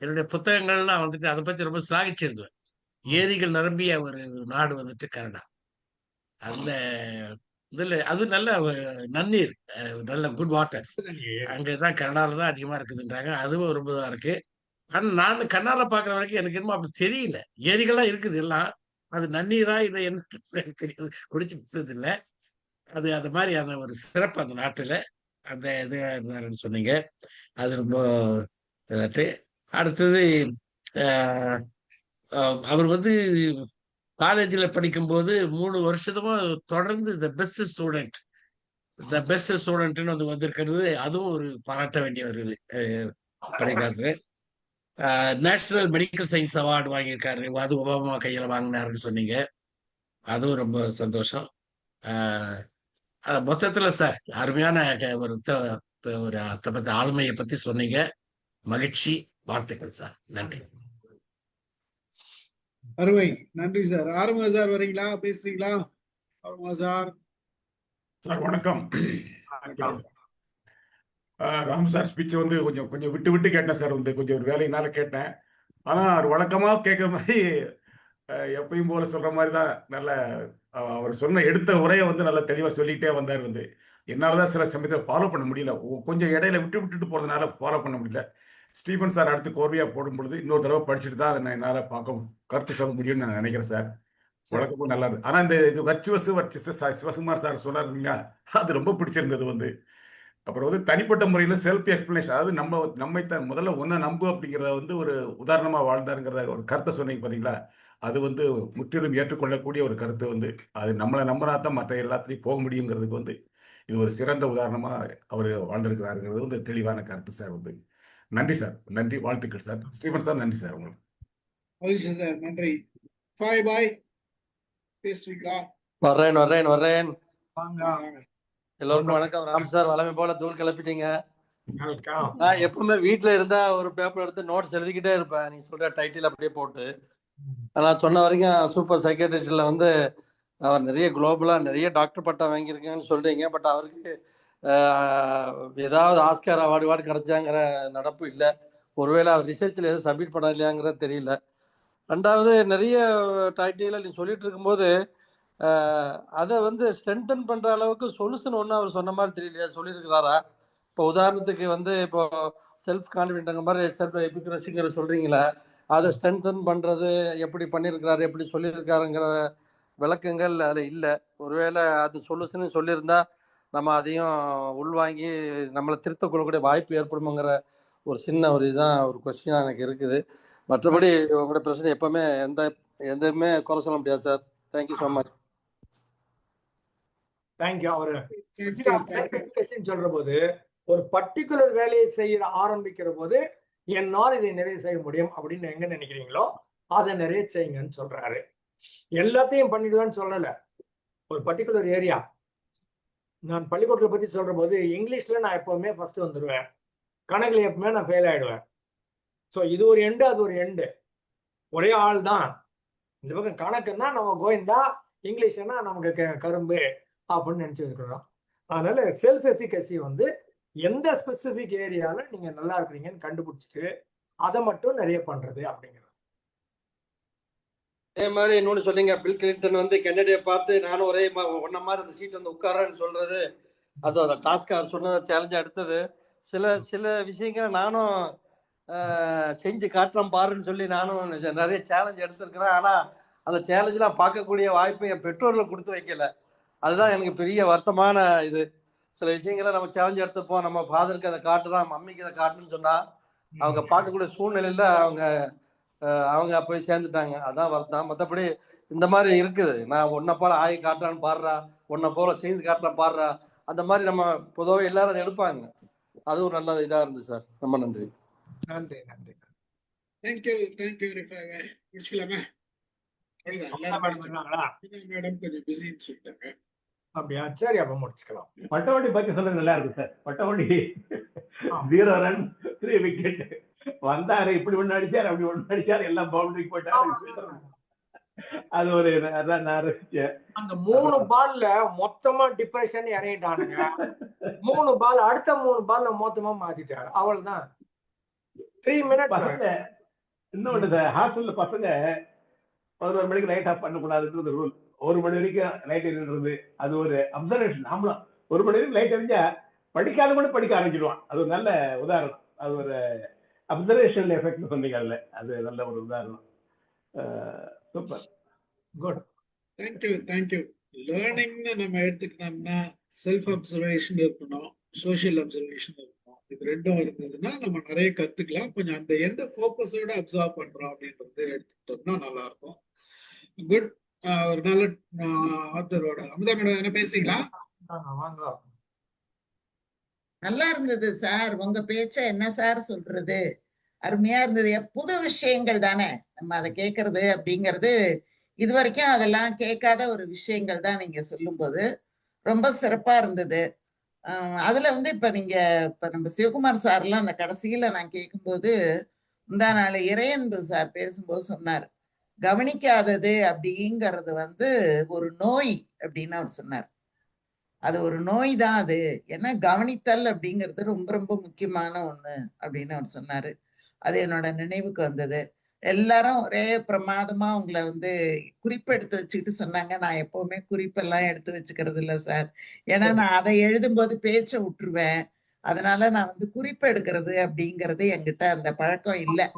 S5: என்னுடைய புத்தகங்கள்லாம் வந்துட்டு அதை பத்தி ரொம்ப சிலாகிச்சிருந்தேன். ஏரிகள் நிரம்பிய ஒரு நாடு வந்துட்டு கனடா. அந்த இதுல அது நல்ல நன்னீர், நல்ல குட் வாட்டர். அங்கதான் கனடால தான் அதிகமா இருக்குதுன்றாங்க. அதுவும் ரொம்ப இதா இருக்கு. ஆனா நான் கண்ணால பாக்குற வரைக்கும் எனக்கு என்னமோ அப்படி தெரியல. ஏரிகள்லாம் இருக்குது எல்லாம். அது நன்னீரா இல்லை என்ன எனக்கு தெரியாது. குடிச்சு பார்த்தது இல்ல. அது அது மாதிரி அந்த ஒரு சிறப்பு அந்த நாட்டுல அந்த இது இருந்தாருன்னு சொன்னீங்க. அது ரொம்ப இதாட்டு. அடுத்தது அஹ், அவர் வந்து காலேஜில் படிக்கும்போது 3 வருஷமா தொடர்ந்து த பெஸ்ட் ஸ்டூடெண்ட்னு வந்து வந்திருக்கிறது, அதுவும் ஒரு பாராட்ட வேண்டிய ஒரு இது. படிக்காது நேஷனல் மெடிக்கல் சயின்ஸ் அவார்டு வாங்கியிருக்காரு. அது ஒபாமா கையில வாங்கினாருன்னு சொன்னீங்க. அதுவும் ரொம்ப சந்தோஷம். ஆஹ் மொத்தத்துல சார் அருமையான ஒரு அதை பத்தி ஆளுமையை பத்தி சொன்னீங்க. மகிழ்ச்சி, வாழ்த்துக்கள் சார். நன்றி.
S1: அருமை, நன்றி சார். ஆறுமுக சார் வரீங்களா, பேசுறீங்களா? ஆறுமுக சார்.
S6: சார் வணக்கம். ராம் சார் ஸ்பீச் வந்து கொஞ்சம் கொஞ்சம் விட்டு விட்டு கேட்டேன் சார். வந்து கொஞ்சம் ஒரு வேலையினால கேட்டேன். ஆனால் அவர் வழக்கமாக கேட்குற மாதிரி எப்பயும் போல சொல்ற மாதிரி தான் நல்ல அவர் சொன்ன எடுத்த உரையை வந்து நல்லா தெளிவாக சொல்லிகிட்டே வந்தார். வந்து என்னால் தான் சில சமயத்தில் ஃபாலோ பண்ண முடியல. கொஞ்சம் இடையில விட்டு விட்டுட்டு போகிறதுனால ஃபாலோ பண்ண முடியல. ஸ்டீஃபன் சார் அடுத்து கோர்வையாக போடும் பொழுது இன்னொரு தடவை படிச்சுட்டு தான் அதை என்னால் பார்க்க கருத்து சொல்ல முடியும்னு நான் நினைக்கிறேன் சார். வழக்கமும் நல்லா இருக்கு. ஆனால் இந்த வர்ச்சுவஸ் சிவகுமார் சார் சொன்னார் இல்லைங்களா, அது ரொம்ப பிடிச்சிருந்தது. வந்து அப்புறம் வந்து தனிப்பட்ட முறையில் செல்ஃப் எக்ஸ்பிளனேஷன், அதாவது நம்மை முதல்ல ஒன்றை நம்பு அப்படிங்கிறத வந்து ஒரு உதாரணமாக வாழ்ந்தாருங்கிற ஒரு கருத்தை சொன்னீங்க பார்த்தீங்களா, அது வந்து முற்றிலும் ஏற்றுக்கொள்ளக்கூடிய ஒரு கருத்து. வந்து அது நம்மளை நம்பினா தான் மற்ற எல்லாத்துலேயும் போக முடியுங்கிறதுக்கு வந்து இது ஒரு சிறந்த உதாரணமாக அவர் வாழ்ந்திருக்கிறாருங்கிறது வந்து தெளிவான கருத்து சார். வந்து நன்றி சார், நன்றி, வாழ்த்துக்கள் சார். ஸ்டீஃபன் சார் நன்றி சார். உங்களுக்கு
S1: மகிழ்ச்சி சார், நன்றி. பாய் பாய். பேசுறீங்களா?
S7: வர்றேன்.
S1: வாங்க.
S7: எல்லோருக்கும் வணக்கம். ராம் சார் வளமை போல தூள் கிளப்பிட்டீங்க. நான் எப்பவுமே வீட்டுல இருந்தா ஒரு பேப்பர் எடுத்து நோட்ஸ் எழுதிக்கிட்டே இருப்பேன். நீங்க சொல்ற டைட்டில் அப்படியே போட்டு. நான் சொன்ன வரைக்கும் சூப்பர் சைக்காட்ரிஸ்ட்ல வந்து அவர் நிறைய குளோபலா நிறைய டாக்டர் பட்டம் வாங்கியிருக்கேன்னு சொல்றீங்க. பட் அவருக்கு ஏதாவது ஆஸ்கார் அவார்டு கிடைச்சாங்கிற நடப்பு இல்லை. ஒருவேளை அவர் ரிசர்ச்ல எதுவும் சப்மிட் பண்ண இல்லையாங்கிறது தெரியல. ரெண்டாவது நிறைய டைட்டில நீ சொல்லிட்டு இருக்கும்போது அதை வந்து ஸ்ட்ரென்தன் பண்ற அளவுக்கு சொல்யூஷன் ஒன்றும் அவர் சொன்ன மாதிரி தெரியலையா, சொல்லியிருக்கிறாரா? இப்போ உதாரணத்துக்கு வந்து இப்போ செல்ஃப் கான்ஃபிடென்ட்ங்க மாதிரி செல்ஃப் எபிக்ரஸிங்கிற சொல்றீங்களா, அதை ஸ்ட்ரென்தன் பண்றது எப்படி பண்ணியிருக்கிறாரு, எப்படி சொல்லியிருக்காருங்கிற விளக்கங்கள் அதில் இல்லை. ஒருவேளை அது சொல்யூஷன் சொல்லியிருந்தா நம்ம அதையும் உள்வாங்கி நம்மளை திருத்த கொள்ளக்கூடிய வாய்ப்பு ஏற்படுமோங்கிற ஒரு சின்ன ஒரு இதுதான் ஒரு கொஸ்டினாக எனக்கு இருக்குது. மற்றபடி உங்களோட பிரச்சனை எப்பவுமே எதுவுமே குறை சொல்ல முடியாது sir. Thank you so much.
S2: Thank you. அவரு சொல்ற போது ஒரு பர்டிகுலர் வேலையை செய்ய ஆரம்பிக்கிற போது என்னால் இதை நிறைய செய்ய முடியும் அப்படின்னு எங்க நினைக்கிறீங்களோ அதை நிறைய செய்யுங்கன்னு சொல்றாரு. எல்லாத்தையும் பண்ணிடுவேன்னு சொல்லல. ஒரு பர்டிகுலர் ஏரியா, நான் பள்ளிக்கூடத்தை பத்தி சொல்ற போது இங்கிலீஷ்ல நான் எப்பவுமே ஃபர்ஸ்ட் வந்துடுவேன், கணக்குல எப்பவுமே நான் ஃபெயில் ஆயிடுவேன். ஸோ இது ஒரு எண்டு, அது ஒரு எண்டு, ஒரே ஆள் தான். இந்த பக்கம் கணக்குன்னா நம்ம கோவிந்தா, இங்கிலீஷ்னா நமக்கு கரும்பு அப்படின்னு நினைச்சு இருக்கிறோம். அதனால செல்ஃப் எஃபிகசி வந்து எந்த ஸ்பெசிபிக் ஏரியால நீங்க நல்லா இருக்கிறீங்கன்னு கண்டுபிடிச்சிட்டு அதை மட்டும் நிறைய பண்றது அப்படிங்கிறது.
S7: அதே மாதிரி இன்னொன்று சொன்னீங்க, பில் கிளின்டன் வந்து கென்னடியை பார்த்து நானும் ஒரே ஒன்ன மாதிரி அந்த சீட் வந்து உட்காரன்னு சொல்றது, அது அந்த டாஸ்க் அவர் சொன்னதை சேலஞ்சாக எடுத்தது. சில விஷயங்களை நானும் செஞ்சு காட்டுறேன் பாருன்னு சொல்லி நானும் நிறைய சேலஞ்ச் எடுத்திருக்கிறேன். ஆனால் அந்த சேலஞ்செலாம் பார்க்கக்கூடிய வாய்ப்பை என் பெற்றோர்கள் கொடுத்து வைக்கல. அதுதான் எனக்கு பெரிய வருத்தமான இது. சில விஷயங்களை நம்ம சேலஞ்ச் எடுத்துப்போம், நம்ம ஃபாதருக்கு அதை காட்டுறோம், மம்மிக்கு அதை காட்டணும்னு சொன்னால் அவங்க பார்க்கக்கூடிய சூழ்நிலையில் அவங்க போய் சேர்ந்துட்டாங்க. அதான் வருத்தம். மற்றபடி இந்த மாதிரி இருக்குது, நான் உன்னை போல ஆகி காட்டுறான்னு பாடுறா, உன்னை போல செய்து காட்டுறான் பாடுறா, அந்த மாதிரி நம்ம பொதுவாக எல்லாரும் அதை எடுப்பாங்க. அதுவும் நல்ல இதாக இருந்துச்சு சார். ரொம்ப நன்றி.
S2: நன்றி நன்றி.
S1: தேங்க்யூ முடிச்சுக்கலாமா? மேடம் கொஞ்சம் பிஸின்னு சொல்லிட்டாங்க.
S2: அப்படியா? சரி, அப்ப முடிச்சுக்கலாம்.
S3: பட்டவண்டி பத்தி சொல்றது நல்லா இருக்கு சார். பட்டவண்டி 0 ரன் 3 விக்கெட் வந்தாரு, இப்படி ஒண்ணு அடிச்சாரு, அப்படி ஒண்ணு அடிச்சாரு, எல்லாம் பவுண்டரி போட்டாரு. அது ஒரு நான் ரசிச்சேன்.
S2: அந்த 3 பால்ல மொத்தமா டிப்ரெஷன் இறங்கிட்டானுங்க. 3 பால் அடுத்த 3 பால்ல மொத்தமா மாத்திட்டாரு. அவ்வளவுதான். 3 மினிட்ஸ்.
S3: இன்னொன்று சார், ஹாஸ்டல்ல பசங்க 11 மணிக்கு லைட் ஆஃப் பண்ணக்கூடாதுன்றது ரூல். 1 மணி வரைக்கும் லைட் எரிஞ்சிடுறது. அது ஒரு அப்சர்வேஷன். நாமளும் 1 மணி வரைக்கும் லைட் எரிஞ்சா படிக்காத கூட படிக்க ஆரம்பிச்சிடுவான். அது ஒரு நல்ல உதாரணம். அது ஒரு அப்சர்வேஷன் எஃபெக்ட் சொன்னீங்க, அதுல அது நல்ல ஒரு உதாரணம். Super,
S2: good.
S1: தேங்க்யூ. லேர்னிங்னு நம்ம எடுத்துக்கிட்டோம்னா செல்ஃப் அப்சர்வேஷன் இருக்கணும், சோஷியல் அப்சர்வேஷன் இருக்கணும். இது ரெண்டும் இருந்ததுன்னா நம்ம நிறைய கத்துக்கலாம். கொஞ்சம் அந்த எந்த ஃபோக்கஸோட அப்சர்வ் பண்றோம் அப்படின்றது எடுத்துக்கிட்டோம்னா நல்லா இருக்கும். குட். ஒரு நல்ல ஆத்தரோட அமுதா மேடம் என்ன பேசுறீங்களா?
S2: வாங்க.
S8: நல்லா இருந்தது சார். உங்க பேச்ச என்ன சார் சொல்றது, அருமையா இருந்தது. புது விஷயங்கள் தானே நம்ம அதை கேட்கறது அப்படிங்கிறது. இது வரைக்கும் அதெல்லாம் கேட்காத ஒரு விஷயங்கள் தான் நீங்க சொல்லும்போது ரொம்ப சிறப்பா இருந்தது. அதுல வந்து இப்ப நம்ம சிவகுமார் சார்லாம் அந்த கடைசியில நான் கேட்கும்போது, முந்தா நாள் இறையன்பு சார் பேசும்போது சொன்னார், கவனிக்காதது அப்படிங்கிறது வந்து ஒரு நோய் அப்படின்னு அவர் சொன்னார். அது ஒரு நோய் தான் அது. ஏன்னா கவனித்தல் அப்படிங்கிறது ரொம்ப ரொம்ப முக்கியமான ஒண்ணு அப்படின்னு அவர் சொன்னாரு. அது என்னோட நினைவுக்கு வந்தது. எல்லாரும் ஒரே பிரமாதமா உங்களை வந்து குறிப்பு எடுத்து வச்சுக்கிட்டு சொன்னாங்க. நான் எப்பவுமே குறிப்பெல்லாம் எடுத்து வச்சுக்கிறது இல்லை சார். ஏன்னா நான் அதை எழுதும்போது பேச்ச விட்டுருவேன். அதனால நான் வந்து குறிப்பு எடுக்கிறது அப்படிங்கிறது என்கிட்ட அந்த பழக்கம் இல்லை.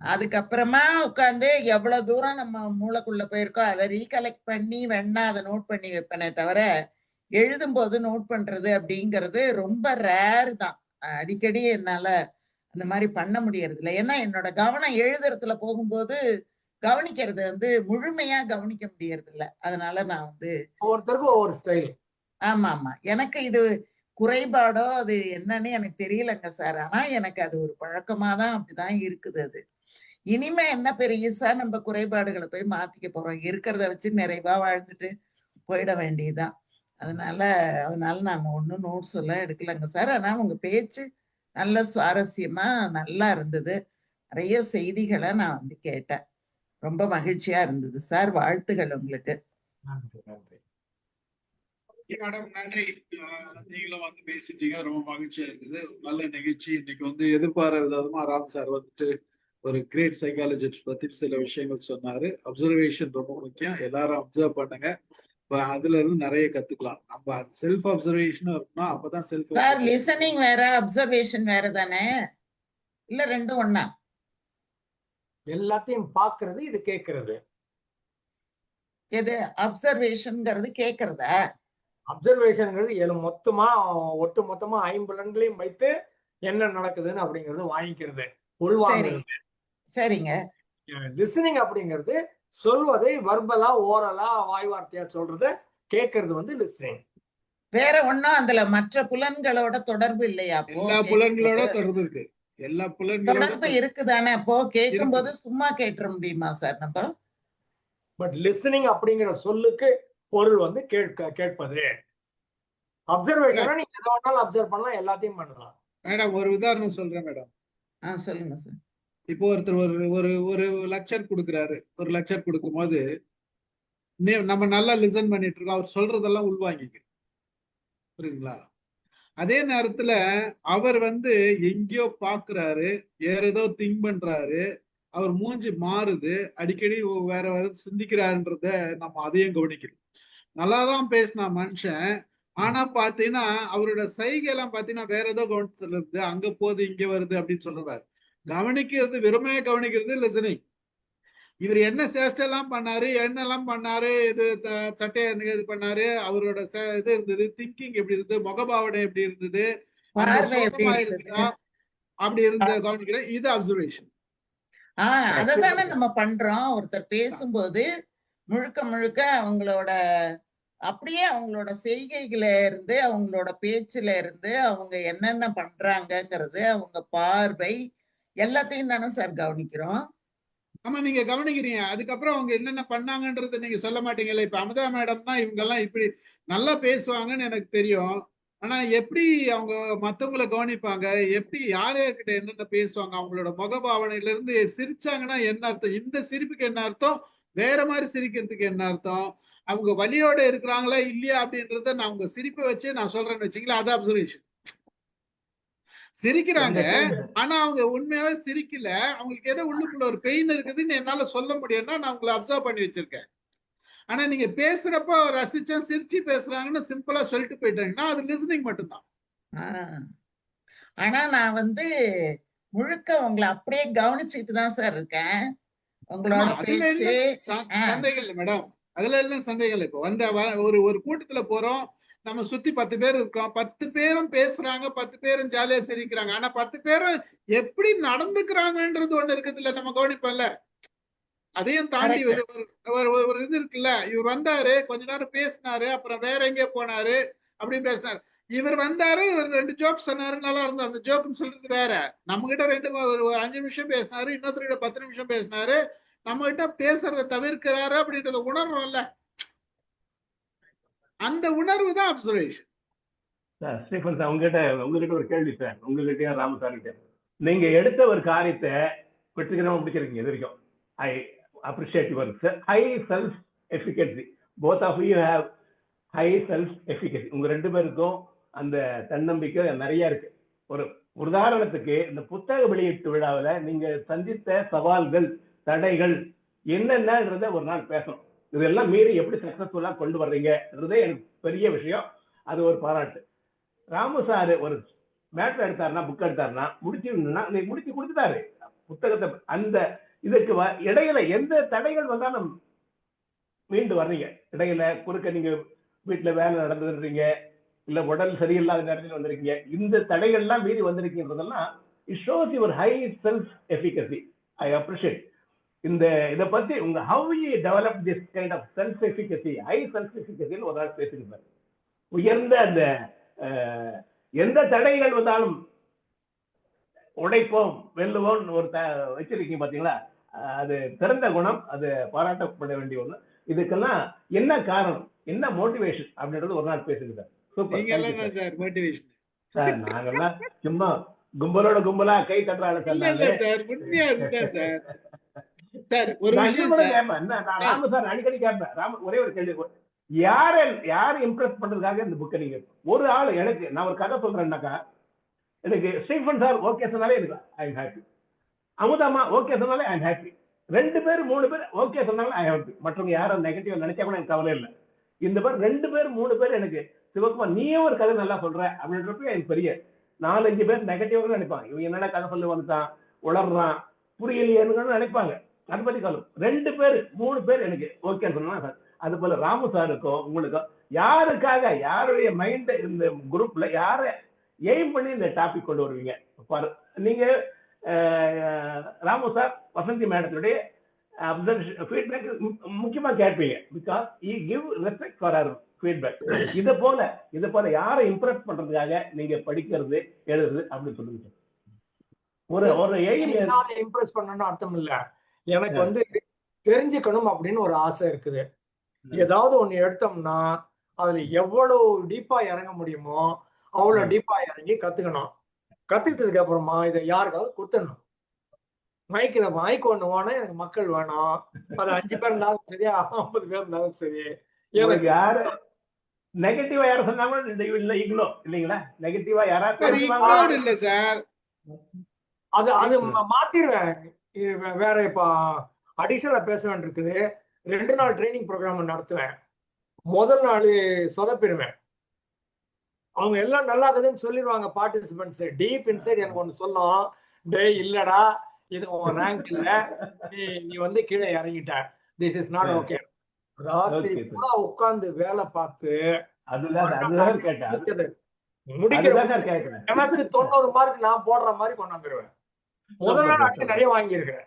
S8: அதுக்கப்புறமா உட்காந்து எவ்வளவு தூரம் நம்ம மூளைக்குள்ள போயிருக்கோ அதை ரீகலெக்ட் பண்ணி வேணா அதை நோட் பண்ணி வைப்பேனே தவிர, எழுதும்போது நோட் பண்றது அப்படிங்கிறது ரொம்ப ரேர் தான். அடிக்கடி என்னால அந்த மாதிரி பண்ண முடியறது இல்லை. ஏன்னா என்னோட கவனம் எழுதுறதுல போகும்போது கவனிக்கிறது வந்து முழுமையா கவனிக்க முடியறது இல்லை. அதனால நான் வந்து
S2: ஒவ்வொருத்தருக்கும் ஒவ்வொரு ஸ்டைல்.
S8: ஆமா, எனக்கு இது குறைபாடோ அது என்னன்னு எனக்கு தெரியலங்க சார். ஆனா எனக்கு அது ஒரு பழக்கமா தான் அப்படிதான் இருக்குது. அது இனிமே என்ன பெரியசா நம்ம குறைபாடுகளை போய் மாத்திக்க போறோம்? இருக்கிறத வச்சு நிறைவா வாழ்ந்துட்டு போயிட வேண்டியதுதான். அதனால நான் ஒன்னும் நோட்ஸ் எல்லாம் எடுக்கலங்க சார். ஆனா உங்க பேச்சு நல்ல சுவாரஸ்யமா நல்லா இருந்தது. நிறைய செய்திகளை நான் வந்து கேட்டேன். ரொம்ப மகிழ்ச்சியா இருந்தது சார். வாழ்த்துகள் உங்களுக்கு.
S1: மேடம் நன்றி. நீங்களும் வந்து பேசிட்டீங்க, ரொம்ப மகிழ்ச்சியா இருக்குது. நல்ல நிகழ்ச்சி. இன்னைக்கு வந்து எதிர்பாராத விதமா ராம் சார் வந்துட்டு ஒரு கிரேட் சைக்காலஜிஸ்ட் பத்தி சில விஷயங்கள் சொன்னாரு. அப்சர்வேஷன் ரொம்ப முக்கியம். எல்லாரும் அப்சர்வ் பண்ணுங்க. அதுல இருந்து நிறைய கத்துக்கலாம். நம்ம செல்ஃப் அப்சர்வேஷனும் இருக்கணும். அப்பதான் செல்ஃப்
S8: சார் லிசனிங் வேற அப்சர்வேஷன் வேற தானே? இல்ல ரெண்டும் ஒண்ணா?
S2: எல்லாத்தையும் பாக்குறது, இது கேட்கறது.
S8: எது அப்சர்வேஷன்ங்கிறது? கேட்கறதா?
S2: அப்சர்வேஷன்ங்கிறது மொத்தமா ஒட்டு மொத்தமா 5 புலன்களையும் வைத்து என்ன நடக்குதுன்னு அப்படிங்கிறது வாங்கிக்கிறது, உள்வாங்கிறது.
S8: சரிங்க.
S2: லிசனிங் அப்படிங்கிறது சொல்வதை வர்பலா ஓரலா வாய் வார்த்தையா சொல்றத கேட்கறது வந்து லிசனிங்.
S8: வேற ஒண்ணும் அதுல மற்ற புலன்களோட தொடர்பு இல்லையா?
S1: எல்லா புலன்களோட தொடர்பு இருக்கு. எல்லா புலன்களோட
S8: தொடர்பு இருக்குதானே? அப்போ கேட்கும் போது
S1: இருக்குது.
S8: சும்மா கேட்டுற முடியுமா சார் நம்ம?
S2: பட் லிசனிங் அப்படிங்கிற சொல்லுக்கு பொருள் வந்து கேட்பது. அப்சர்வேஷனா நீங்க எதை வேணாலும் அப்சர்வ் பண்ணலாம், எல்லாத்தையும் பண்ணலாம்.
S1: மேடம் ஒரு உதாரணம் சொல்றேன் மேடம்.
S8: சொல்லுங்க சார்.
S1: இப்போ ஒருத்தர் ஒரு ஒரு ஒரு லெக்சர் கொடுக்குறாரு. ஒரு லெக்சர் கொடுக்கும் போது நம்ம நல்லா லிசன் பண்ணிட்டு இருக்கோம். அவர் சொல்றதெல்லாம் உள்வாங்கிக்கிறோம். புரியுதுங்களா? அதே நேரத்துல அவர் வந்து எங்கேயோ பாக்குறாரு, வேற ஏதோ திங்க் பண்றாரு, அவர் மூஞ்சி மாறுது, அடிக்கடி வேற வேற சிந்திக்கிறாருன்றத நம்ம அதையும் கவனிக்கிறோம். நல்லாதான் பேசினா மனுஷன், ஆனா பாத்தீங்கன்னா அவரோட சைகை எல்லாம் பாத்தீங்கன்னா வேற ஏதோ கவனத்துல இருந்து அங்க போகுது இங்க வருது அப்படின்னு சொல்றாரு. கவனிக்கிறது, வெறுமையா கவனிக்கிறது லிசனிங். இவர் என்ன சேஷ்டெல்லாம் பண்ணாரு, என்னெல்லாம் பண்ணாரு, இது சட்டையை இது பண்ணாரு, அவரோட இது இருந்தது, திங்கிங் எப்படி இருந்தது, முகபாவனை எப்படி இருந்தது, அப்படி இருந்த கவனிக்கிறேன். இது அப்சர்வேஷன்.
S8: அததானே நம்ம பண்றோம். ஒருத்தர் பேசும்போது முழுக்க முழுக்க அவங்களோட அப்படியே அவங்களோட செய்கைகள இருந்து, அவங்களோட பேச்சுல இருந்து, அவங்க என்னென்ன பண்றாங்கங்கிறது, அவங்க பார்வை எல்லாத்தையும் தானே சார் கவனிக்கிறோம்.
S1: ஆமா, நீங்க கவனிக்கிறீங்க. அதுக்கப்புறம் அவங்க என்னென்ன பண்ணாங்கன்றத நீங்க சொல்ல மாட்டீங்கல்ல. இப்ப அமுதா மேடம் தான் இவங்க எல்லாம் இப்படி நல்லா பேசுவாங்கன்னு எனக்கு தெரியும். ஆனா எப்படி அவங்க மத்தவங்களை கவனிப்பாங்க, எப்படி யார் யார்கிட்ட என்னென்ன பேசுவாங்க, அவங்களோட முகபாவனையில இருந்து சிரிச்சாங்கன்னா என்ன அர்த்தம், இந்த சிரிப்புக்கு என்ன அர்த்தம், வேற மாதிரி சிரிக்கிறதுக்கு என்ன அர்த்தம், அவங்க வலியோட இருக்கிறாங்களா இல்லையா அப்படின்றத நான் உங்க சிரிப்பை வச்சு நான் சொல்றேன்னு வச்சுங்களேன். அது அப்சர்வேஷன். சிரிக்கிறாங்க, ஆனா அவங்க உண்மையாவே சிரிக்கல. அவங்களுக்கு ஏதோ உள்ளுக்குள்ள ஒரு பெயின் இருக்குதுன்னு என்னால சொல்ல முடியும்னா நான் உங்களை அப்சர்வ் பண்ணி வச்சிருக்கேன். ஆனா நீங்க பேசுறப்ப ரசிச்சா சிரிச்சு பேசுறாங்கன்னு சிம்பிளா சொல்லிட்டு போயிட்டாங்கன்னா அது லிசனிங் மட்டும்தான்.
S8: ஆனா நான் வந்து முழுக்க உங்களை அப்படியே கவனிச்சுட்டு தான் சார் இருக்கேன். உங்களோட பேச்சு
S1: சந்தேகம் இல்லை மேடம், அதுல எல்லாம் சந்தேகம் இல்லை. இப்போ வந்த ஒரு கூட்டத்துல போறோம், நம்ம சுத்தி 10 பேர் இருக்கோம், 10 பேரும் பேசுறாங்க, 10 பேரும் ஜாலியா சிரிக்கிறாங்க. ஆனா 10 பேரும் எப்படி நடந்துக்கிறாங்கன்றது ஒண்ணு இருக்குது இல்ல, நம்ம கவனிப்போம்ல. அதையும் தாண்டி ஒரு இது இருக்குல்ல, இவர் வந்தாரு, கொஞ்ச நேரம் பேசினாரு, அப்புறம் வேற எங்கே போனாரு அப்படின்னு பேசினாரு. இவர் வந்தாரு, ஒரு 2 ஜோக் சொன்னாரு, நல்லா இருந்தது. அந்த ஜோக்குன்னு சொல்றது வேற. நம்ம கிட்ட ஒரு 5 நிமிஷம் பேசினாரு, இன்னொருத்தர்கிட்ட 10 நிமிஷம் பேசினாரு, நம்ம கிட்ட பேசுறத தவிர்க்கிறாரு அப்படின்றத உணர்றோம்ல. அந்த உணர்வு தான் அப்சர்வேஷன்.
S3: சார் ஸ்டீஃபன் சார், உங்ககிட்ட ஒரு கேள்வி சார், உங்ககிட்டயும் ராம சார் கிட்ட. நீங்க எடுத்த ஒரு காரியத்தை வெற்றிகரமா முடிச்சிருக்கீங்க இது வரைக்கும். ஐ appreciate your high self efficacy. Both of you have high self efficacy. உங்க 2 பேருக்கும் அந்த தன்னம்பிக்கை நிறைய இருக்கு. ஒரு உதாரணத்துக்கு இந்த புத்தக வெளியீட்டு விழாவில் நீங்க சந்தித்த சவால்கள், தடைகள் என்னென்னன்றத ஒரு நாள் பேசணும். இதெல்லாம் மீறி எப்படி சக்சஸ்ஃபுல்லா கொண்டு வர்றீங்கன்றதே எனக்கு பெரிய விஷயம். அது ஒரு பாராட்டு. ராமு சார் ஒரு மேட்டர் எடுத்தாருன்னா, புக் எடுத்தாருன்னா முடிச்சு கொடுத்துட்டாரு புத்தகத்தை. அந்த இதுக்கு இடையில எந்த தடைகள் வந்தாலும் மீண்டு வர்றீங்க. இடையில குறுக்க நீங்க வீட்டுல வேலை நடந்துடுறீங்க, இல்ல உடல் சரியில்லாத நேரத்தில் வந்திருக்கீங்க, இந்த தடைகள்லாம் மீறி வந்திருக்கீங்கன்றதெல்லாம் it shows your high self efficacy. I appreciate. இதை பத்தி உங்க how you develop this kind of self efficacy, high self எஃபிகசின்னு ஒரு நாள் பேசியிருப்பாரு. உயர்ந்த அந்த எந்த தடைகள் வந்தாலும் உடைப்போம் வெல்லுவோம் ஒரு வச்சிருக்கீங்க பாத்தீங்களா, அது சிறந்த குணம், அது பாராட்டப்பட வேண்டிய ஒண்ணு. இதுக்கெல்லாம் என்ன காரணம், என்ன மோட்டிவேஷன் அப்படின்றது ஒரு நாள் பேசுங்க
S1: சார். மோட்டிவேஷன்
S3: சார் நாங்கெல்லாம் சும்மா கும்பலோட கும்பலா கை தட்டுறாங்க
S1: சார். உண்மையா இதுதான் சார். சார் ஒரு விஷயம்
S3: நான் ராம சார் அடிக்கடி கேட்பேன். ராம ஒரே ஒரு கேள்வி, யாரை இம்ப்ரெஸ் பண்றதுக்காக இந்த புக்கை நீங்க ஒரு ஆள், எனக்கு நான் ஒரு கதை சொல்றேன்னாக்கா, எனக்கு ஸ்டீஃபன் சார் ஓகே சொன்னாலே எனக்கு ஐ எம் ஹாப்பி, அமுதாமா ஓகே சொன்னாலே ஐ எம் ஹாப்பி, 2 பேர் 3 பேர் ஓகே சொன்னாலும் ஐ ஹாப்பி. மற்றவங்க யாரும் நெகட்டிவ் நினைச்சா கூட எனக்கு கவலை இல்லை. இந்த பேர் 2 பேர் 3 பேர் எனக்கு சிவகுமார் நீயே ஒரு கதை நல்லா சொல்ற அப்படின்றப்ப எனக்கு பெரிய 4-5 பேர் நெகட்டிவ் நினைப்பாங்க. இவங்க என்னடா கதை சொல்லி வந்துட்டான், உளர்றான், புரியலையேன்னு நினைப்பாங்க. அதை பத்தி காலம் 2 பேர் 3 பேர் எனக்கு ஓகே சொன்னா சார். அது போல ராமு சாருக்கும் உங்களுக்கும் யாருக்காக, யாருடைய மைண்ட் இந்த குரூப்ல யார எய்ம் பண்ணி இந்த டாபிக் கொண்டு வருவீங்க? நீங்க ராமு சார் வசந்தி மேடத்துடைய ஃபீட்பேக் முக்கியமா கேட்பீங்க. Because you give respect for our feedback. இதை போல யாரை இம்ப்ரெஸ் பண்றதுக்காக நீங்க படிக்கிறது எழுதுறது அப்படின்னு சொல்லுங்க. ஒரு எய்ம்
S2: இம்ப்ரெஸ் பண்ணணும்னு அர்த்தம் இல்ல. எனக்கு வந்து தெரிஞ்சுக்கணும் அப்படின்னு ஒரு ஆசை இருக்குது. ஏதாவது ஒண்ணு எடுத்தோம்னா அதுல எவ்வளவு டீப்பா இறங்க முடியுமோ அவ்வளவு டீப்பா இறங்கி கத்துக்கணும். கத்துக்கிட்டதுக்கு அப்புறமா இதை யாருக்காவது கொடுத்துடணும். மைக் ஒண்ணு வேணும், எனக்கு மக்கள் வேணும். அது 5 பேர் இருந்தாலும் சரி, 50 பேர் இருந்தாலும் சரி.
S3: எனக்கு யாரு நெகட்டிவா யாரும் சொன்னாலும் இல்ல இக்னோர் இல்லைங்களா? நெகட்டிவா யாராவது
S1: இக்னோர் இல்ல சார்,
S2: அது மாத்திருவேன். வேற இப்ப அடிஷனலா பேச வேண்டியிருக்குது. 2 நாள் ட்ரைனிங் ப்ரோக்ராம் நடத்துவேன். முதல் நாள் சொதப்பிடுவேன். அவங்க எல்லாம் நல்லா இருக்குதுன்னு சொல்லிடுவாங்க பார்ட்டிசிபென்ட்ஸ். டீப் இன்சைட் எனக்கு ஒண்ணு சொல்லும், டேய் இல்லடா இது உன் ரேங்க் இல்ல, நீ வந்து கீழே இறங்கிட்ட, திஸ் இஸ் நாட் ஓகே. ராத்திரி பூரா உட்கார்ந்து வேலை பார்த்து முடிக்கிற எனக்கு 90 மார்க் நான் போடுற மாதிரி கொண்டு வந்துருவேன். முதல் நாள் அடி நிறைய வாங்கியிருக்கேன்.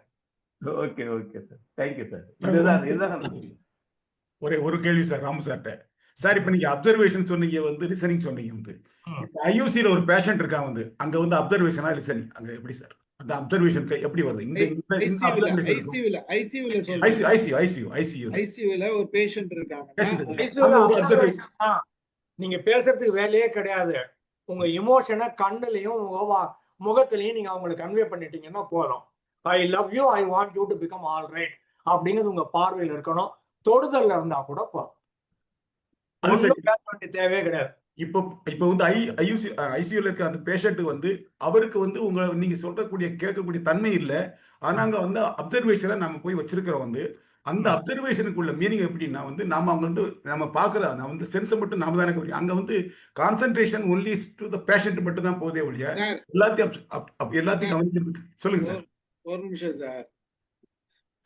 S3: Okay okay sir, thank you sir.
S6: ஒரு கேள்வி சார் ராமு சார்ட்ட. சார் இப்ப நீங்க அப்சர்வேஷன் சொன்னீங்க, வந்து லிசனிங் சொன்னீங்க. வந்து ஐயூசில ஒரு பேஷண்ட் இருக்கா, வந்து அங்க வந்து அப்சர்வேஷனா லிசனிங் அங்க எப்படி சார் அந்த அப்சர்வேஷன் எப்படி வருது?
S1: ஐசியூல ஒரு பேஷண்ட் இருக்காங்க.
S2: நீங்க பேசுறதுக்கு வேலையே கிடையாது. உங்க இமோஷனை கண்ணுலயும் முகத்திலையும் நீங்க அவங்களுக்கு கன்வே பண்ணிட்டீங்கன்னா போதும். I love you, I want you to become all right அப்படிங்கிறது உங்க பார்வையில் இருக்கணும். தொடுதல்ல இருந்தா கூட போதும், பேச வேண்டிய தேவையே கிடையாது.
S6: இப்போ வந்து ஐசியூல இருக்க அந்த பேஷண்ட் வந்து அவருக்கு வந்து உங்களை நீங்க சொல்றக்கூடிய கேட்கக்கூடிய தன்மை இல்லை. ஆனா அங்க வந்து அப்சர்வேஷனை நம்ம போய் வச்சிருக்கிறோம். வந்து அந்த அப்சர்வேஷனுக்குள்ள மீனிங் எப்படின்னா வந்து நாம அவங்க வந்து நம்ம பாக்குற நான் வந்து சென்ஸை மட்டும் நாம தானே முடியும். அங்க வந்து concentration only to the patient மட்டும் தான் போதே ஒழிய எல்லாத்தையும் கவனிச்சு. சொல்லுங்க சார்.
S1: ஒரு நிமிஷம் சார்,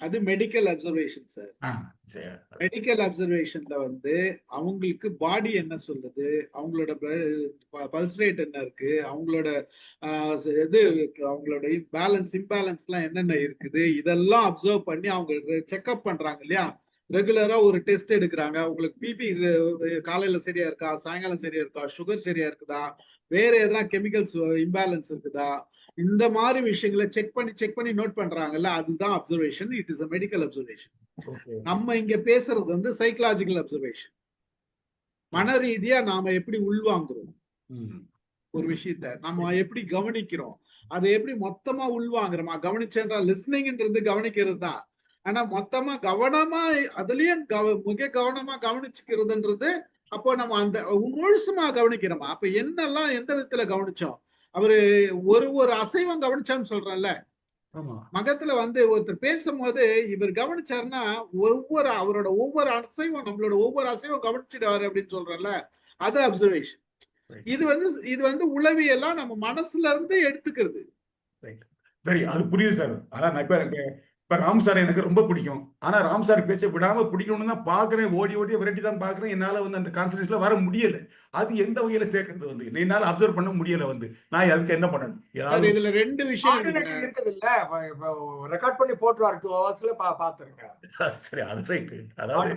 S1: அது மெடிக்கல் அப்சர்வேஷன் சார். மெடிக்கல் அப்சர்வேஷன்ல வந்து அவங்களுக்கு பாடி என்ன சொல்லுது, அவங்களோட பல்ஸ் ரேட் என்ன இருக்கு, அவங்களோட இது அவங்களோட பேலன்ஸ் இம்பேலன்ஸ் எல்லாம் என்னென்ன இருக்குது, இதெல்லாம் அப்சர்வ் பண்ணி அவங்க செக்அப் பண்றாங்க இல்லையா. ரெகுலரா ஒரு டெஸ்ட் எடுக்கிறாங்க. உங்களுக்கு பிபி காலையில சரியா இருக்கா, சாயங்காலம் சரியா இருக்கா, சுகர் சரியா இருக்குதா, வேற எதனா கெமிக்கல்ஸ் இம்பேலன்ஸ் இருக்குதா, இந்த மாதிரி விஷயங்களை செக் பண்ணி நோட் பண்றாங்கல்ல, அதுதான் observation. It is a medical observation. நம்ம இங்க பேசுறது வந்து சைக்கலாஜிக்கல் அப்சர்வேஷன். மன ரீதியா நாம எப்படி உள்வாங்குறோம் ஒரு விஷயத்த, நம்ம எப்படி கவனிக்கிறோம், அதை எப்படி மொத்தமா உள்வாங்குறோமா. கவனிச்சேன்றா லிஸ்னிங்ன்றது கவனிக்கிறது தான். ஆனா மொத்தமா கவனமா அதுலயும் மிக கவனமா கவனிச்சுக்கிறதுன்றது அப்போ நம்ம அந்த முழுசுமா கவனிக்கிறோமா. அப்ப என்னெல்லாம் எந்த விதத்துல கவனிச்சோம். அவரு ஒரு அசைவம் கவனிச்சான்னு சொல்றேன்ல, மகத்துல வந்து ஒருத்தர் பேசும்போது இவர் கவனிச்சாருன்னா அவரோட ஒவ்வொரு அசைவம் நம்மளோட ஒவ்வொரு அசைவம் கவனிச்சிடுவாரு அப்படின்னு சொல்றேன்ல, அது அப்சர்வேஷன். இது வந்து உளவியலா நம்ம மனசுல இருந்து எடுத்துக்கிறது.
S6: சரி, அது புரியுது சார். ஆனா நான் இப்ப ராம் சார் எனக்கு ரொம்ப பிடிக்கும். ஆனா ராம் சார் பேச்சை விடாம பிடிக்கணும்னு தான் பாக்குறேன். ஓடி விரட்டி தான் பாக்குறேன். என்னால வந்து அந்த கான்சன்ட்ரேஷன்ல வர முடியல. அது எந்த வகையில சேர்க்கறது வந்து என்னால அப்சர்வ் பண்ண முடியல. வந்து நான் அதுக்கு என்ன பண்ணணும்?
S1: இதுல 2 விஷயம்
S2: இருக்குது இல்ல, ரெக்கார்ட் பண்ணி போட்டுருவாரு 2 ஹவர்ஸ்ல பாத்துருங்க.
S6: சரி, அது ரைட். அதாவது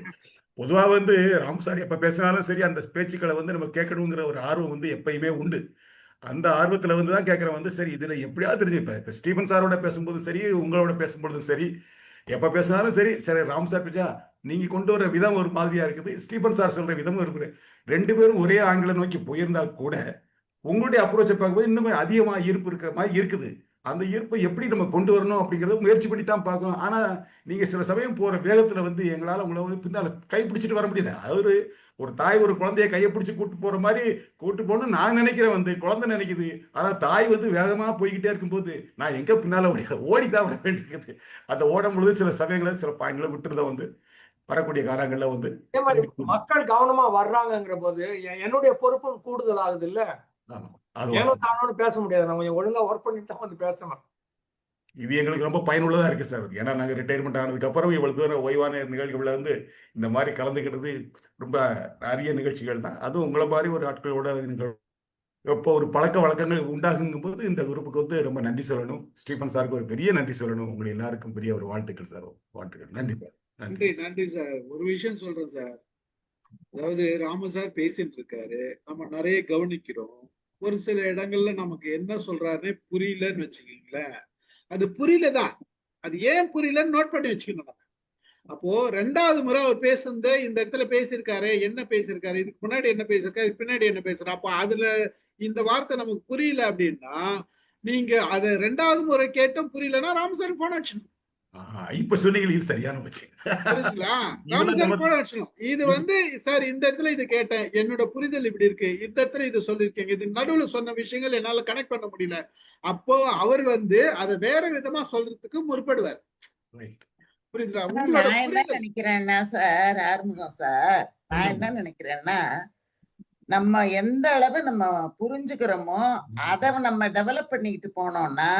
S6: பொதுவா வந்து ராம் சார் எப்ப பேசினாலும் சரி, அந்த பேச்சுக்களை வந்து நம்ம கேட்கணுங்கிற ஒரு ஆர்வம் வந்து எப்பயுமே உண்டு. அந்த ஆர்வத்துல வந்து தான் கேட்கறேன். வந்து சரி இதுல எப்படியாவது தெரிஞ்சுப்பேன். இப்ப ஸ்டீபன் சாரோட பேசும்போது சரி, உங்களோட பேசும்போதும் சரி, எப்ப பேசினாலும் சரி, சரி ராம் சார் பேச்சா நீங்க கொண்டு வர விதம் ஒரு மாதிரியா இருக்குது, ஸ்டீபன் சார் சொல்ற விதமும் இருக்குது. 2 பேரும் ஒரே ஆங்கில நோக்கி போயிருந்தா கூட உங்களுடைய அப்ரோச்சை பார்க்கும்போது இன்னுமே அதிகமா ஈர்ப்பு இருக்கிற மாதிரி இருக்குது. அந்த ஈர்ப்பை எப்படி நம்ம கொண்டு வரணும் அப்படிங்கறத முயற்சி பண்ணி தான் பார்க்கணும். ஆனா நீங்க சில சமயம் போற வேகத்துல வந்து எங்களால உங்களை வந்து பின்னால கை பிடிச்சிட்டு வர முடியல. அது ஒரு தாய் ஒரு குழந்தைய கையை பிடிச்சி கூட்டு போற மாதிரி கூட்டு போகணும்னு நான் நினைக்கிறேன். வந்து குழந்தை நினைக்குது. ஆனா தாய் வந்து வேகமா போய்கிட்டே இருக்கும்போது நான் எங்க பின்னால ஓடிதான் வர வேண்டியிருக்குது. அந்த ஓடும் பொழுது சில சமயங்களை சில பாயிண்ட்ல விட்டுறத வந்து வரக்கூடிய காலங்கள்ல வந்து
S2: மக்கள் கவனமா வர்றாங்கிற போது என்னுடைய பொறுப்பும் கூடுதல் ஆகுது இல்ல. ஏனோ தானோன்னு பேச முடியாது. நம்ம கொஞ்சம் ஒழுங்கா ஒர்க் பண்ணிட்டு தான் வந்து பேசணும்.
S6: இது எங்களுக்கு ரொம்ப பயனுள்ளதா இருக்கு சார். ஏன்னா நாங்க ரிட்டையர்மெண்ட் ஆனதுக்கு அப்புறம் இவ்வளவு தூரம் ஓய்வான நிகழ்வுகளை வந்து இந்த மாதிரி கலந்துக்கிட்டது ரொம்ப அரிய நிகழ்ச்சிகள் தான். அதுவும் உங்களை மாதிரி ஒரு ஆட்களோட எப்போ ஒரு பழக்க வழக்கங்கள் உண்டாகுங்கும் போது இந்த குரூப்புக்கு வந்து ரொம்ப நன்றி சொல்லணும். ஸ்டீபன் சாருக்கு ஒரு பெரிய நன்றி சொல்லணும். உங்களை எல்லாருக்கும் பெரிய ஒரு வாழ்த்துக்கள் சார். வாழ்த்துக்கள். நன்றி சார்.
S1: நன்றி சார். ஒரு விஷயம் சொல்றேன் சார். அதாவது ராம சார் பேசிட்டு இருக்காரு, நம்ம நிறைய கவனிக்கிறோம். ஒரு சில இடங்கள்ல நமக்கு என்ன சொல்றாருன்னே புரியலன்னு வச்சுக்கீங்களேன். அது புரியலதான், அது ஏன் புரியலன்னு நோட் பண்ணி வச்சுக்கணும் நம்ம. அப்போ 2வது முறை அவர் பேசுனது இந்த இடத்துல பேசியிருக்காரு, என்ன பேசியிருக்காரு, இதுக்கு முன்னாடி என்ன பேசியிருக்காரு, பின்னாடி என்ன பேசுறாரு, அப்ப அதுல இந்த வார்த்தை நமக்கு புரியல அப்படின்னா நீங்க அதை 2வது முறை கேட்டும் புரியலன்னா ராமசாமி போன வச்சிடணும்.
S6: இப்ப சொன்னீங்க, இது சரியான பட்சி.
S1: புரியுதுங்களா? ராமசாமி போன வச்சிடணும். இது வந்து சார் இந்த இடத்துல இது கேட்டேன், என்னோட புரிதல் இப்படி இருக்கு, இந்த இடத்துல இது சொல்லிருக்கீங்க, இது நடுவுல சொன்ன விஷயங்கள் என்னால கனெக்ட் பண்ண முடியல. அப்போ அவர் வந்து அதை வேற விதமா சொல்றதுக்கு முற்படுவார். புரியுதுங்களா? உங்களோட
S8: நான் என்ன நினைக்கிறேன்னா சார், ஆறுமுகம் சார், நான் என்ன நினைக்கிறேன்னா, நம்ம எந்த அளவு நம்ம புரிஞ்சுக்கிறோமோ அதை நம்ம டெவலப் பண்ணிக்கிட்டு போனோம்னா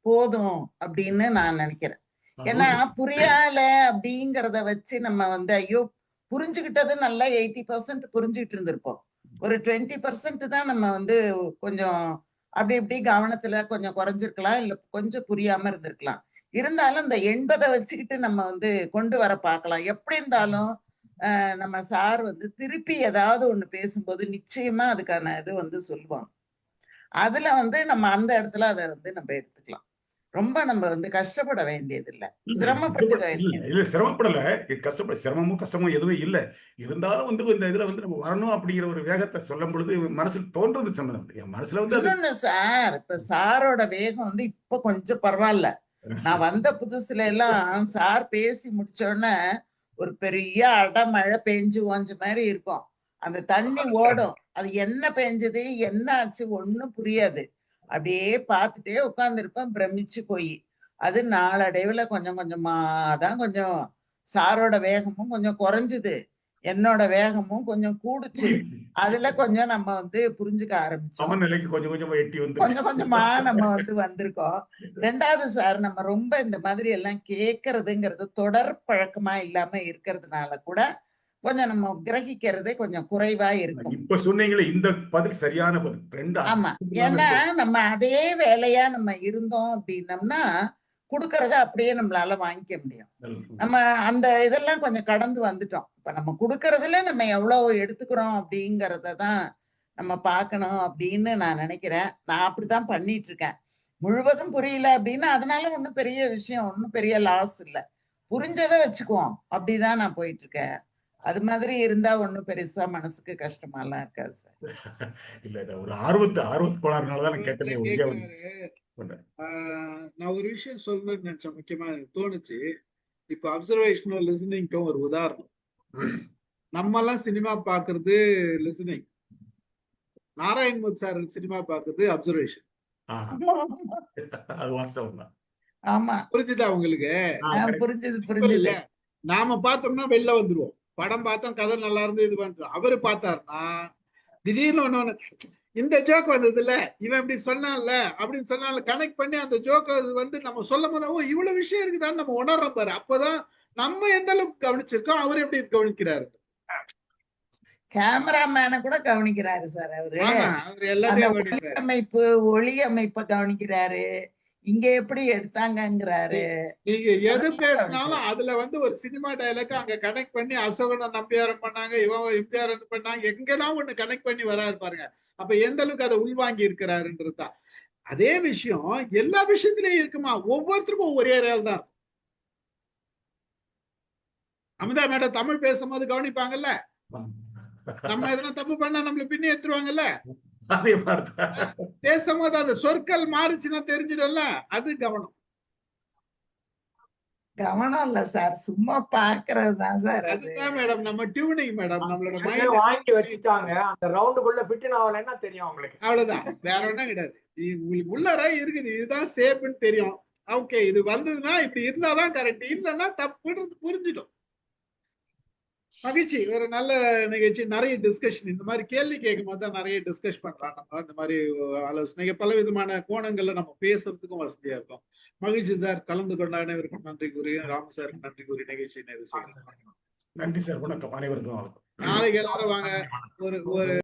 S8: போதும் அப்படின்னு நான் நினைக்கிறேன். ஏன்னா புரியல அப்படிங்கறத வச்சு நம்ம வந்து ஐயோ புரிஞ்சுக்கிட்டது நல்லா 80% புரிஞ்சுக்கிட்டு இருந்திருப்போம். ஒரு 20% தான் நம்ம வந்து கொஞ்சம் அப்படி இப்படி கவனத்துல கொஞ்சம் குறைஞ்சிருக்கலாம், இல்ல கொஞ்சம் புரியாம இருந்திருக்கலாம். இருந்தாலும் இந்த 80 வச்சுக்கிட்டு நம்ம வந்து கொண்டு வர பார்க்கலாம். எப்படி இருந்தாலும் நம்ம சார் வந்து திருப்பி ஏதாவது ஒண்ணு பேசும்போது நிச்சயமா அதுக்கான இது வந்து சொல்லுவாங்க. அதுல வந்து நம்ம அந்த இடத்துல அதை வந்து நம்ம எடுத்துக்கலாம். ரொம்ப நம்ம வந்து கஷ்டப்பட வேண்டியது இல்ல, சிரமப்பட்டுக்க வேண்டியது
S6: இல்ல, சிரமப்படல. சிரமமும் கஷ்டமும் எதுவும் இல்ல. இருந்தாலும் வந்து இந்த இதுல வந்து நம்ம வரணும் அப்படிங்கிற ஒரு வேகத்தை சொல்லும் பொழுது மனசுல தோன்றது சொன்னது. என் மனசுல வந்து
S8: இன்னொன்னு சார், இப்ப சாரோட வேகம் வந்து இப்ப கொஞ்சம் பரவாயில்ல. நான் வந்த புதுசுல எல்லாம் சார் பேசி முடிச்ச உடனே ஒரு பெரிய அடமழை பெஞ்சு ஓஞ்ச மாதிரி இருக்கும். அந்த தண்ணி ஓடும், அது என்ன பெஞ்சது என்ன ஆச்சு ஒண்ணும் புரியாது. அப்படியே பார்த்துட்டே உட்கார்ந்துருப்பேன் பிரமிச்சு போய். அது நாளடைவுல கொஞ்சம் கொஞ்சமா தான் கொஞ்சம் சாரோட வேகமும் கொஞ்சம் குறைஞ்சுது, என்னோட வேகமும் கொஞ்சம் கூடுச்சு. அதுல கொஞ்சம் நம்ம வந்து புரிஞ்சுக்க ஆரம்பிச்சோம்.
S6: சமநிலைக்கு கொஞ்சம் கொஞ்சமா எட்டி வந்து
S8: கொஞ்சம் கொஞ்சமா நம்ம வந்து வந்திருக்கோம். 2வது சார், நம்ம ரொம்ப இந்த மாதிரி எல்லாம் கேட்கறதுங்கிறது தொடர் பழக்கமா இல்லாம இருக்கிறதுனால கூட கொஞ்சம் நம்ம கிரகிக்கிறதே கொஞ்சம் குறைவா இருக்கும்.
S6: இப்ப சொன்னீங்களே இந்த பதில் சரியான பதில்.
S8: ஆமா, ஏன்னா நம்ம அதே வேலையா நம்ம இருந்தோம் அப்படின்னம்னா கொடுக்கறத அப்படியே நம்மளால வாங்கிக்க முடியும். நம்ம அந்த இதெல்லாம் கொஞ்சம் கடந்து வந்துட்டோம். இப்ப நம்ம கொடுக்கறதுல நம்ம எவ்வளவு எடுத்துக்கிறோம் அப்படிங்கறத தான் நம்ம பார்க்கணும் அப்படின்னு நான் நினைக்கிறேன். நான் அப்படித்தான் பண்ணிட்டு இருக்கேன். முழுவதும் புரியல அப்படின்னா அதனால ஒண்ணும் பெரிய விஷயம், ஒண்ணும் பெரிய லாஸ் இல்ல. புரிஞ்சதை வச்சுக்குவோம், அப்படிதான் நான் போயிட்டு இருக்கேன். அது மாதிரி இருந்தா ஒண்ணும் பெருசா மனசுக்கு கஷ்டமா எல்லாம் இருக்காது சார்.
S6: இல்ல, ஒரு ஆர்வத்து கோளாறுனாலதான் நான் கேட்டேன்.
S1: நான் ஒரு விஷயம் சொல்லணும்னு நினைச்சேன், முக்கியமா எனக்கு தோணுச்சு. இப்ப அப்சர்வேஷனும் லிசனிங்க்கும் ஒரு உதாரணம். நம்ம எல்லாம் சினிமா பாக்குறது லிசனிங், நாராயண்மூர்த்தி சார் சினிமா பாக்குறது அப்சர்வேஷன்.
S8: ஆமா,
S1: புரிஞ்சுதா உங்களுக்கு?
S8: புரிஞ்சது புரிஞ்சது.
S1: நாம பார்த்தோம்னா வெளில வந்துருவோம், படம் பார்த்தோம், கதை நல்லா இருந்து இது பண்றோம். அவரு பார்த்தாருன்னா திடீர்னு ஒண்ணு இந்த ஜோக் வந்தது இல்ல, இவன் இப்படி சொன்னான்ல அப்படின்னு சொன்னால கனெக்ட் பண்ணி அந்த ஜோக் வந்து நம்ம சொல்லும் போது ஓ இவ்வளவு விஷயம் இருக்குதான்னு நம்ம உணர்றோம் பாரு. அப்பதான் நம்ம எந்த அளவுக்கு கவனிச்சிருக்கோம், அவர் எப்படி கவனிக்கிறாரு.
S8: கேமராமேனை கூட கவனிக்கிறாரு சார் அவரு.
S1: எல்லாத்தையும்
S8: அமைப்பு, ஒளி அமைப்பை கவனிக்கிறாரு, இங்க எப்படி எடுத்தாங்கிறாரு.
S1: நீங்க எது பேசினாலும் அதுல வந்து ஒரு சினிமா டயலாக் அங்க கனெக்ட் பண்ணி அசோகனை நம்பியாரம் பண்ணாங்க, இவன் எம்ஜிஆர் வந்து பண்ணாங்க, எங்கன்னா ஒண்ணு கனெக்ட் பண்ணி வராரு பாருங்க. அப்ப எந்த அளவுக்கு அதை உள்வாங்கி இருக்கிறாருன்றதுதான். அதே விஷயம் எல்லா விஷயத்திலயும் இருக்குமா, ஒவ்வொருத்தருக்கும் ஒவ்வொரு ஏரியால் தான். அமிதா மேடம் தமிழ் பேசும்போது கவனிப்பாங்கல்ல, நம்ம எதனா தப்பு பண்ணா நம்மள பின்னி எடுத்துருவாங்கல்ல, பேசும்போது அந்த சொற்கள் மாறுச்சுன்னா தெரிஞ்சிடும்ல, அது கவனம்.
S8: கவனம் இல்ல சார், சும்மா பாக்குறது தான் சார்.
S1: அதுதான் மேடம் நம்ம டியூனிங் மேடம். நம்மளோட
S2: மைண்ட் வாங்கி வச்சுட்டாங்க, அந்த ரவுண்டுக்குள்ள ஃபிட் ஆகலன்னா தெரியும் உங்களுக்கு, அவ்வளவுதான்,
S1: வேற ஒண்ணும் கிடையாது. உங்களுக்கு உள்ளர இருக்குது, இதுதான் ஷேப்னு தெரியும். ஓகே, இது வந்ததுன்னா இப்படி இருந்தாதான் கரெக்ட், இல்லைன்னா தப்புன்றது புரிஞ்சிடும். மகிழ்ச்சி. ஒரு நல்ல நிகழ்ச்சி, நிறைய டிஸ்கஷன். இந்த மாதிரி கேள்வி கேட்கும் போது தான் நிறைய டிஸ்கஸ் பண்றோம் நம்ம. இந்த மாதிரி ஆலோசனை பல விதமான கோணங்கள்ல நம்ம பேசுறதுக்கும் வசதியா இருக்கும். மகிழ்ச்சி சார், கலந்து கொண்ட அனைவருக்கும் நன்றி கூறி, ராம சாருக்கு நன்றி கூறி நிகழ்ச்சி நிறைவு செய்கிறேன்.
S6: நன்றி சார், வணக்கம் அனைவருக்கும்.
S1: நாளைக்கு எல்லாரும் வாங்க. ஒரு